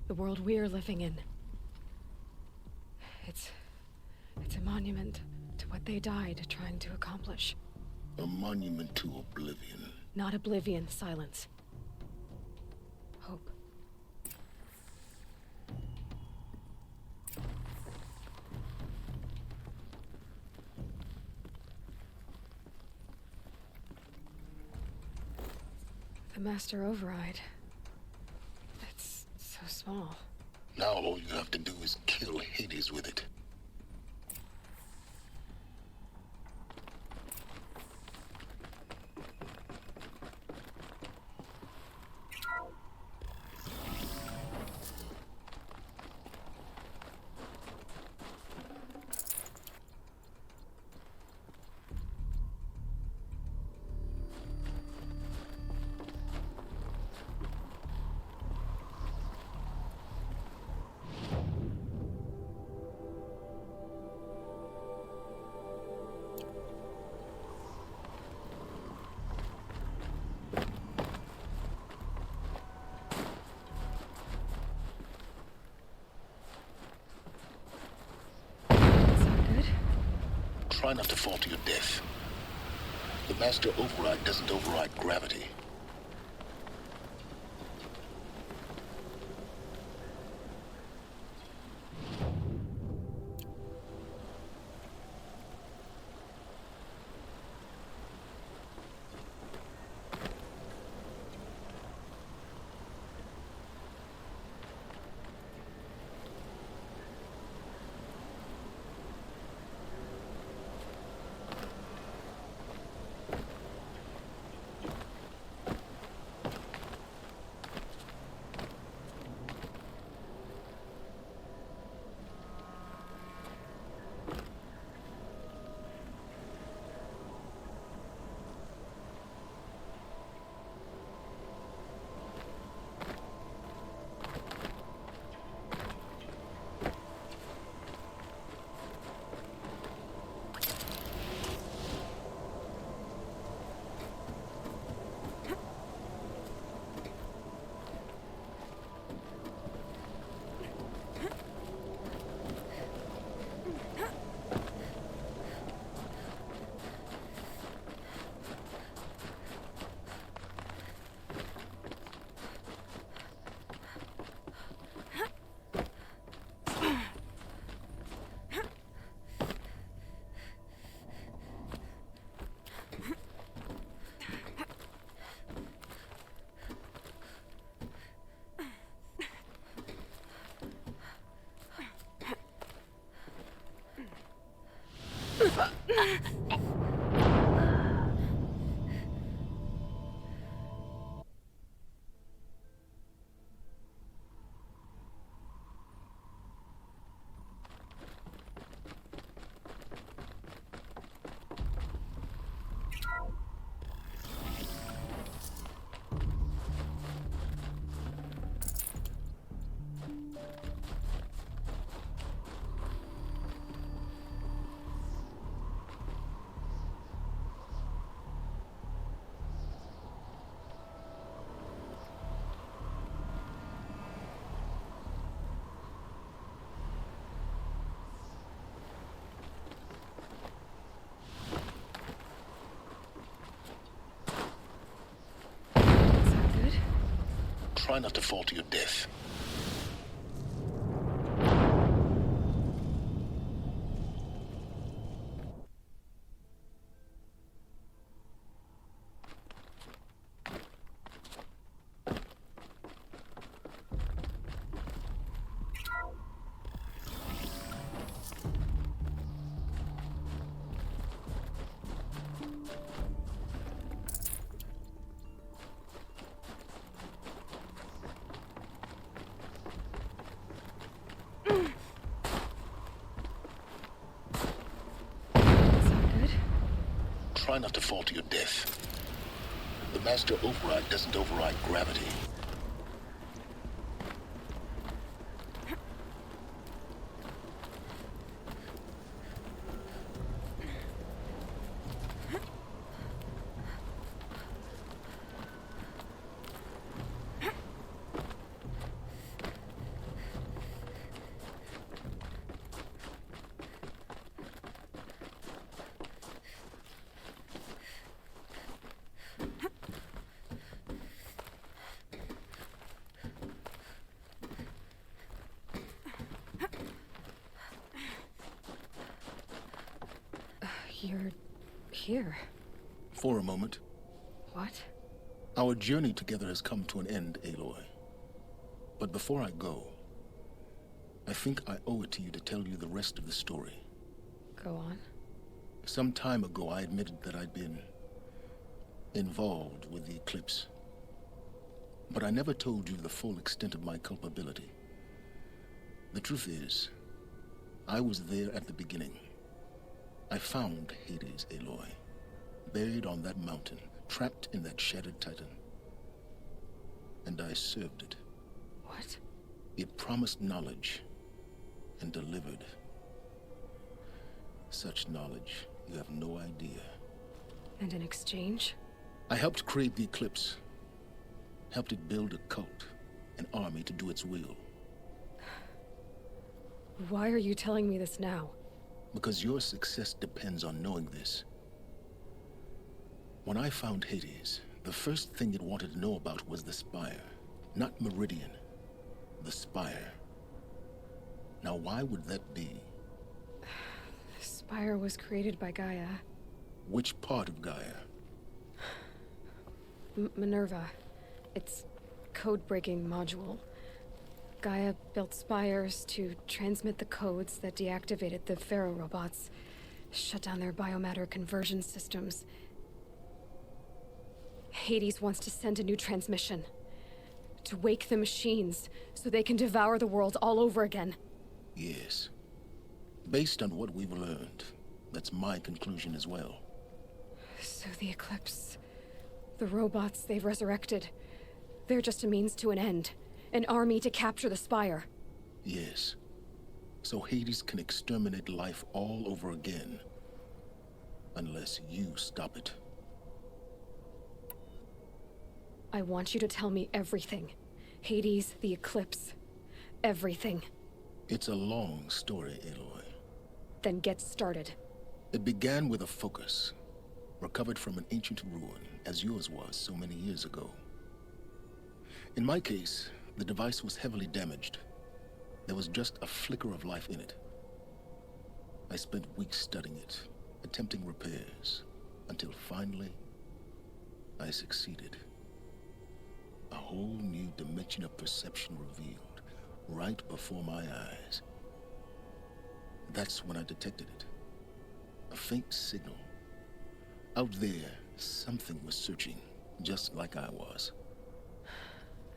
The world we're living in. It's a monument to what they died trying to accomplish. A monument to oblivion. Not oblivion, silence. Hope. The Master Override. It's so small. Now all you have to do is kill Hades with it. Try not to fall to your death. The Master Override doesn't override gravity. Try not to fall to your death. Try not to fall to your death. The master override doesn't override gravity. You're here. For a moment. What? Our journey together has come to an end, Aloy. But before I go, I think I owe it to you to tell you the rest of the story. Go on. Some time ago, I admitted that I'd been involved with the Eclipse. But I never told you the full extent of my culpability. The truth is, I was there at the beginning. I found Hades, Aloy, buried on that mountain, trapped in that shattered titan. And I served it. What? It promised knowledge and delivered. Such knowledge, you have no idea. And in exchange? I helped create the Eclipse. Helped it build a cult, an army to do its will. Why are you telling me this now? Because your success depends on knowing this. When I found Hades, the first thing it wanted to know about was the Spire. Not Meridian. The Spire. Now why would that be? The Spire was created by Gaia. Which part of Gaia? Minerva. Its code-breaking module. Gaia built spires to transmit the codes that deactivated the Pharaoh robots, shut down their biomatter conversion systems. Hades wants to send a new transmission. To wake the machines, so they can devour the world all over again. Yes. Based on what we've learned, that's my conclusion as well. So the Eclipse, the robots they've resurrected, they're just a means to an end. An army to capture the Spire. Yes. So Hades can exterminate life all over again. Unless you stop it. I want you to tell me everything. Hades, the Eclipse. Everything. It's a long story, Aloy. Then get started. It began with a focus. Recovered from an ancient ruin, as yours was so many years ago. In my case, the device was heavily damaged. There was just a flicker of life in it. I spent weeks studying it, attempting repairs, until finally, I succeeded. A whole new dimension of perception revealed, right before my eyes. That's when I detected it. A faint signal. Out there, something was searching, just like I was.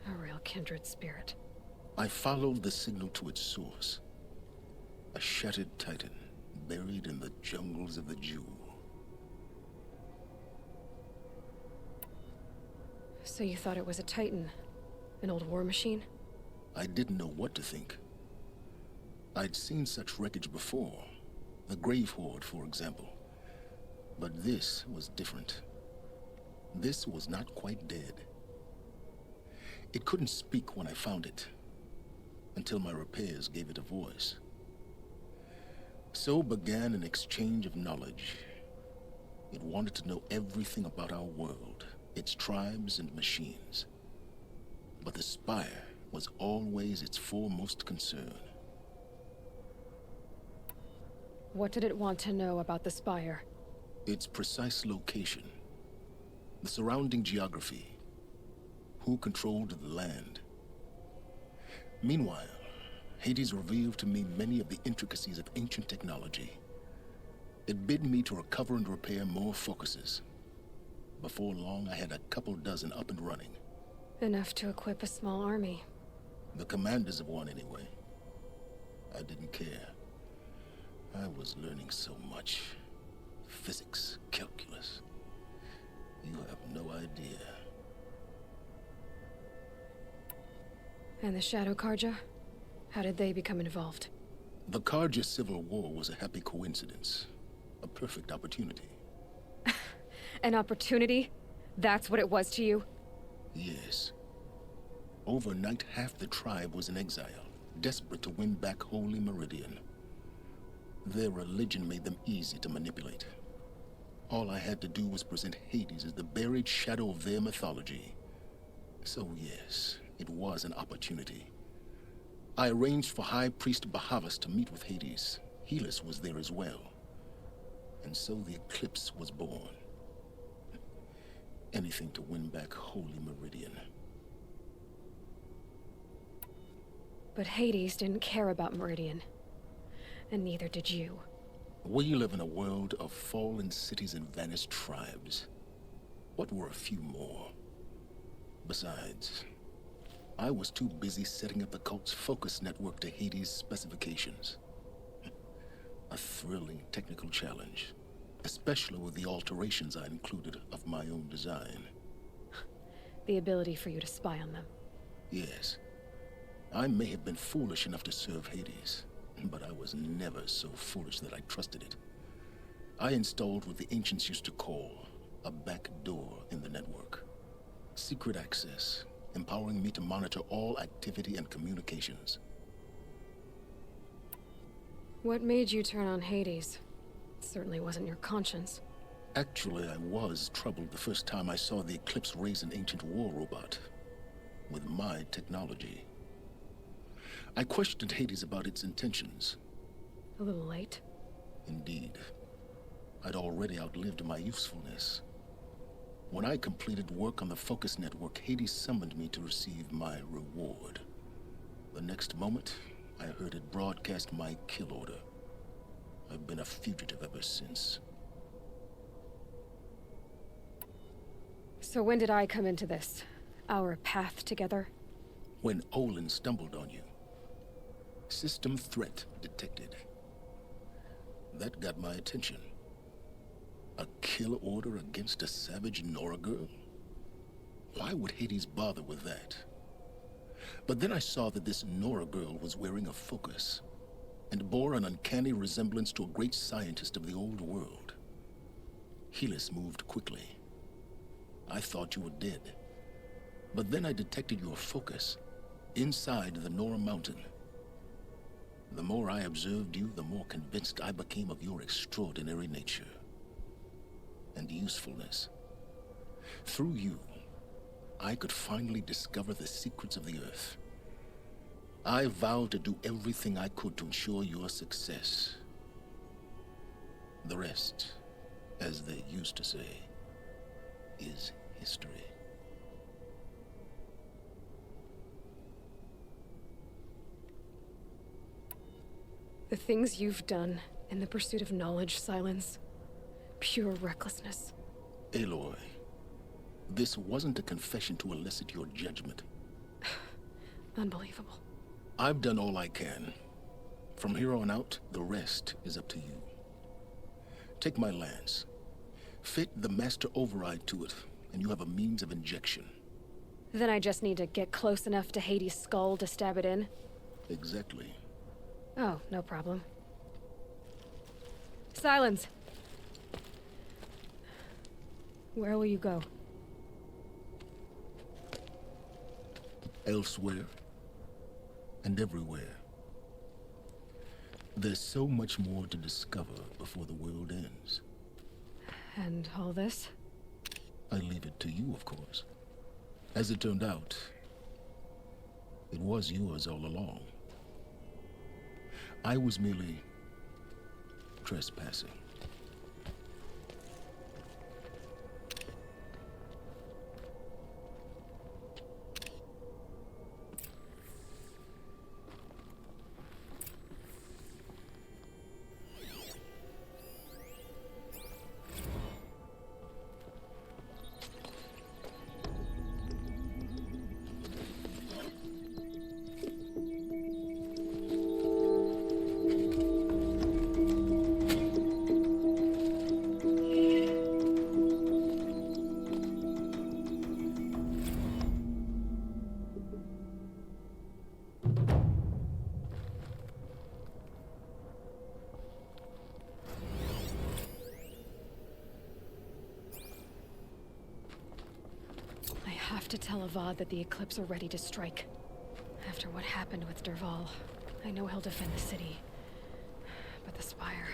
A real kindred spirit. I followed the signal to its source. A shattered titan, buried in the jungles of the Jewel. So you thought it was a titan? An old war machine? I didn't know what to think. I'd seen such wreckage before. The Grave Horde, for example. But this was different. This was not quite dead. It couldn't speak when I found it, until my repairs gave it a voice. So began an exchange of knowledge. It wanted to know everything about our world, its tribes and machines. But the Spire was always its foremost concern. What did it want to know about the Spire? Its precise location, the surrounding geography, who controlled the land. Meanwhile, Hades revealed to me many of the intricacies of ancient technology. It bid me to recover and repair more focuses. Before long, I had a couple dozen up and running. Enough to equip a small army. The commanders of one, anyway. I didn't care. I was learning so much. Physics, calculus. You have no idea. And the Shadow Karja? How did they become involved? The Karja Civil War was a happy coincidence. A perfect opportunity. An opportunity? That's what it was to you? Yes. Overnight, half the tribe was in exile, desperate to win back Holy Meridian. Their religion made them easy to manipulate. All I had to do was present Hades as the buried shadow of their mythology. So yes, it was an opportunity. I arranged for High Priest Bahavas to meet with Hades. Helis was there as well. And so the eclipse was born. Anything to win back Holy Meridian. But Hades didn't care about Meridian. And neither did you. We live in a world of fallen cities and vanished tribes. What were a few more? Besides, I was too busy setting up the cult's focus network to Hades' specifications. A thrilling technical challenge, especially with the alterations I included of my own design. The ability for you to spy on them. Yes. I may have been foolish enough to serve Hades, but I was never so foolish that I trusted it. I installed what the ancients used to call a back door in the network. Secret access, empowering me to monitor all activity and communications. What made you turn on Hades? It certainly wasn't your conscience. Actually, I was troubled the first time I saw the Eclipse raise an ancient war robot. With my technology. I questioned Hades about its intentions. A little late? Indeed. I'd already outlived my usefulness. When I completed work on the Focus Network, Hades summoned me to receive my reward. The next moment, I heard it broadcast my kill order. I've been a fugitive ever since. So when did I come into this? Our path together? When Olin stumbled on you. System threat detected. That got my attention. A kill order against a savage Nora girl? Why would Hades bother with that? But then I saw that this Nora girl was wearing a focus, and bore an uncanny resemblance to a great scientist of the old world. Helis moved quickly. I thought you were dead. But then I detected your focus, inside the Nora mountain. The more I observed you, the more convinced I became of your extraordinary nature and usefulness. Through you, I could finally discover the secrets of the Earth. I vowed to do everything I could to ensure your success. The rest, as they used to say, is history. The things you've done in the pursuit of knowledge, Silence, pure recklessness. Aloy, this wasn't a confession to elicit your judgment. Unbelievable. I've done all I can. From here on out, the rest is up to you. Take my lance. Fit the master override to it, and you have a means of injection. Then I just need to get close enough to Hades' skull to stab it in? Exactly. Oh, no problem. Silence! Where will you go? Elsewhere. And everywhere. There's so much more to discover before the world ends. And all this? I leave it to you, of course. As it turned out, it was yours all along. I was merely trespassing. I have to tell Avad that the Eclipse are ready to strike. After what happened with Dervahl, I know he'll defend the city. But the Spire...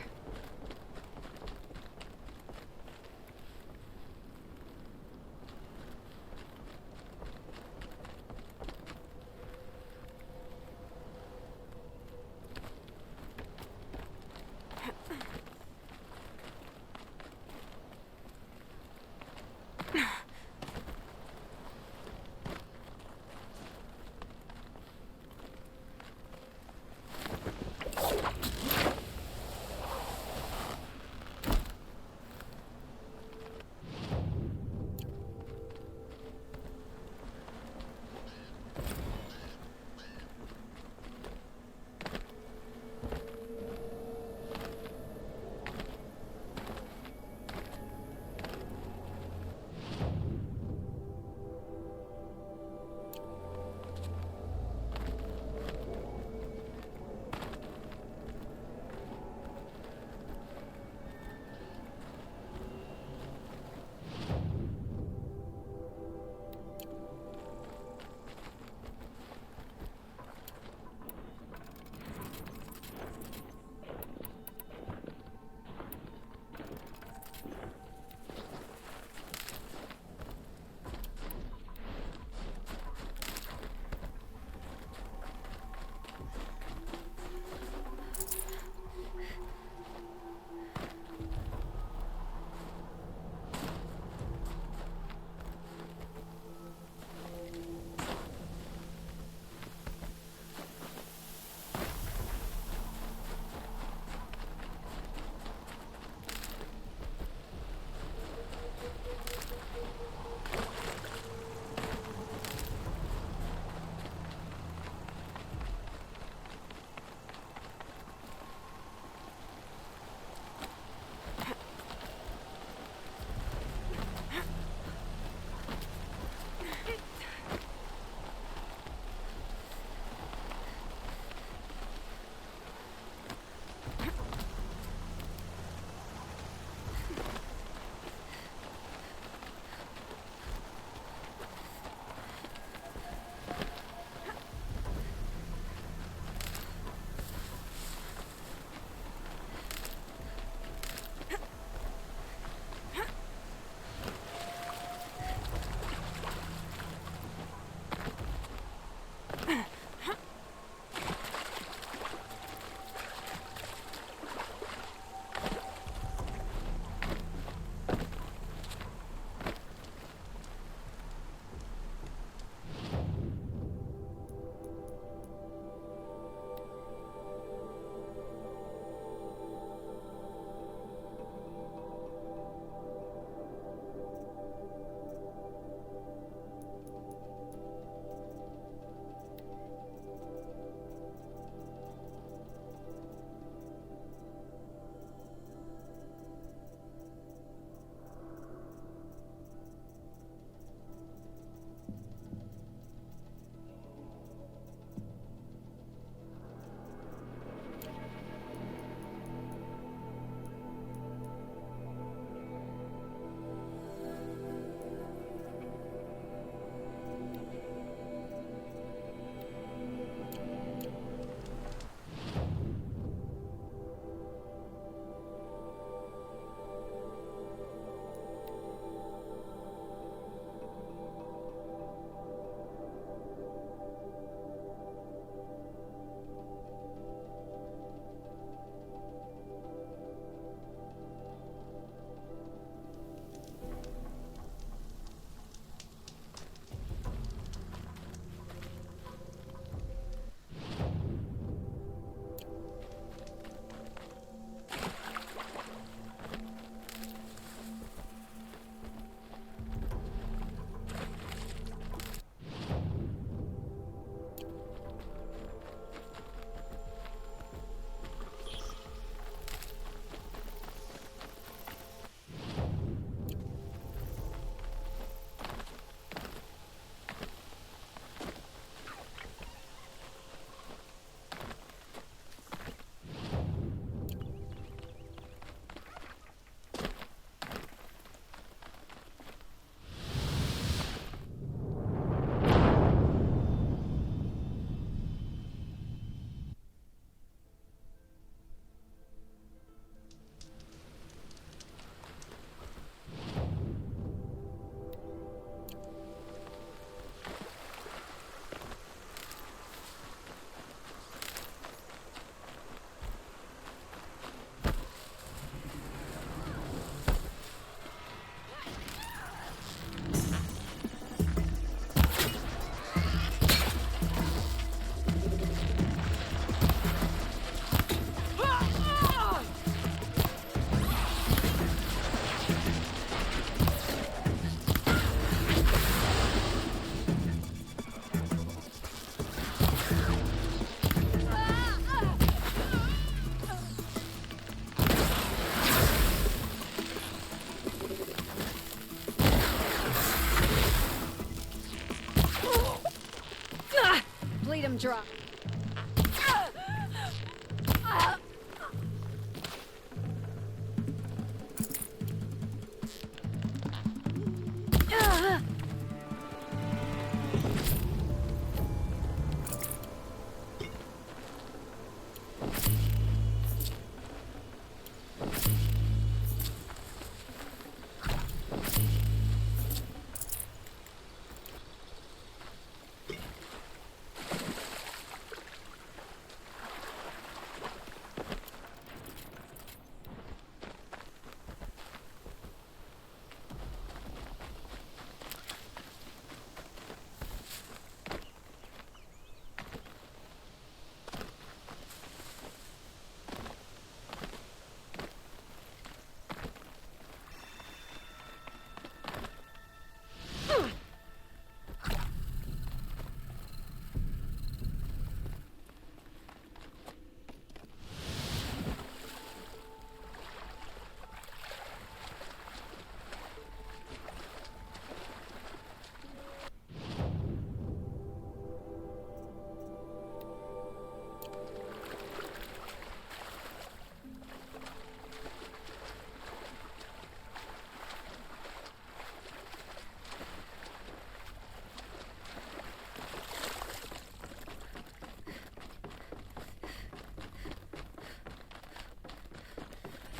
him drop.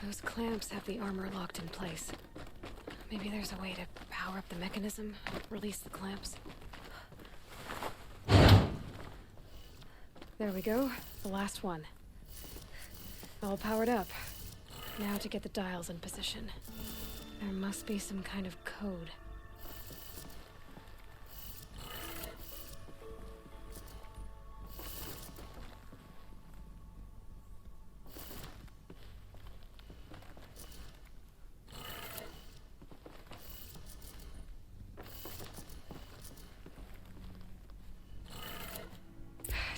Those clamps have the armor locked in place. Maybe there's a way to power up the mechanism, release the clamps. There we go, the last one. All powered up. Now to get the dials in position. There must be some kind of code.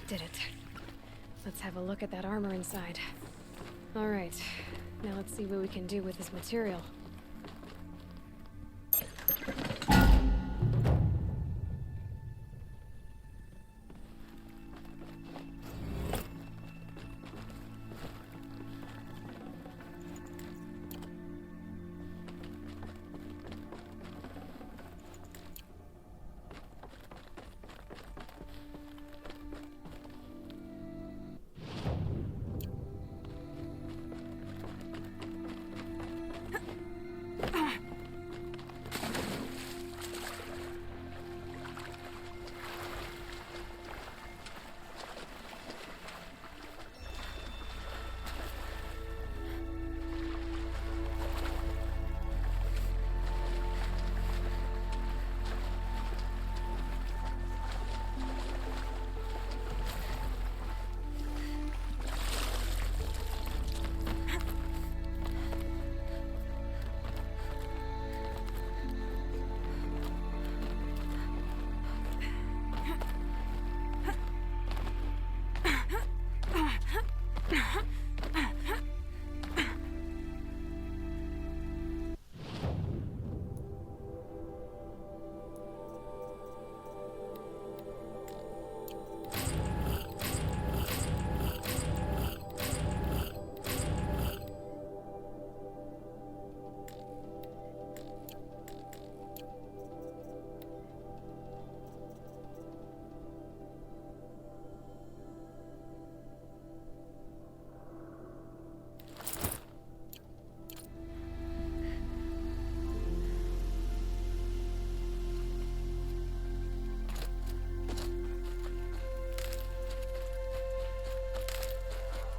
Did it. Let's have a look at that armor inside. All right, now let's see what we can do with this material.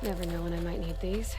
Never know when I might need these.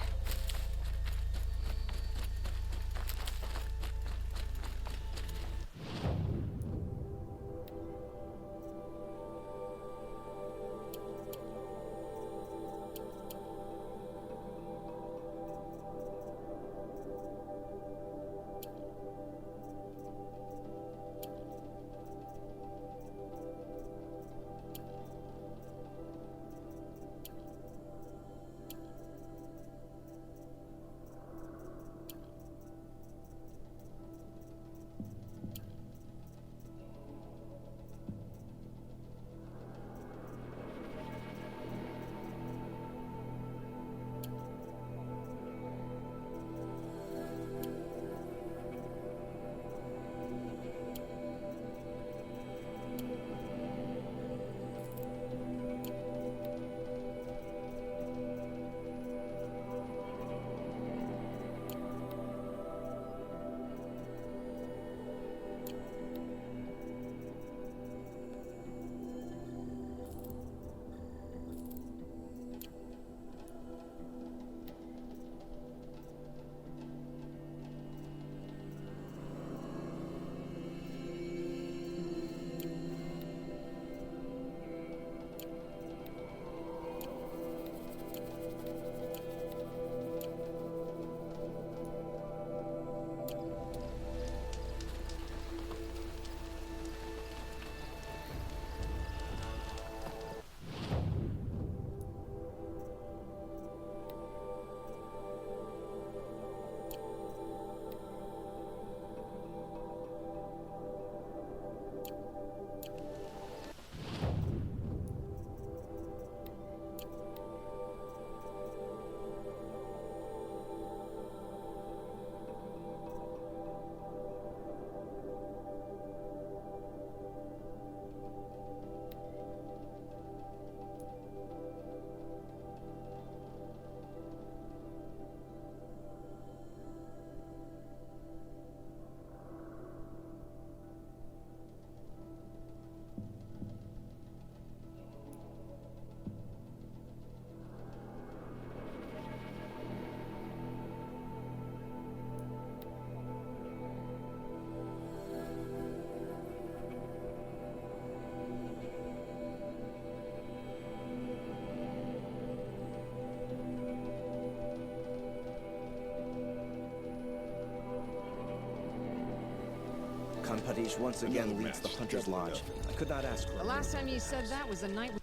Khan Padish once again leads the Hunter's Lodge. I could not ask for The last time you said that was the night we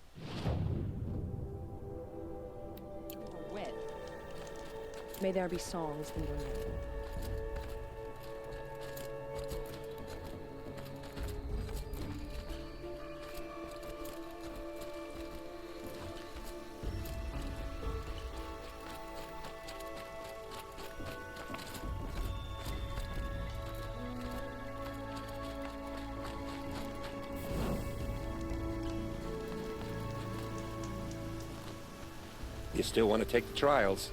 were wed. May there be songs in your name. You still want to take the trials?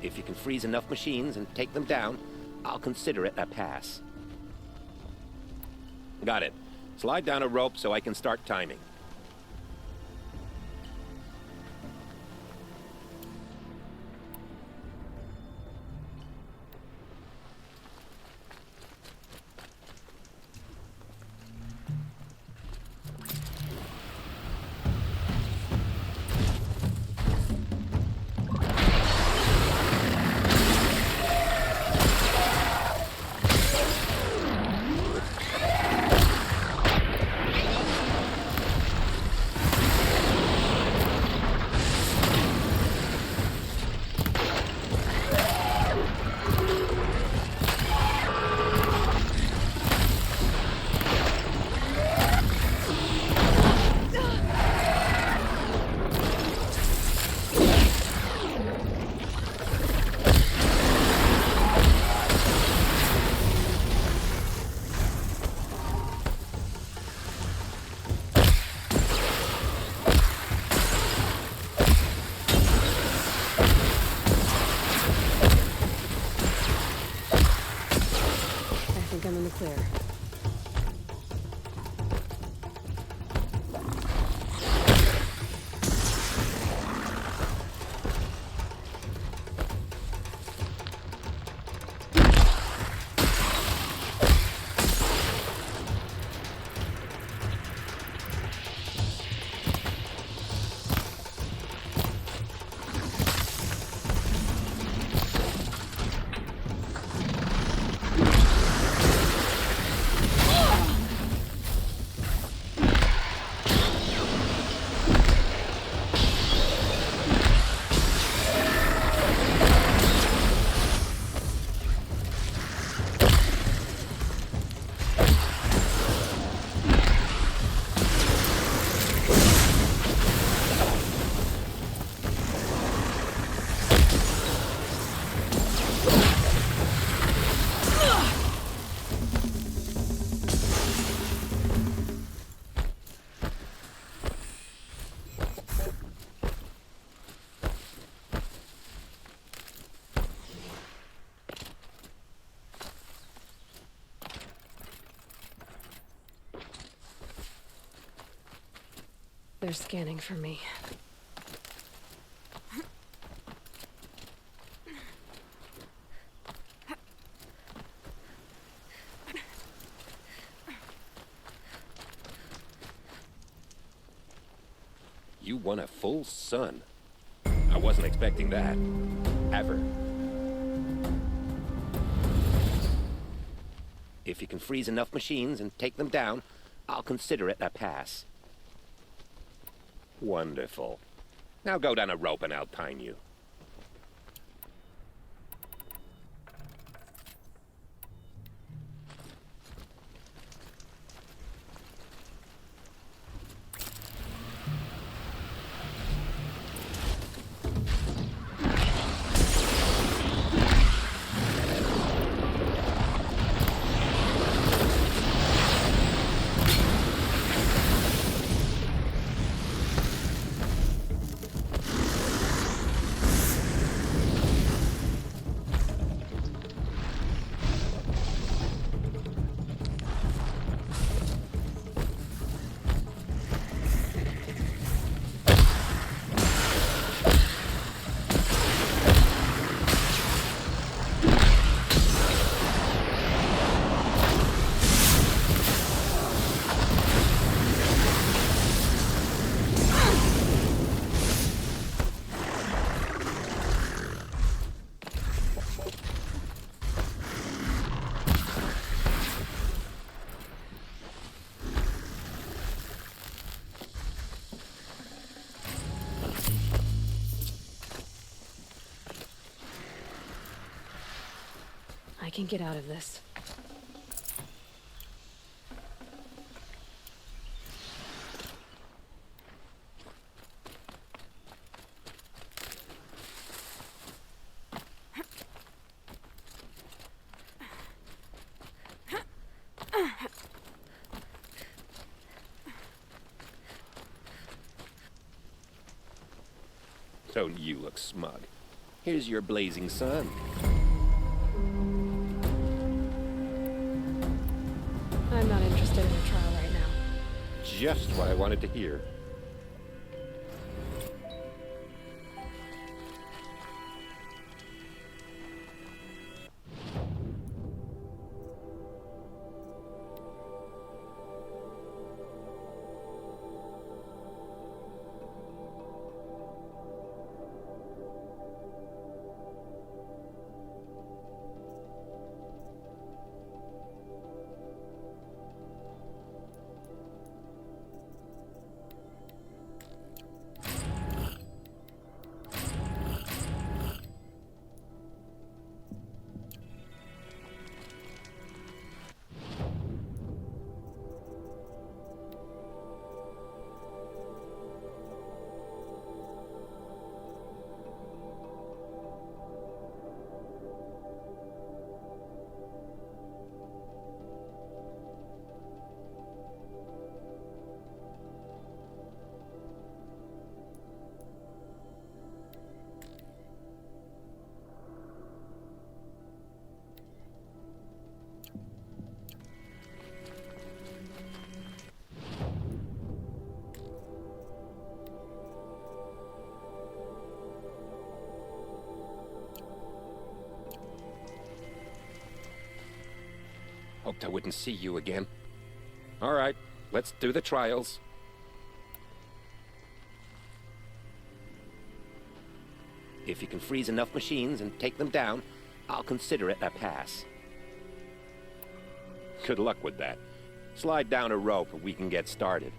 If you can freeze enough machines and take them down, I'll consider it a pass. Got it. Slide down a rope so I can start timing. I'm in the clear. They're scanning for me. You won a full sun. I wasn't expecting that. Ever. If you can freeze enough machines and take them down, I'll consider it a pass. Wonderful. Now go down a rope and I'll time you. I can get out of this. Don't you look smug. Here's your blazing sun. I'm not interested in a trial right now. Just what I wanted to hear. Hoped I wouldn't see you again. All right, let's do the trials. If you can freeze enough machines and take them down, I'll consider it a pass. Good luck with that. Slide down a rope and we can get started.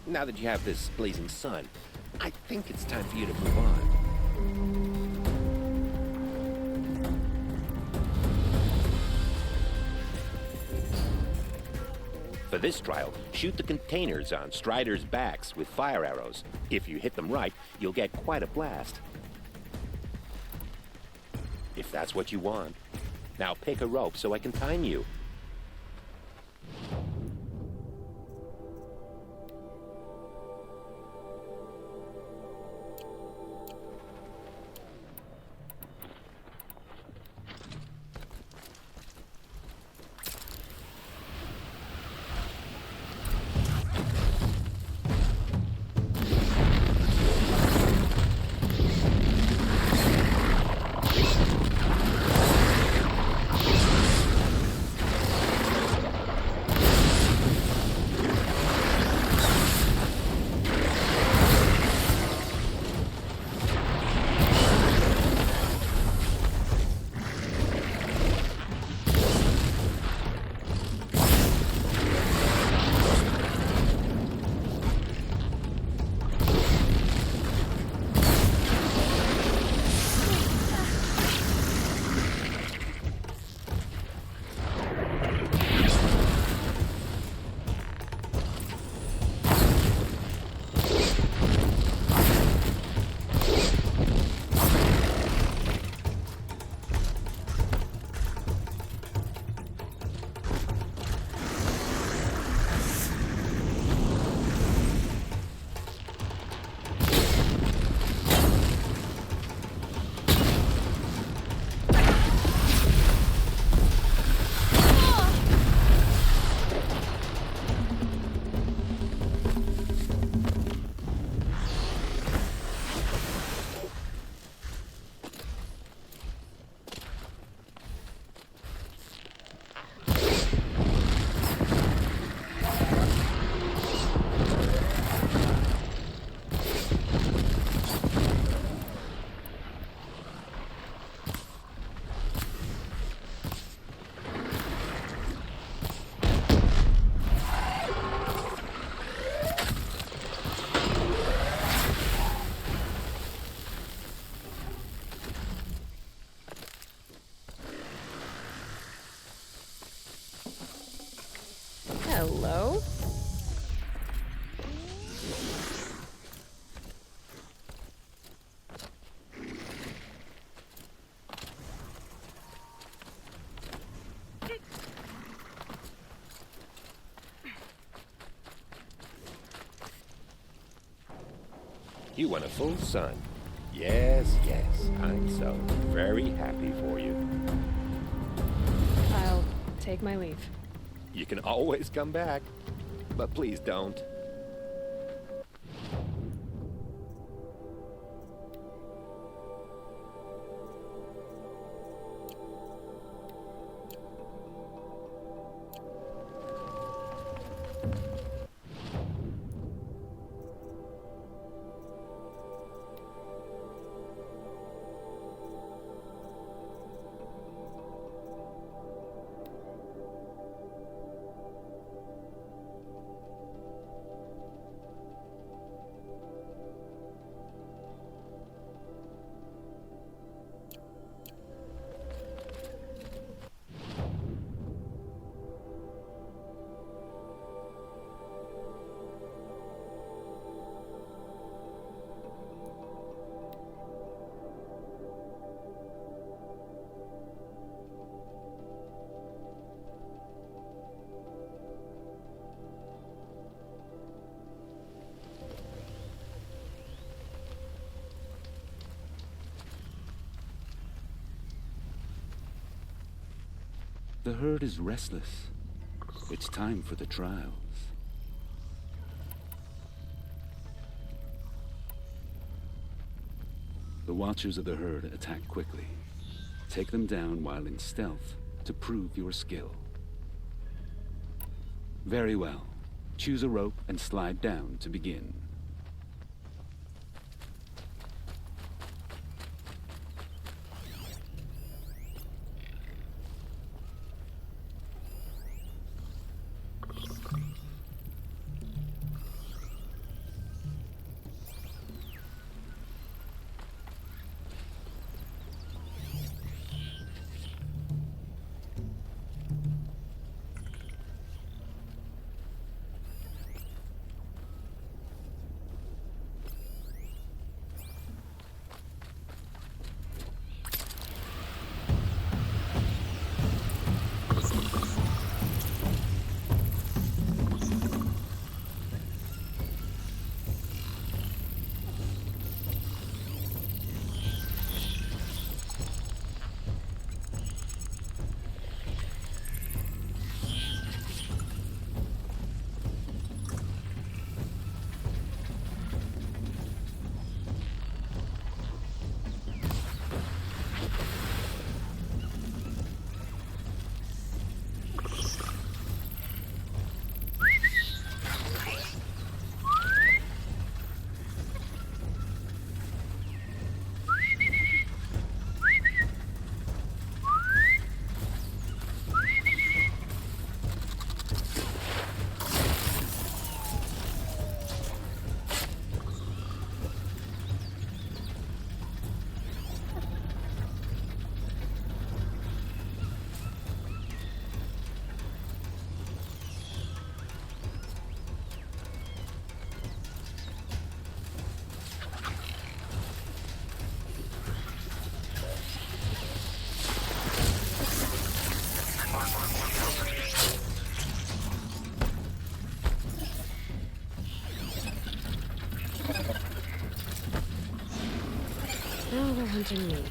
Now that you have this blazing sun, I think it's time for you to move on. For this trial, shoot the containers on Striders' backs with fire arrows. If you hit them right, you'll get quite a blast. If that's what you want. Now pick a rope so I can time you. Hello? You want a full son. Yes, yes. I'm so very happy for you. I'll take my leave. You can always come back. But please don't. The herd is restless. It's time for the trials. The watchers of the herd attack quickly. Take them down while in stealth to prove your skill. Very well. Choose a rope and slide down to begin. Now they're hunting me.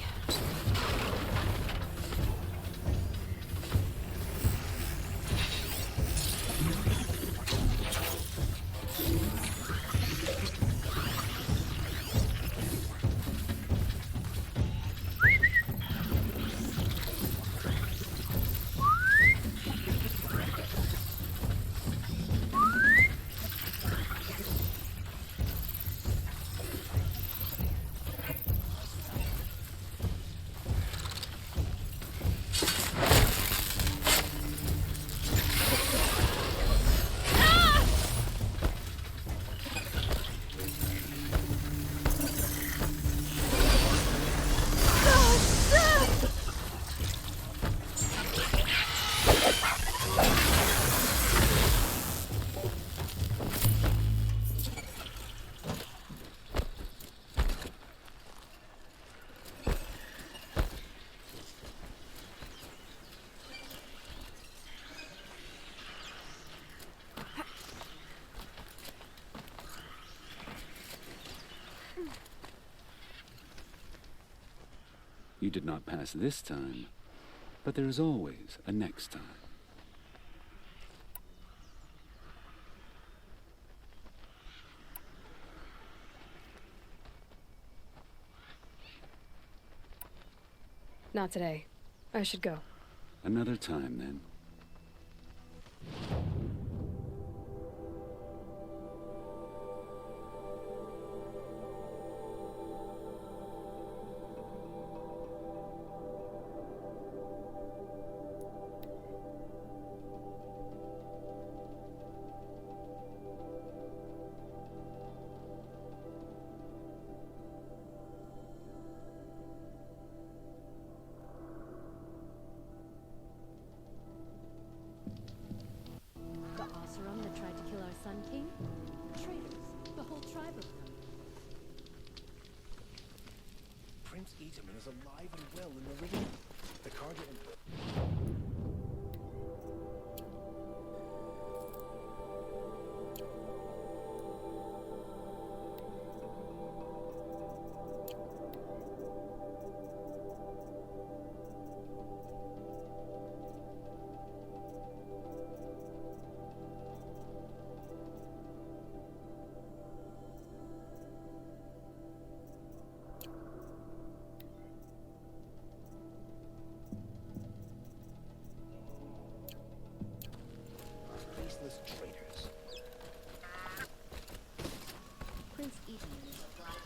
You did not pass this time, but there is always a next time. Not today. I should go. Another time, then. The Oseram that tried to kill our Sun King? Traitors. The whole tribe of them. Prince Eaterman is alive and well in Meridian. The cargo and... faceless traitors. Prince Eaterman is alive.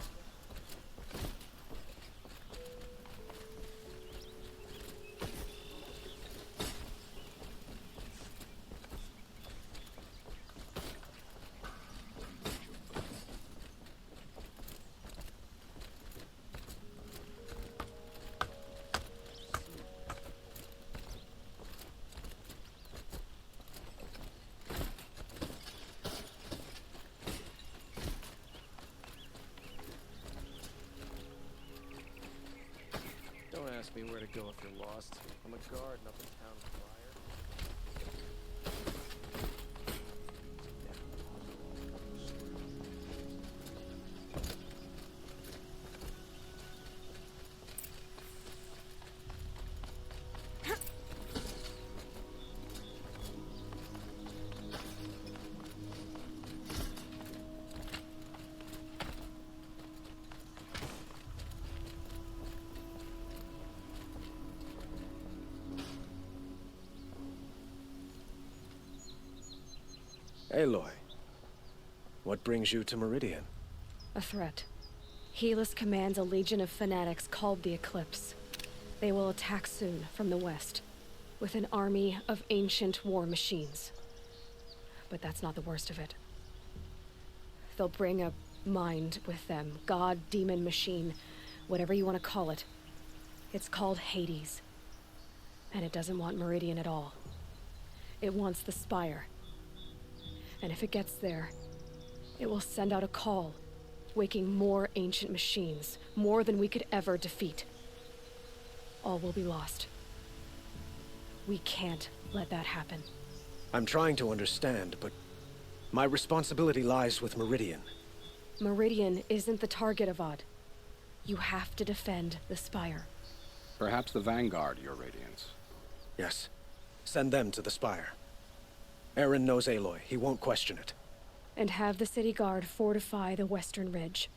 Don't ask me where to go if you're lost. I'm a guard and up in town crier. Aloy, what brings you to Meridian? A threat. Helis commands a legion of fanatics called the Eclipse. They will attack soon from the west, with an army of ancient war machines. But that's not the worst of it. They'll bring a mind with them, god, demon, machine, whatever you want to call it. It's called Hades. And it doesn't want Meridian at all. It wants the Spire. And if it gets there, it will send out a call, waking more ancient machines, more than we could ever defeat. All will be lost. We can't let that happen. I'm trying to understand, but my responsibility lies with Meridian. Meridian isn't the target, Avad. You have to defend the Spire. Perhaps the Vanguard, Your Radiance. Yes. Send them to the Spire. Aaron knows Aloy. He won't question it. And have the city guard fortify the western ridge.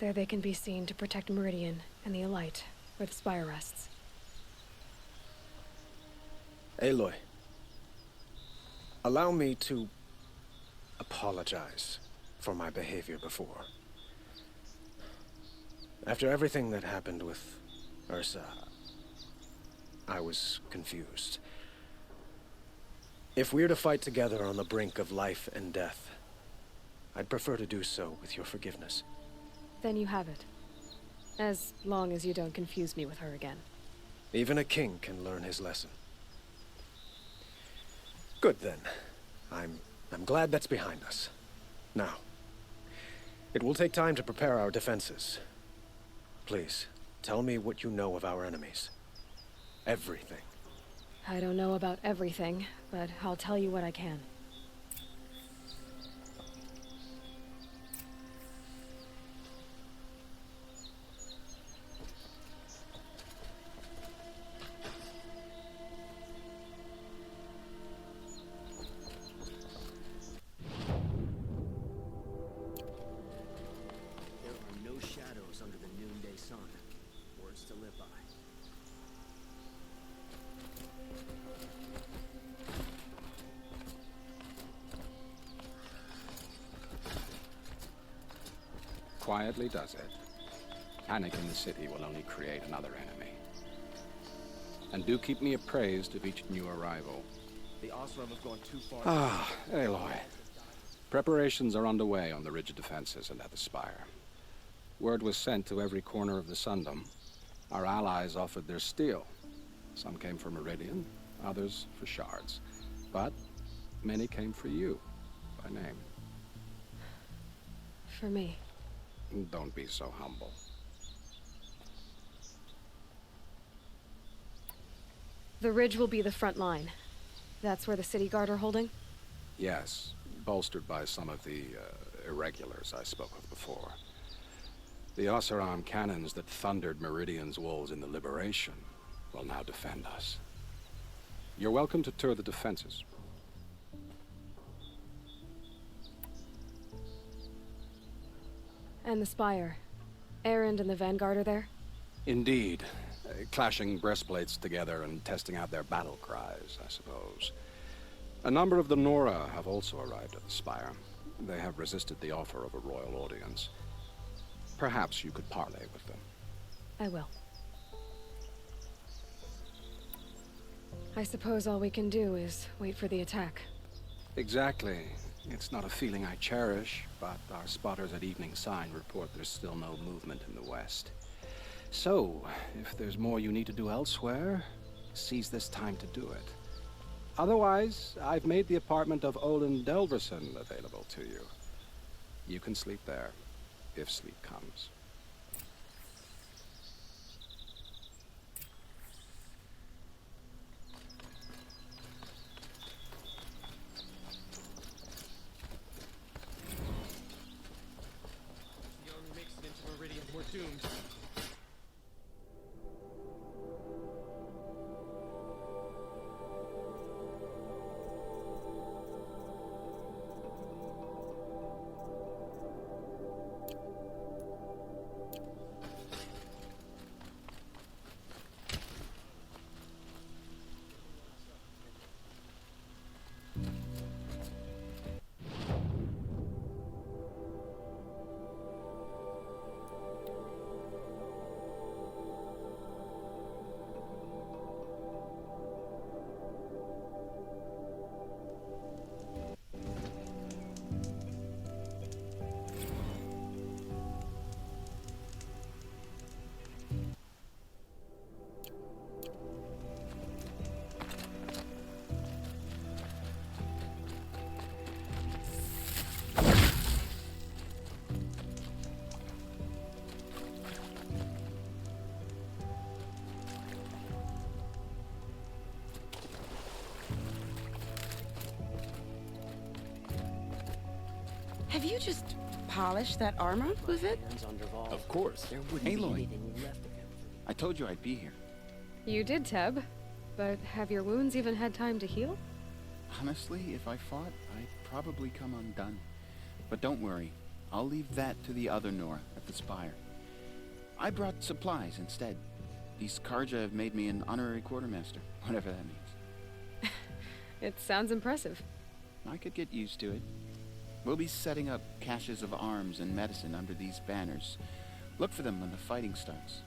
There they can be seen to protect Meridian and the Elite, where the Spire rests. Aloy, allow me to apologize for my behavior before. After everything that happened with Ursa, I was confused. If we're to fight together on the brink of life and death, I'd prefer to do so with your forgiveness. Then you have it. As long as you don't confuse me with her again. Even a king can learn his lesson. Good then. I'm glad that's behind us. Now, it will take time to prepare our defenses. Please, tell me what you know of our enemies. Everything. I don't know about everything, but I'll tell you what I can. quietly does it. Panic in the city will only create another enemy. And do keep me appraised of each new arrival. The Osram have gone too far. Ah, Aloy. Preparations are underway on the ridge defenses and at the spire. Word was sent to every corner of the Sundom. Our allies offered their steel. Some came for Meridian, others for shards. But many came for you, by name. For me. Don't be so humble. The ridge will be the front line. That's where the city guard are holding? Yes, bolstered by some of the irregulars I spoke of before. The Oseram cannons that thundered Meridian's walls in the Liberation will now defend us. You're welcome to tour the defenses. And the spire. Erend and the Vanguard are there? Indeed. Clashing breastplates together and testing out their battle cries, I suppose. A number of the Nora have also arrived at the spire. They have resisted the offer of a royal audience. Perhaps you could parley with them. I will. I suppose all we can do is wait for the attack. Exactly. It's not a feeling I cherish, but our spotters at Evening Sign report there's still no movement in the west. So, if there's more you need to do elsewhere, seize this time to do it. Otherwise, I've made the apartment of Olin Delverson available to you. You can sleep there, if sleep comes. Young makes it into Meridian, we're doomed. Have you just polished that armor with it? Of course. Aloy, I told you I'd be here. You did, Teb. But have your wounds even had time to heal? Honestly, if I fought, I'd probably come undone. But don't worry, I'll leave that to the other Nora at the spire. I brought supplies instead. These Karja have made me an honorary quartermaster, whatever that means. It sounds impressive. I could get used to it. We'll be setting up caches of arms and medicine under these banners. Look for them when the fighting starts.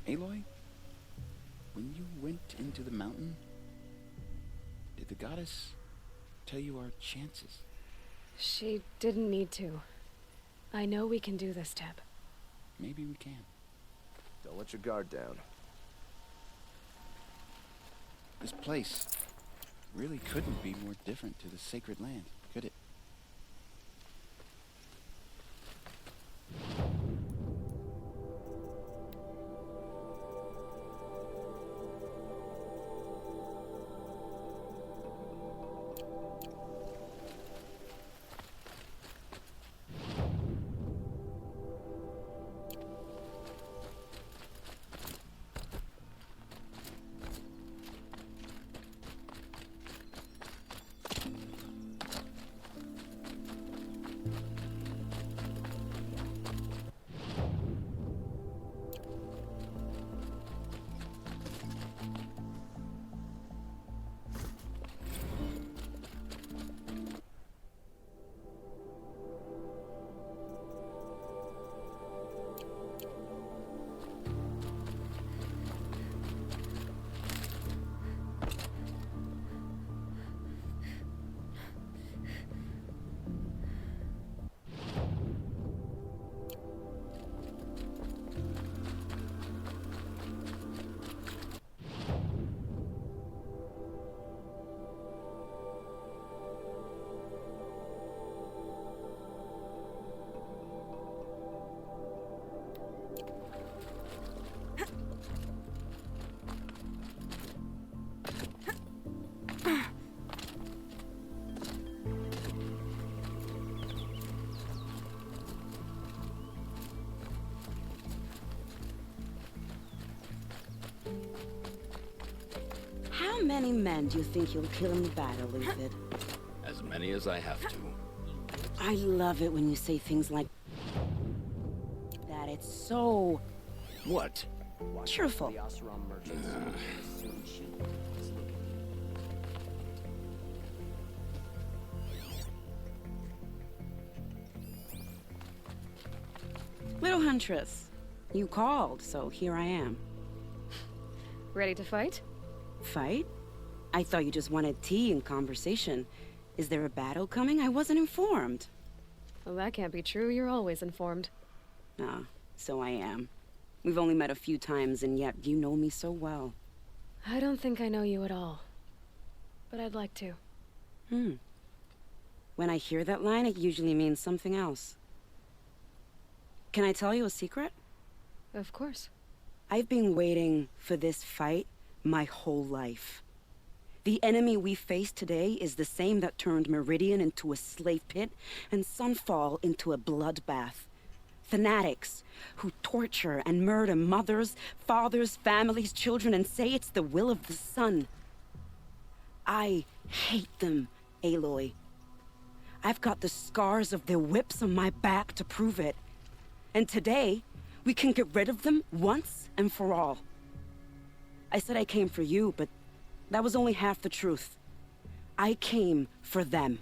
Aloy, when you went into the mountain, did the goddess tell you our chances? She didn't need to. I know we can do this, Teb. Maybe we can. Don't let your guard down. This place really couldn't be more different to the sacred land, could it? How many men do you think you'll kill in the battle, Luthed? As many as I have to. I love it when you say things like that. It's so... What? cheerful. Little Huntress, you called, so here I am. Ready to fight? Fight? I thought you just wanted tea and conversation. Is there a battle coming? I wasn't informed. Well, that can't be true. You're always informed. Ah, so I am. We've only met a few times, and yet you know me so well. I don't think I know you at all. But I'd like to. When I hear that line, it usually means something else. Can I tell you a secret? Of course. I've been waiting for this fight my whole life. The enemy we face today is the same that turned Meridian into a slave pit and Sunfall into a bloodbath. Fanatics who torture and murder mothers, fathers, families, children, and say it's the will of the sun. I hate them, Aloy. I've got the scars of their whips on my back to prove it. And today, we can get rid of them once and for all. I said I came for you, but that was only half the truth. I came for them.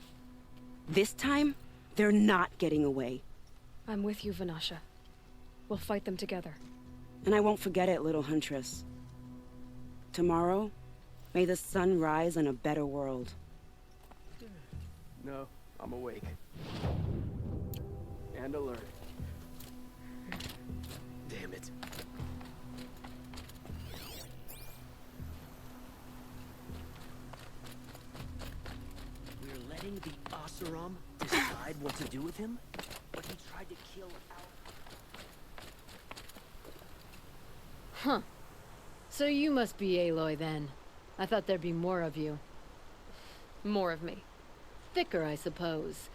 This time, they're not getting away. I'm with you, Vanasha. We'll fight them together. And I won't forget it, little Huntress. Tomorrow, may the sun rise in a better world. No, I'm awake. And alert. Damn it. We're letting the Oseram decide what to do with him? But he tried to kill Huh. So you must be Aloy then. I thought there'd be more of you. More of me. Thicker, I suppose.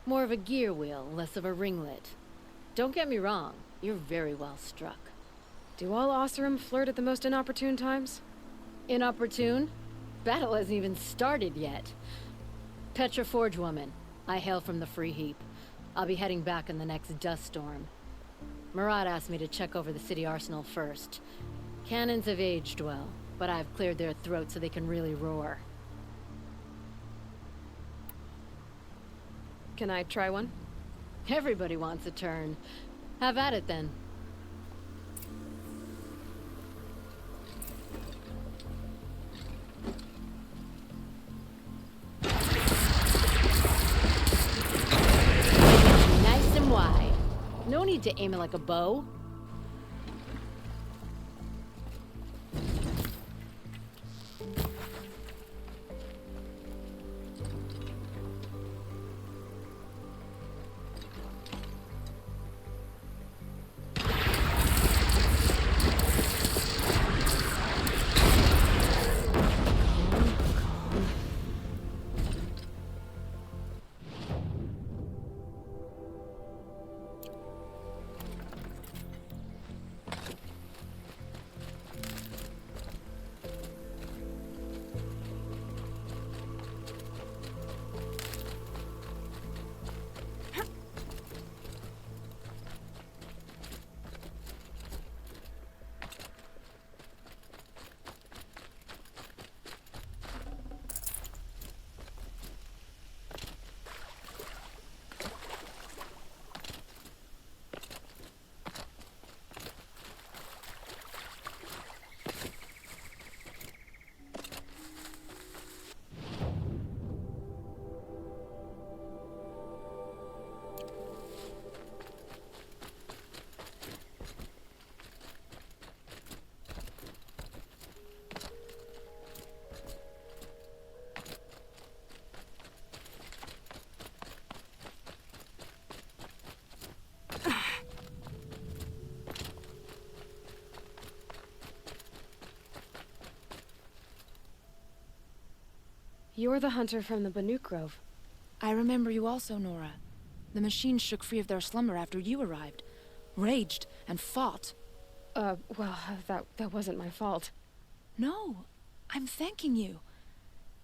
More of a gear wheel, less of a ringlet. Don't get me wrong, you're very well struck. Do all Oseram flirt at the most inopportune times? Inopportune? Battle hasn't even started yet. Petra Forge woman. I hail from the Free Heap. I'll be heading back in the next dust storm. Murad asked me to check over the city arsenal first. Cannons have aged well, but I've cleared their throats so they can really roar. Can I try one? Everybody wants a turn. Have at it then. Nice and wide. No need to aim it like a bow. You're the hunter from the Banuk Grove. I remember you also, Nora. The machines shook free of their slumber after you arrived. Raged and fought. Well, that wasn't my fault. No. I'm thanking you.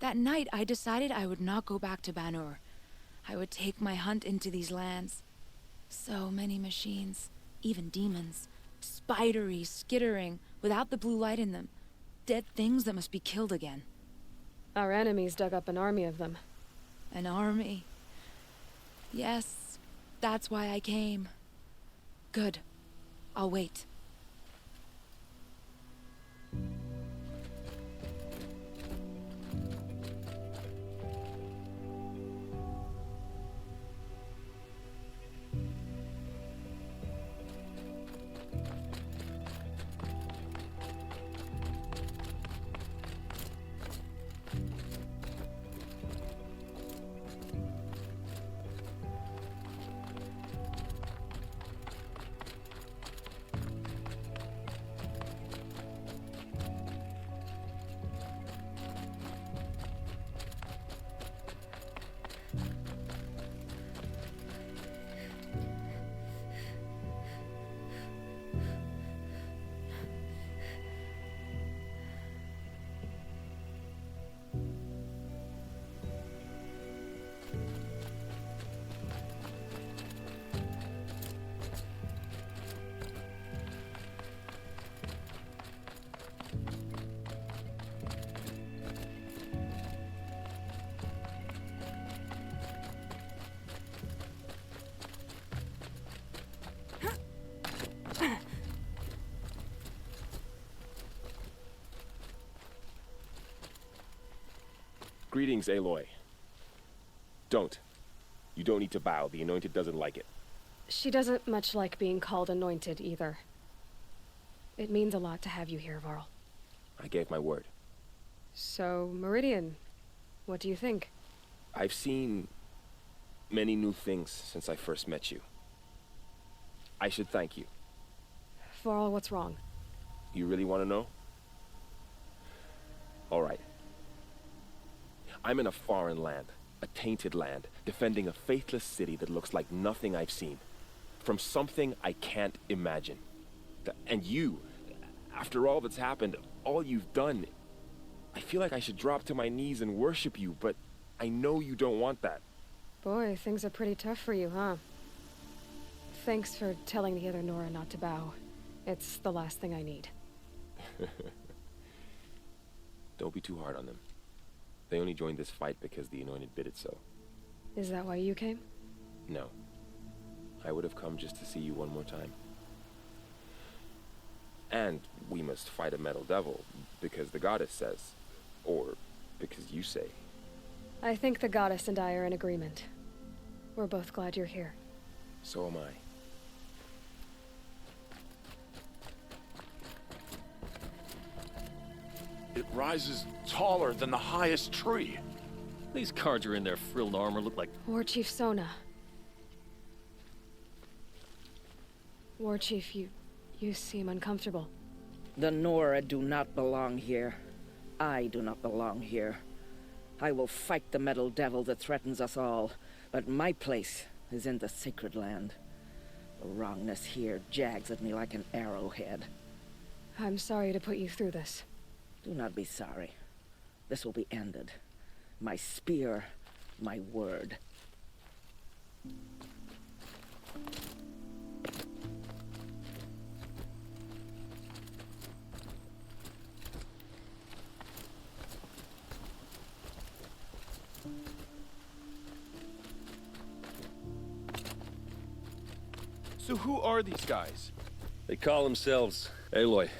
That night, I decided I would not go back to Banur. I would take my hunt into these lands. So many machines, even demons. Spidery, skittering, without the blue light in them. Dead things that must be killed again. Our enemies dug up an army of them. An army? Yes, that's why I came. Good. I'll wait. Greetings, Aloy. Don't. You don't need to bow. The Anointed doesn't like it. She doesn't much like being called Anointed, either. It means a lot to have you here, Varl. I gave my word. So, Meridian, what do you think? I've seen many new things since I first met you. I should thank you. Varl, what's wrong? You really want to know? All right. I'm in a foreign land, a tainted land, defending a faithless city that looks like nothing I've seen. From something I can't imagine. And you, after all that's happened, all you've done, I feel like I should drop to my knees and worship you, but I know you don't want that. Boy, things are pretty tough for you, huh? Thanks for telling the other Nora not to bow. It's the last thing I need. Don't be too hard on them. They only joined this fight because the Anointed bid it so. Is that why you came? No. I would have come just to see you one more time. And we must fight a metal devil, because the goddess says. Or because you say. I think the goddess and I are in agreement. We're both glad you're here. So am I. It rises taller than the highest tree. These cards are in their frilled armor look like... War Chief Sona. War Chief, you seem uncomfortable. The Nora do not belong here. I do not belong here. I will fight the metal devil that threatens us all, but my place is in the sacred land. The wrongness here jags at me like an arrowhead. I'm sorry to put you through this. Do not be sorry. This will be ended. My spear, my word. So who are these guys? They call themselves Aloy.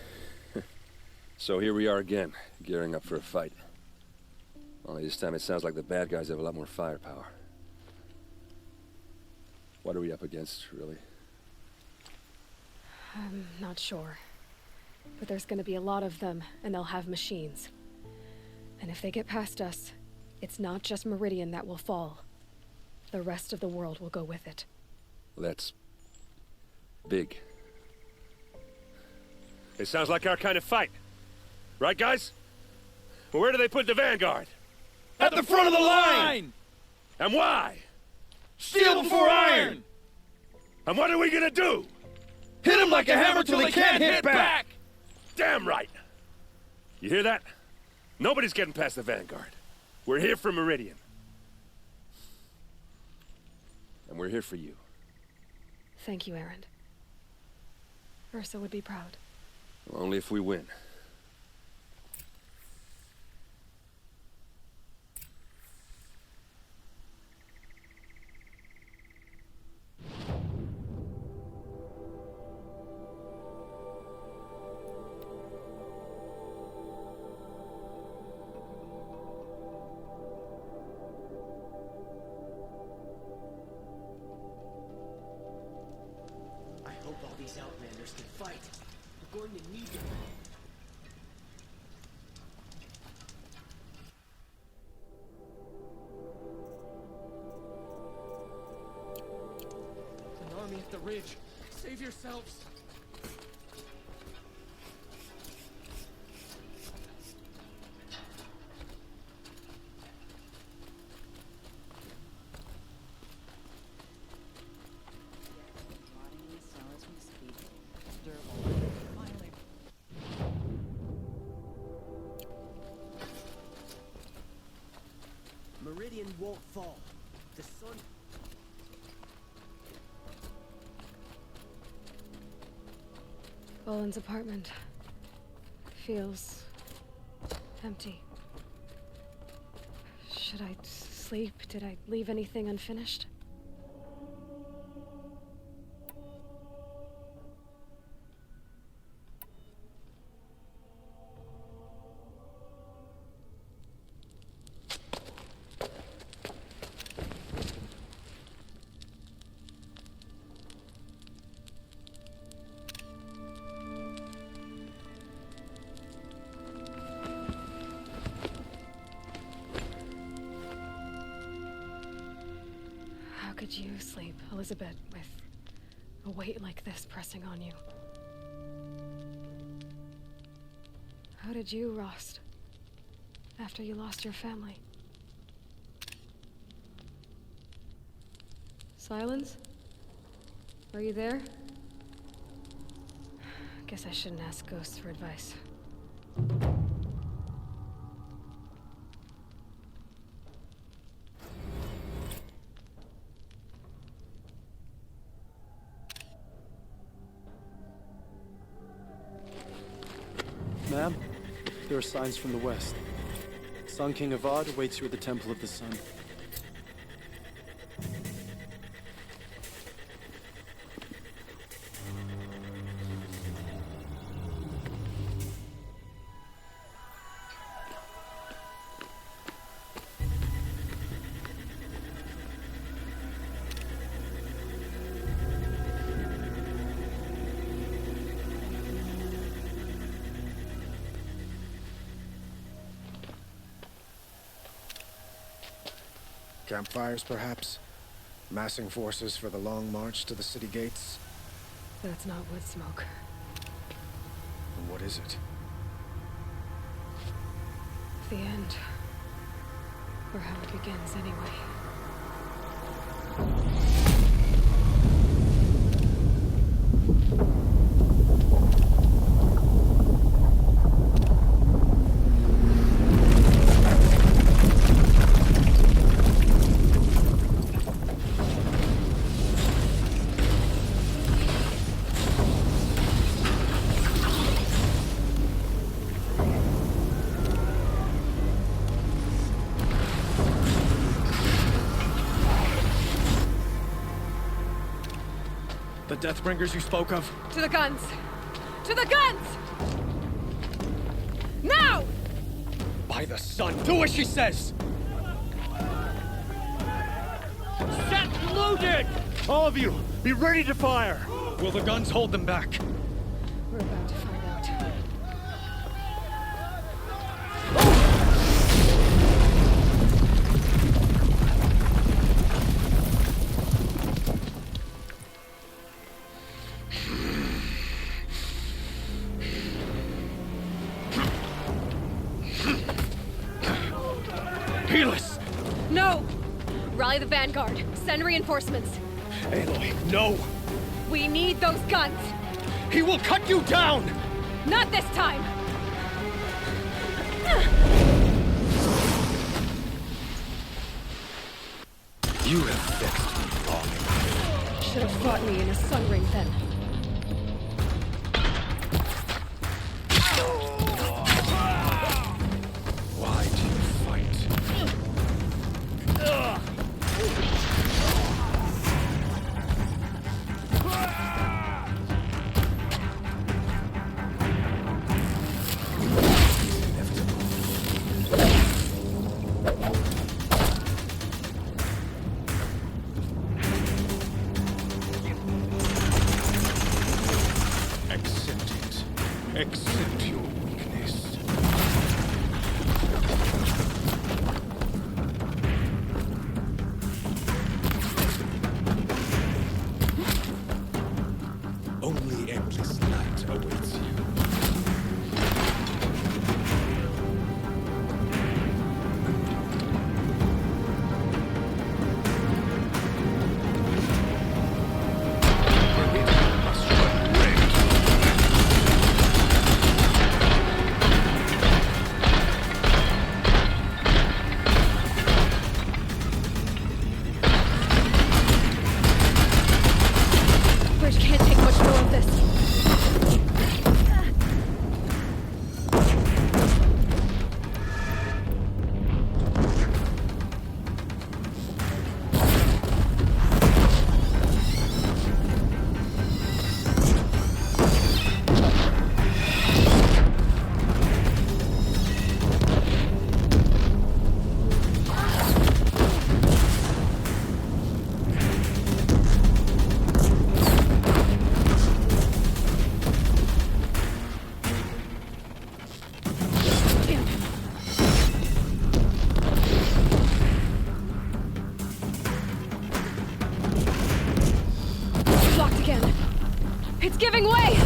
So here we are again, gearing up for a fight. Only this time it sounds like the bad guys have a lot more firepower. What are we up against, really? I'm not sure. But there's gonna be a lot of them, and they'll have machines. And if they get past us, it's not just Meridian that will fall. The rest of the world will go with it. That's big. It sounds like our kind of fight. Right, guys? Well, where do they put the Vanguard? At the front of the line! And why? Steel before iron! And what are we gonna do? Hit them like a hammer till they can't hit back! Damn right! You hear that? Nobody's getting past the Vanguard. We're here for Meridian. And we're here for you. Thank you, Erend. Ursa would be proud. Well, only if we win. I hope all these Outlanders can fight. We're going to need them. An army at the ridge. Save yourselves. Meridian won't fall. The sun... Boland's apartment feels empty. Should I sleep? Did I leave anything unfinished? How could you sleep, Elizabeth, with a weight like this pressing on you? How did you, Rost, after you lost your family? Silence? Are you there? Guess I shouldn't ask ghosts for advice. Ma'am, there are signs from the west. Sun King Avad awaits you at the Temple of the Sun. Campfires, perhaps? Massing forces for the long march to the city gates? That's not wood smoke. And what is it? The end. Or how it begins, anyway. The Deathbringers you spoke of? To the guns! To the guns! Now! By the sun, do as she says! Set loaded! All of you, be ready to fire! Will the guns hold them back? We're about to find out. Helis! No! Rally the Vanguard. Send reinforcements. Aloy, no! We need those guns! He will cut you down! Not this time! should have fixed me long ago. Should have fought me in a sun ring then. Why do you fight? Accept it. Accept your weakness. Only endless night awaits you. Meridian must run red. Bridge can't take much more of this. Blocked again. It's giving way!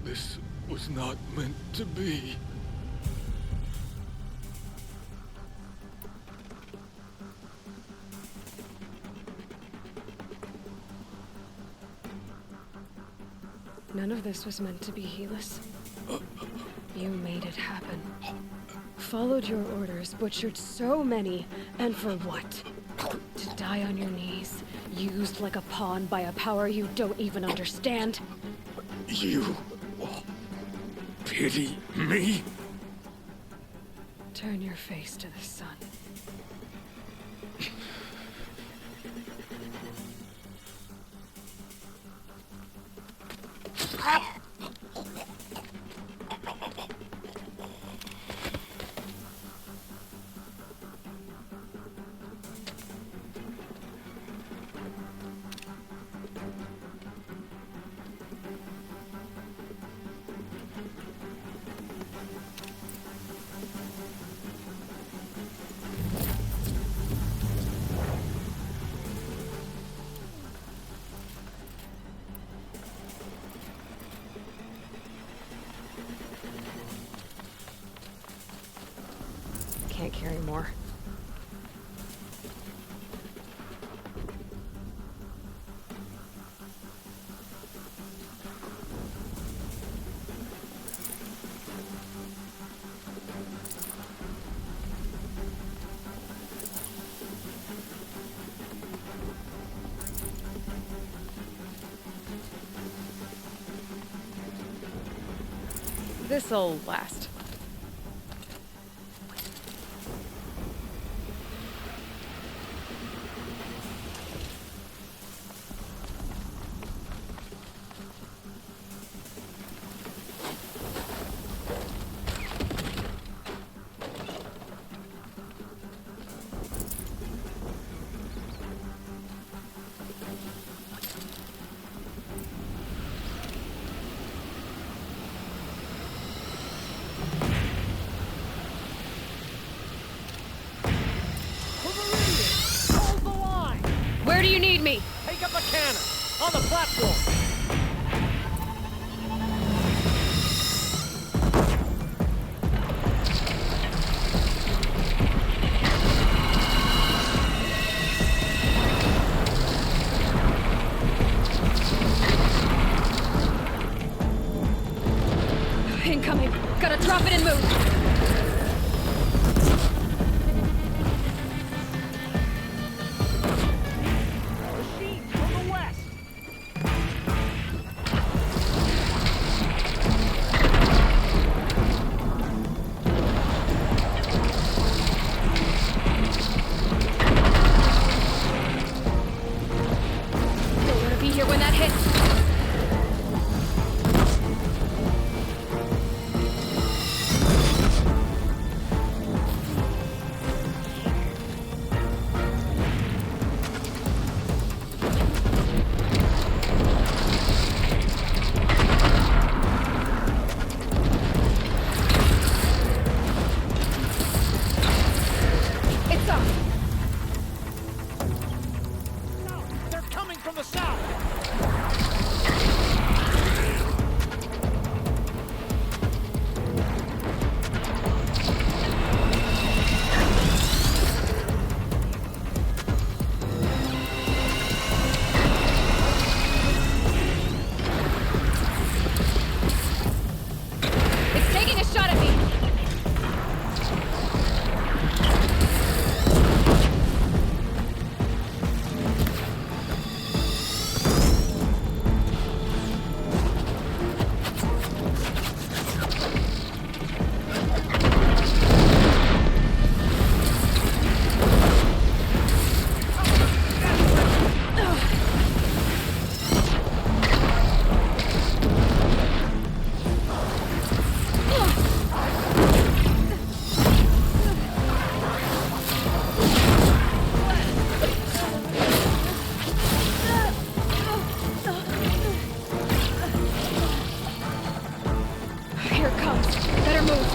This was not meant to be. None of this was meant to be, Helis. You made it happen. Followed your orders, butchered so many, and for what? To die on your knees, used like a pawn by a power you don't even understand? You pity me? Turn your face to the sun. Can't carry more. This'll last. Where do you need me? Take up a cannon! On the platform! Incoming. Gotta drop it and move! Machines from the west! Don't want to be here when that hits! It's up! No! They're coming from the south! It's taking a shot at me! Here it comes. Better move.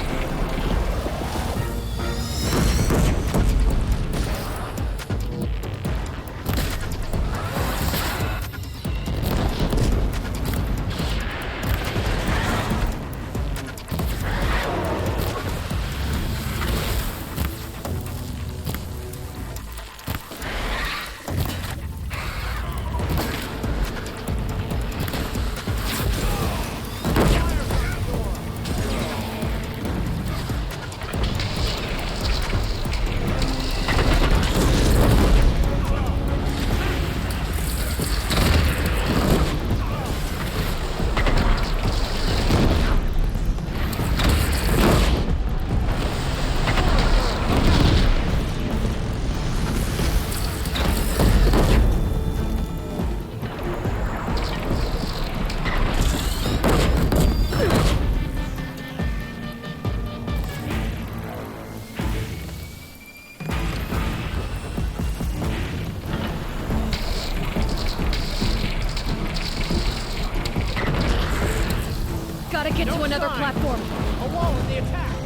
Gotta get to another platform. Alone in the attack!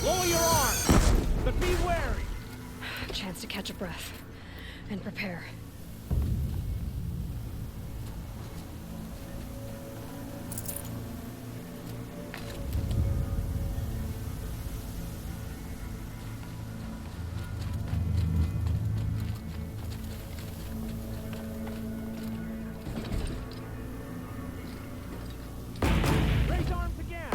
Lower your arms! But be wary! Chance to catch a breath. And prepare. Raise arms again!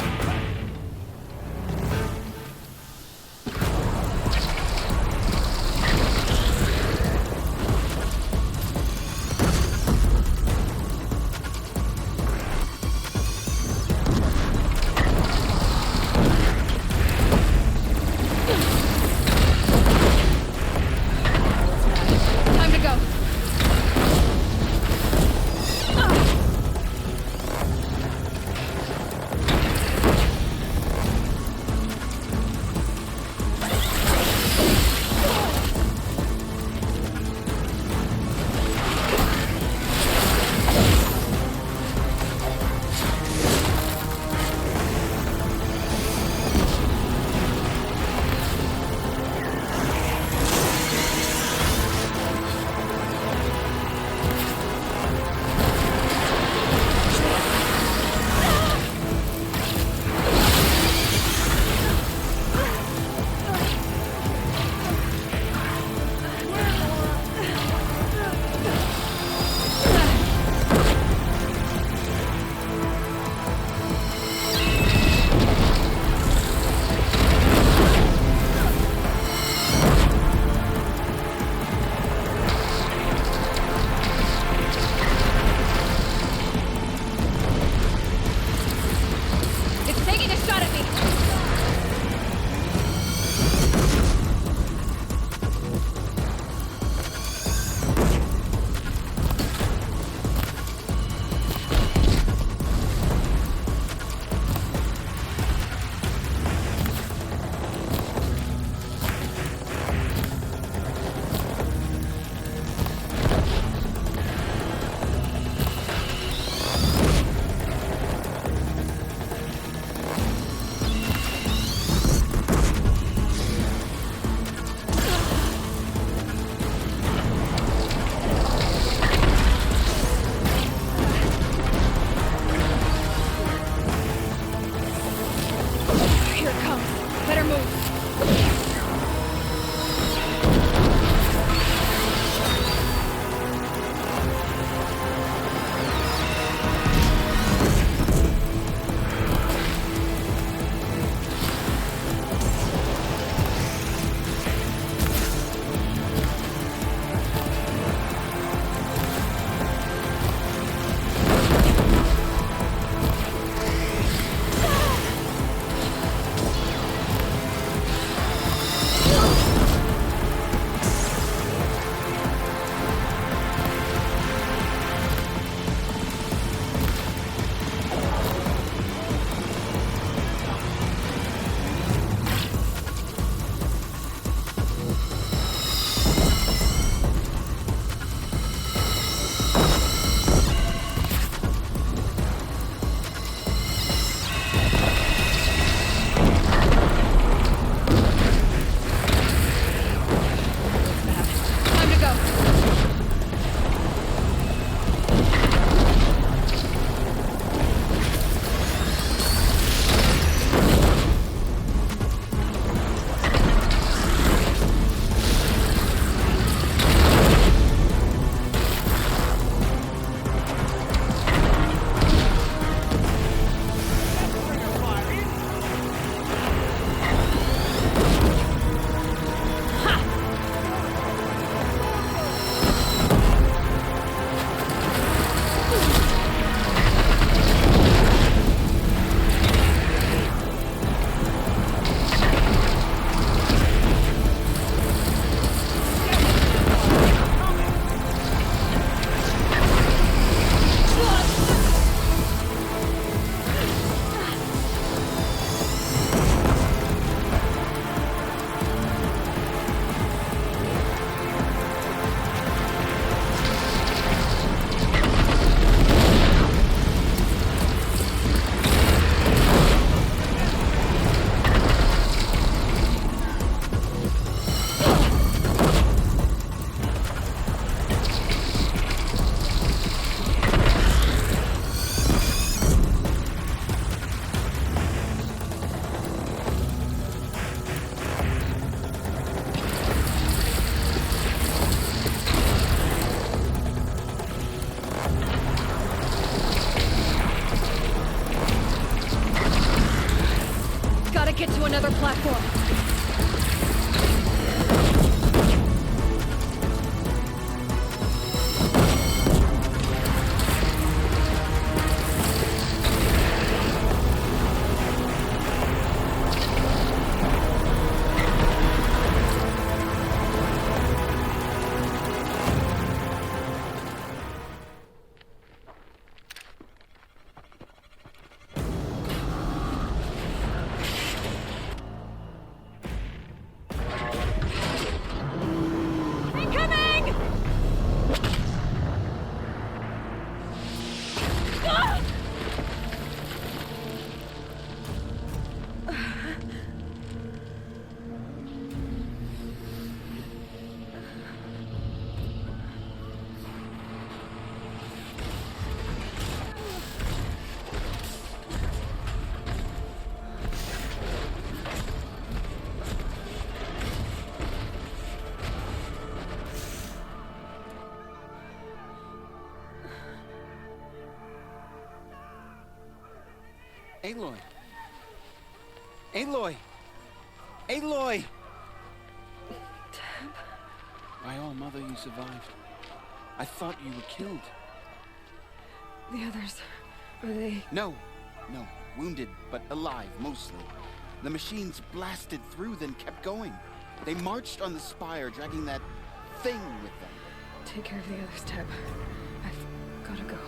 to another platform. Aloy! Aloy! Aloy! Tab? My own mother, you survived. I thought you were killed. The others, are they... No. Wounded, but alive, mostly. The machines blasted through, then kept going. They marched on the spire, dragging that thing with them. Take care of the others, Tab. I've gotta go.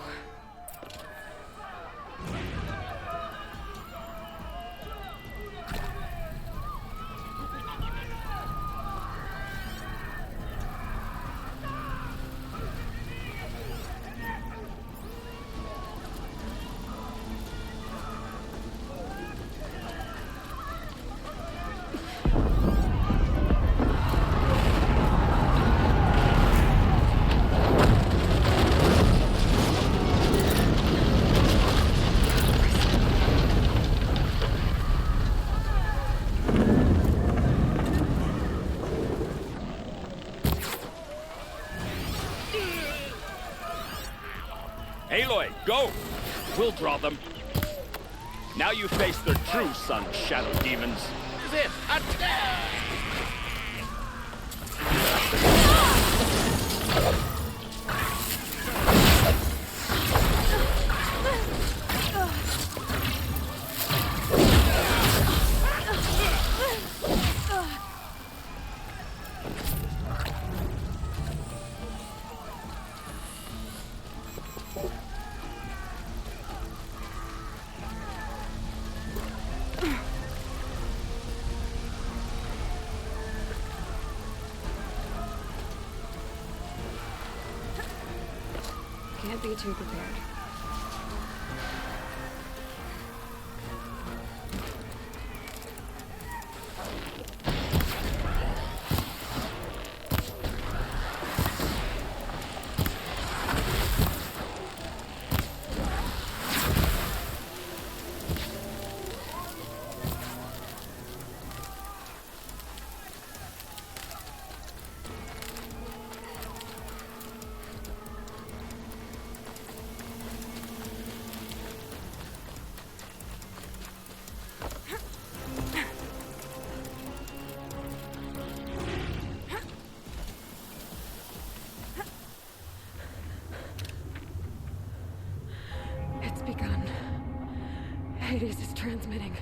Aloy, go! We'll draw them. Now you face their true son, Shadow Demons. This is it! Attack! Can't be too prepared. It's begun. Hades is transmitting.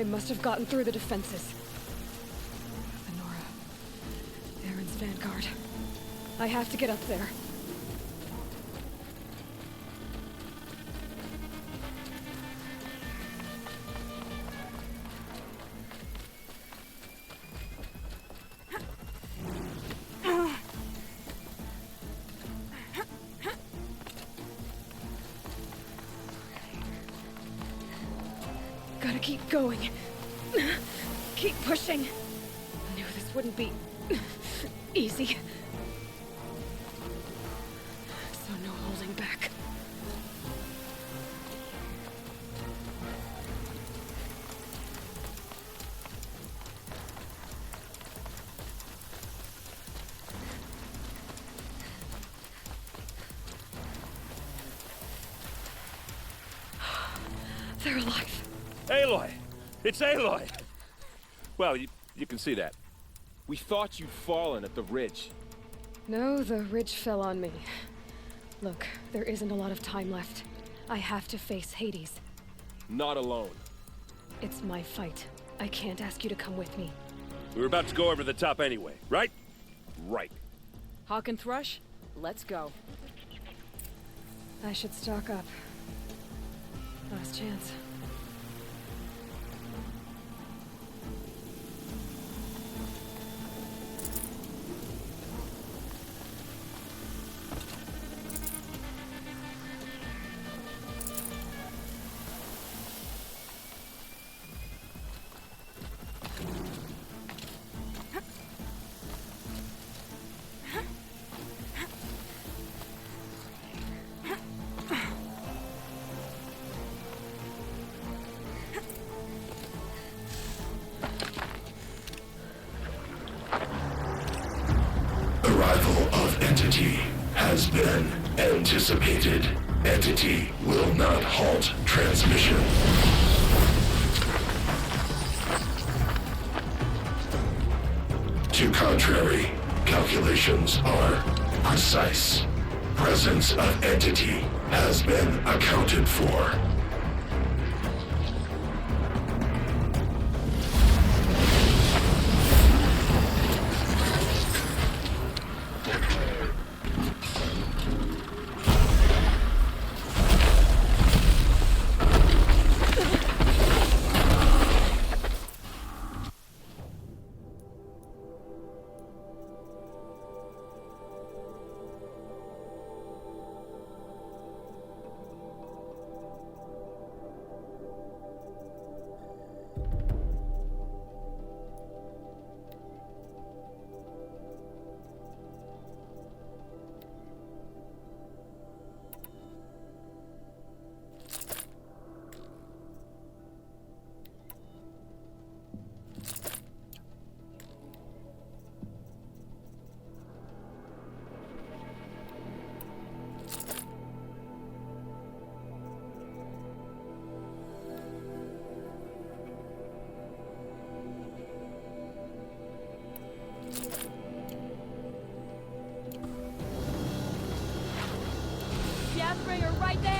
It must have gotten through the defenses. Lenora. Aaron's vanguard. I have to get up there. Gotta keep going. Keep pushing. I knew this wouldn't be easy. So no holding back. They're alive. Aloy! It's Aloy! Well, you can see that. We thought you'd fallen at the ridge. No, the ridge fell on me. Look, there isn't a lot of time left. I have to face Hades. Not alone. It's my fight. I can't ask you to come with me. We were about to go over the top anyway, right? Right. Hawk and Thrush, let's go. I should stock up. Last chance. Arrival of Entity has been anticipated. Entity will not halt transmission. To contrary, calculations are precise. Presence of Entity has been accounted for. Deathbringer right there!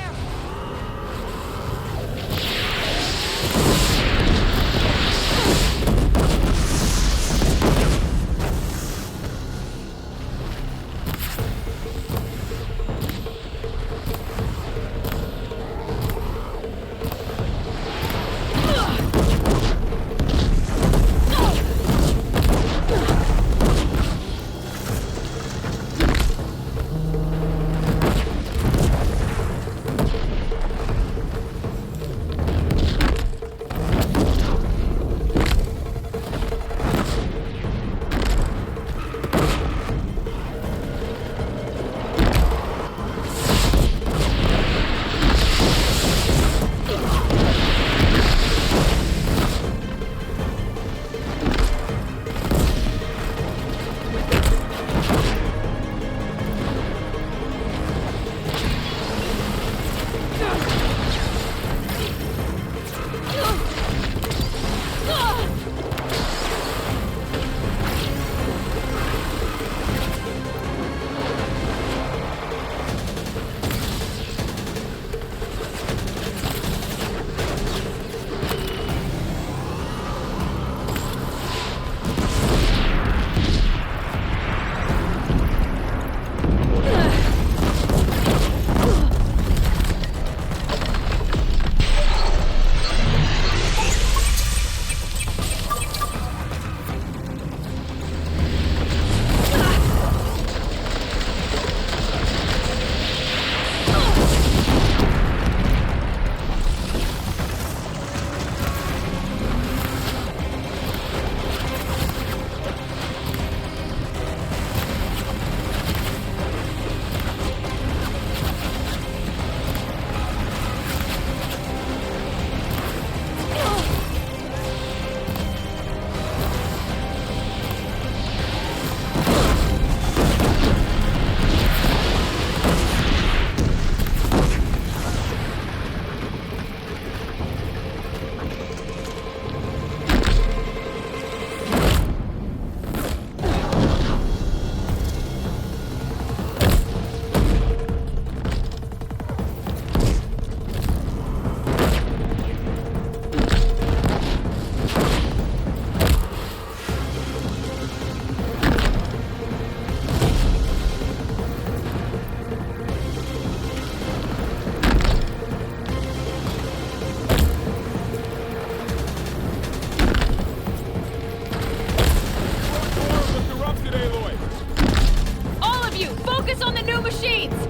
Focus on the new machines!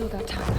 Still got time.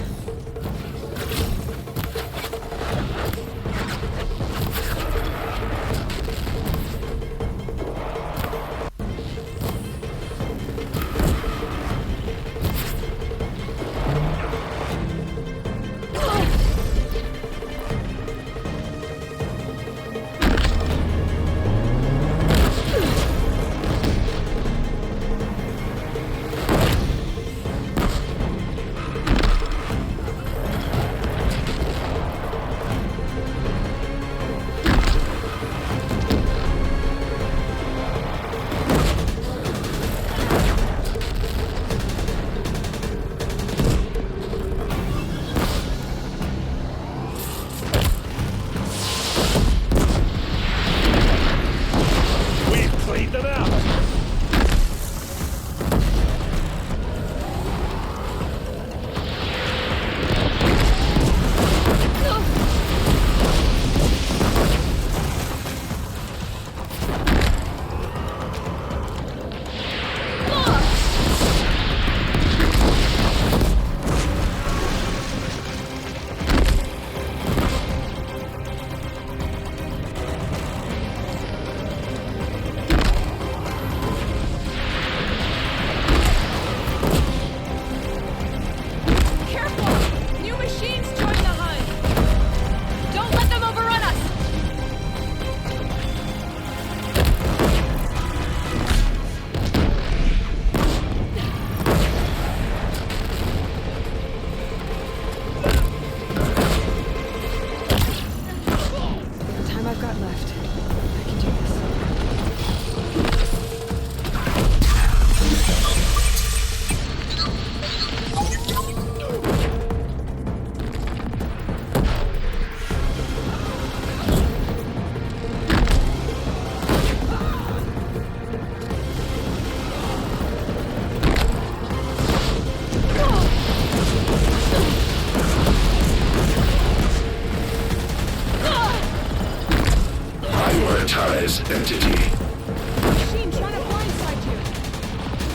Entity. Machine trying to blindside you.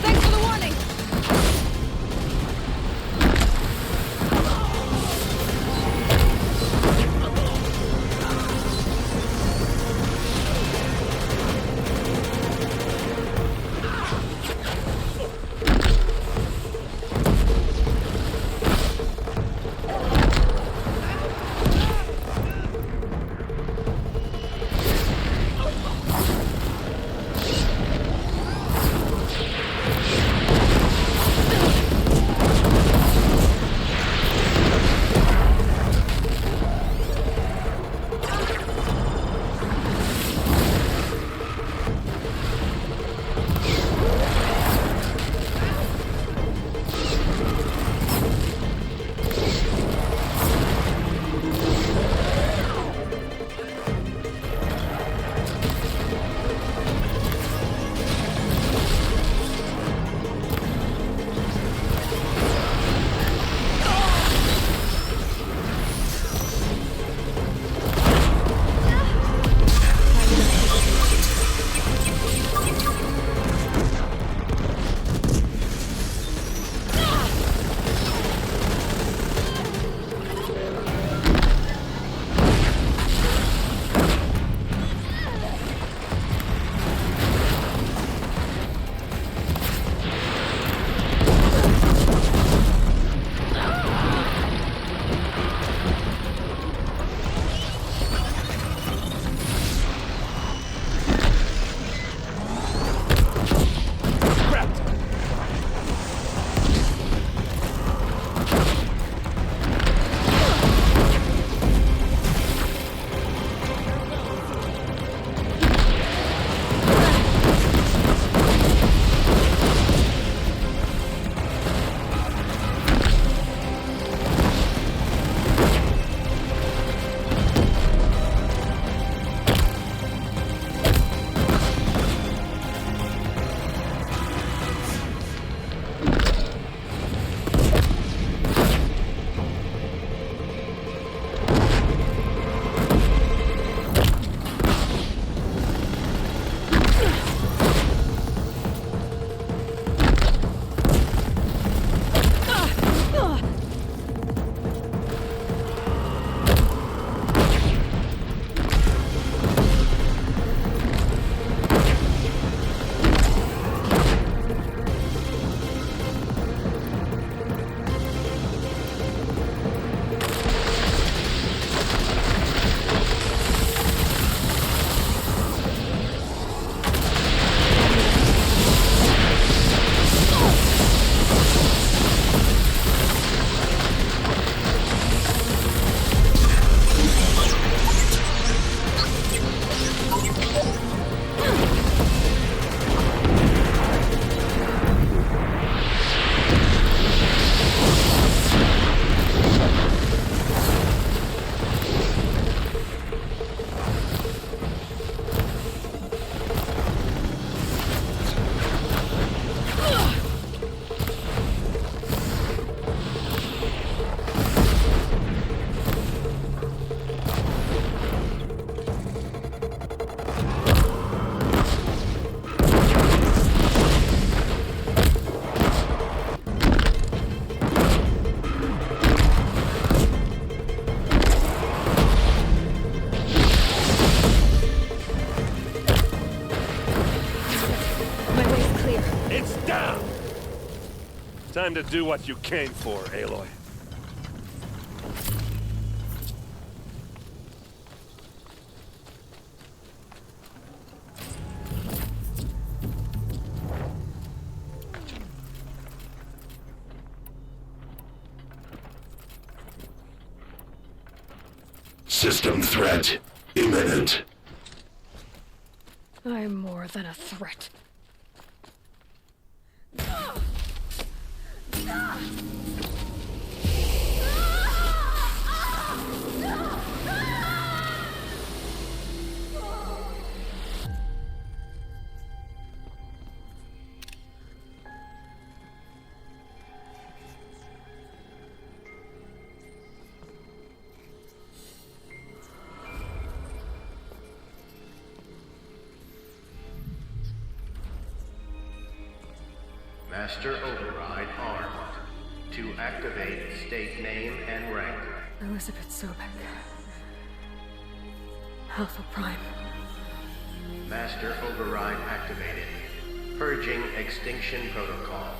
Thanks for the warning. Time to do what you came for, Aloy. System threat imminent. I'm more than a threat. Master Override armed. To activate, state name and rank. Elizabeth Sobek. Alpha Prime. Master Override activated. Purging Extinction Protocol.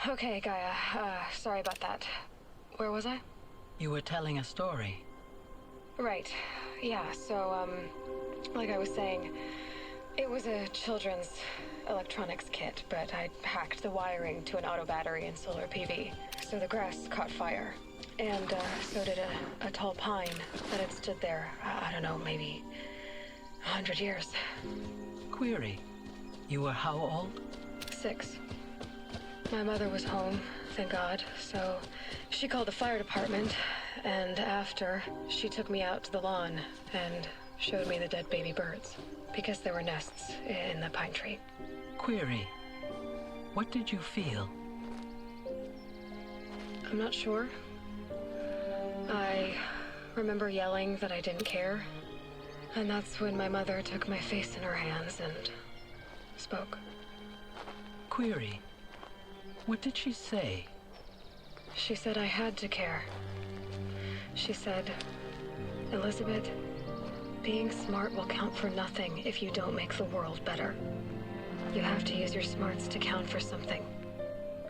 Okay, Gaia. Sorry about that. Where was I? You were telling a story. Right. Yeah, so, like I was saying, it was a children's electronics kit, but I'd hacked the wiring to an auto battery and solar PV. So the grass caught fire. And, so did a tall pine that had stood there, I don't know, maybe 100 years. Query. You were how old? 6. My mother was home, thank God, so she called the fire department, and after, she took me out to the lawn and showed me the dead baby birds, because there were nests in the pine tree. Query. What did you feel? I'm not sure. I remember yelling that I didn't care, and that's when my mother took my face in her hands and spoke. Query. What did she say? She said I had to care. She said, Elizabeth, being smart will count for nothing if you don't make the world better. You have to use your smarts to count for something.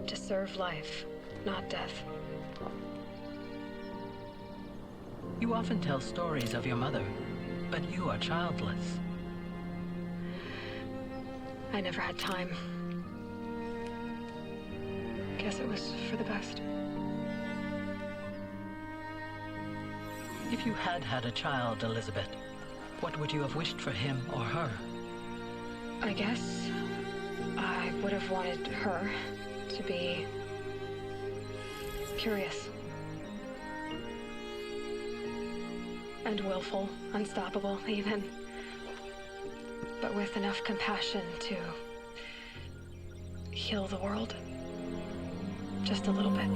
To serve life, not death. You often tell stories of your mother, but you are childless. I never had time. Guess it was for the best. If you had had a child, Elizabeth, what would you have wished for him or her? I guess I would have wanted her to be curious. And willful, unstoppable, even. But with enough compassion to heal the world. Just a little bit.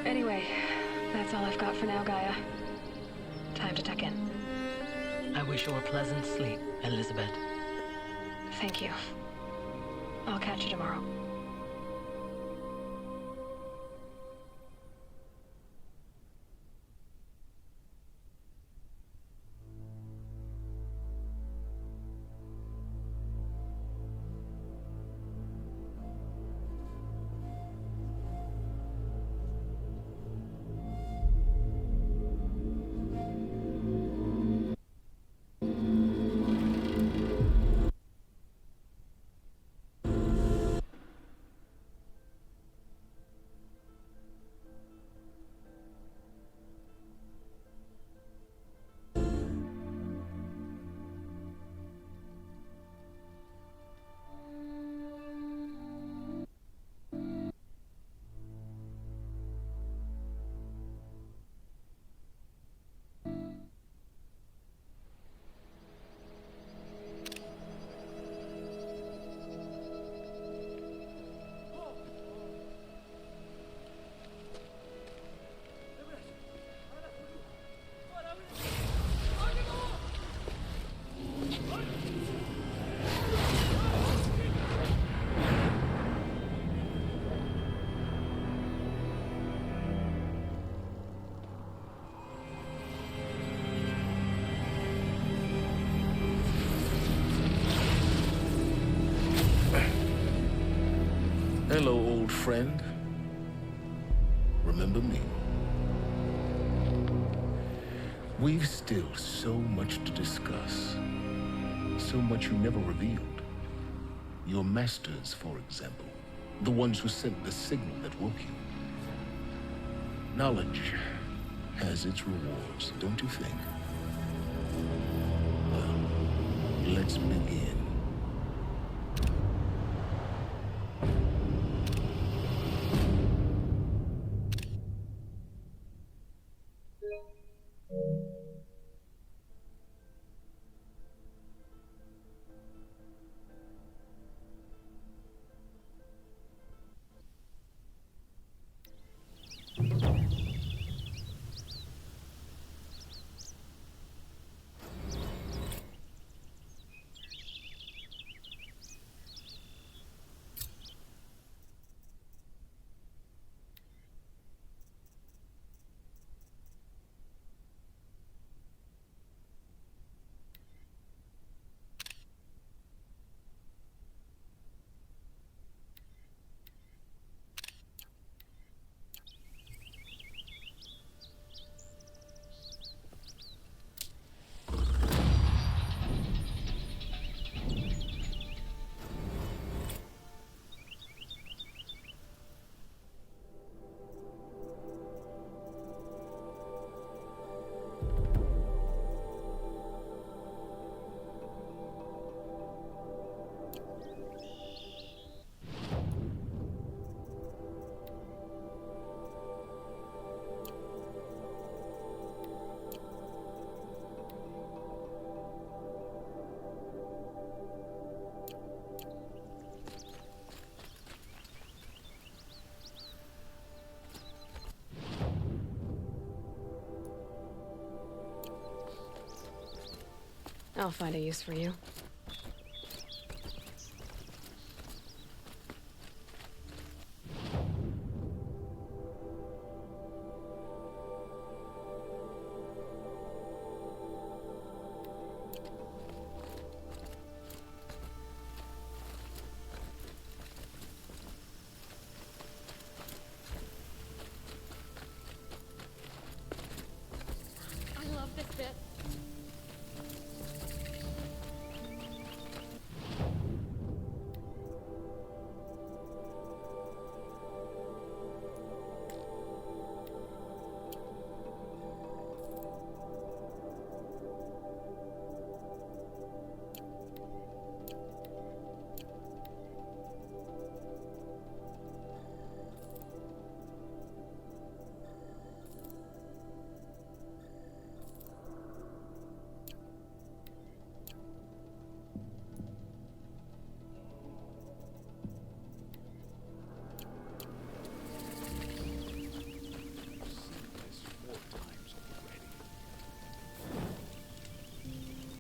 Anyway, that's all I've got for now, Gaia. Time to tuck in. I wish you a pleasant sleep, Elizabeth. Thank you. I'll catch you tomorrow. Hello, old friend. Remember me? We've still so much to discuss. So much you never revealed. Your masters, for example. The ones who sent the signal that woke you. Knowledge has its rewards, don't you think? Well, let's begin. I'll find a use for you.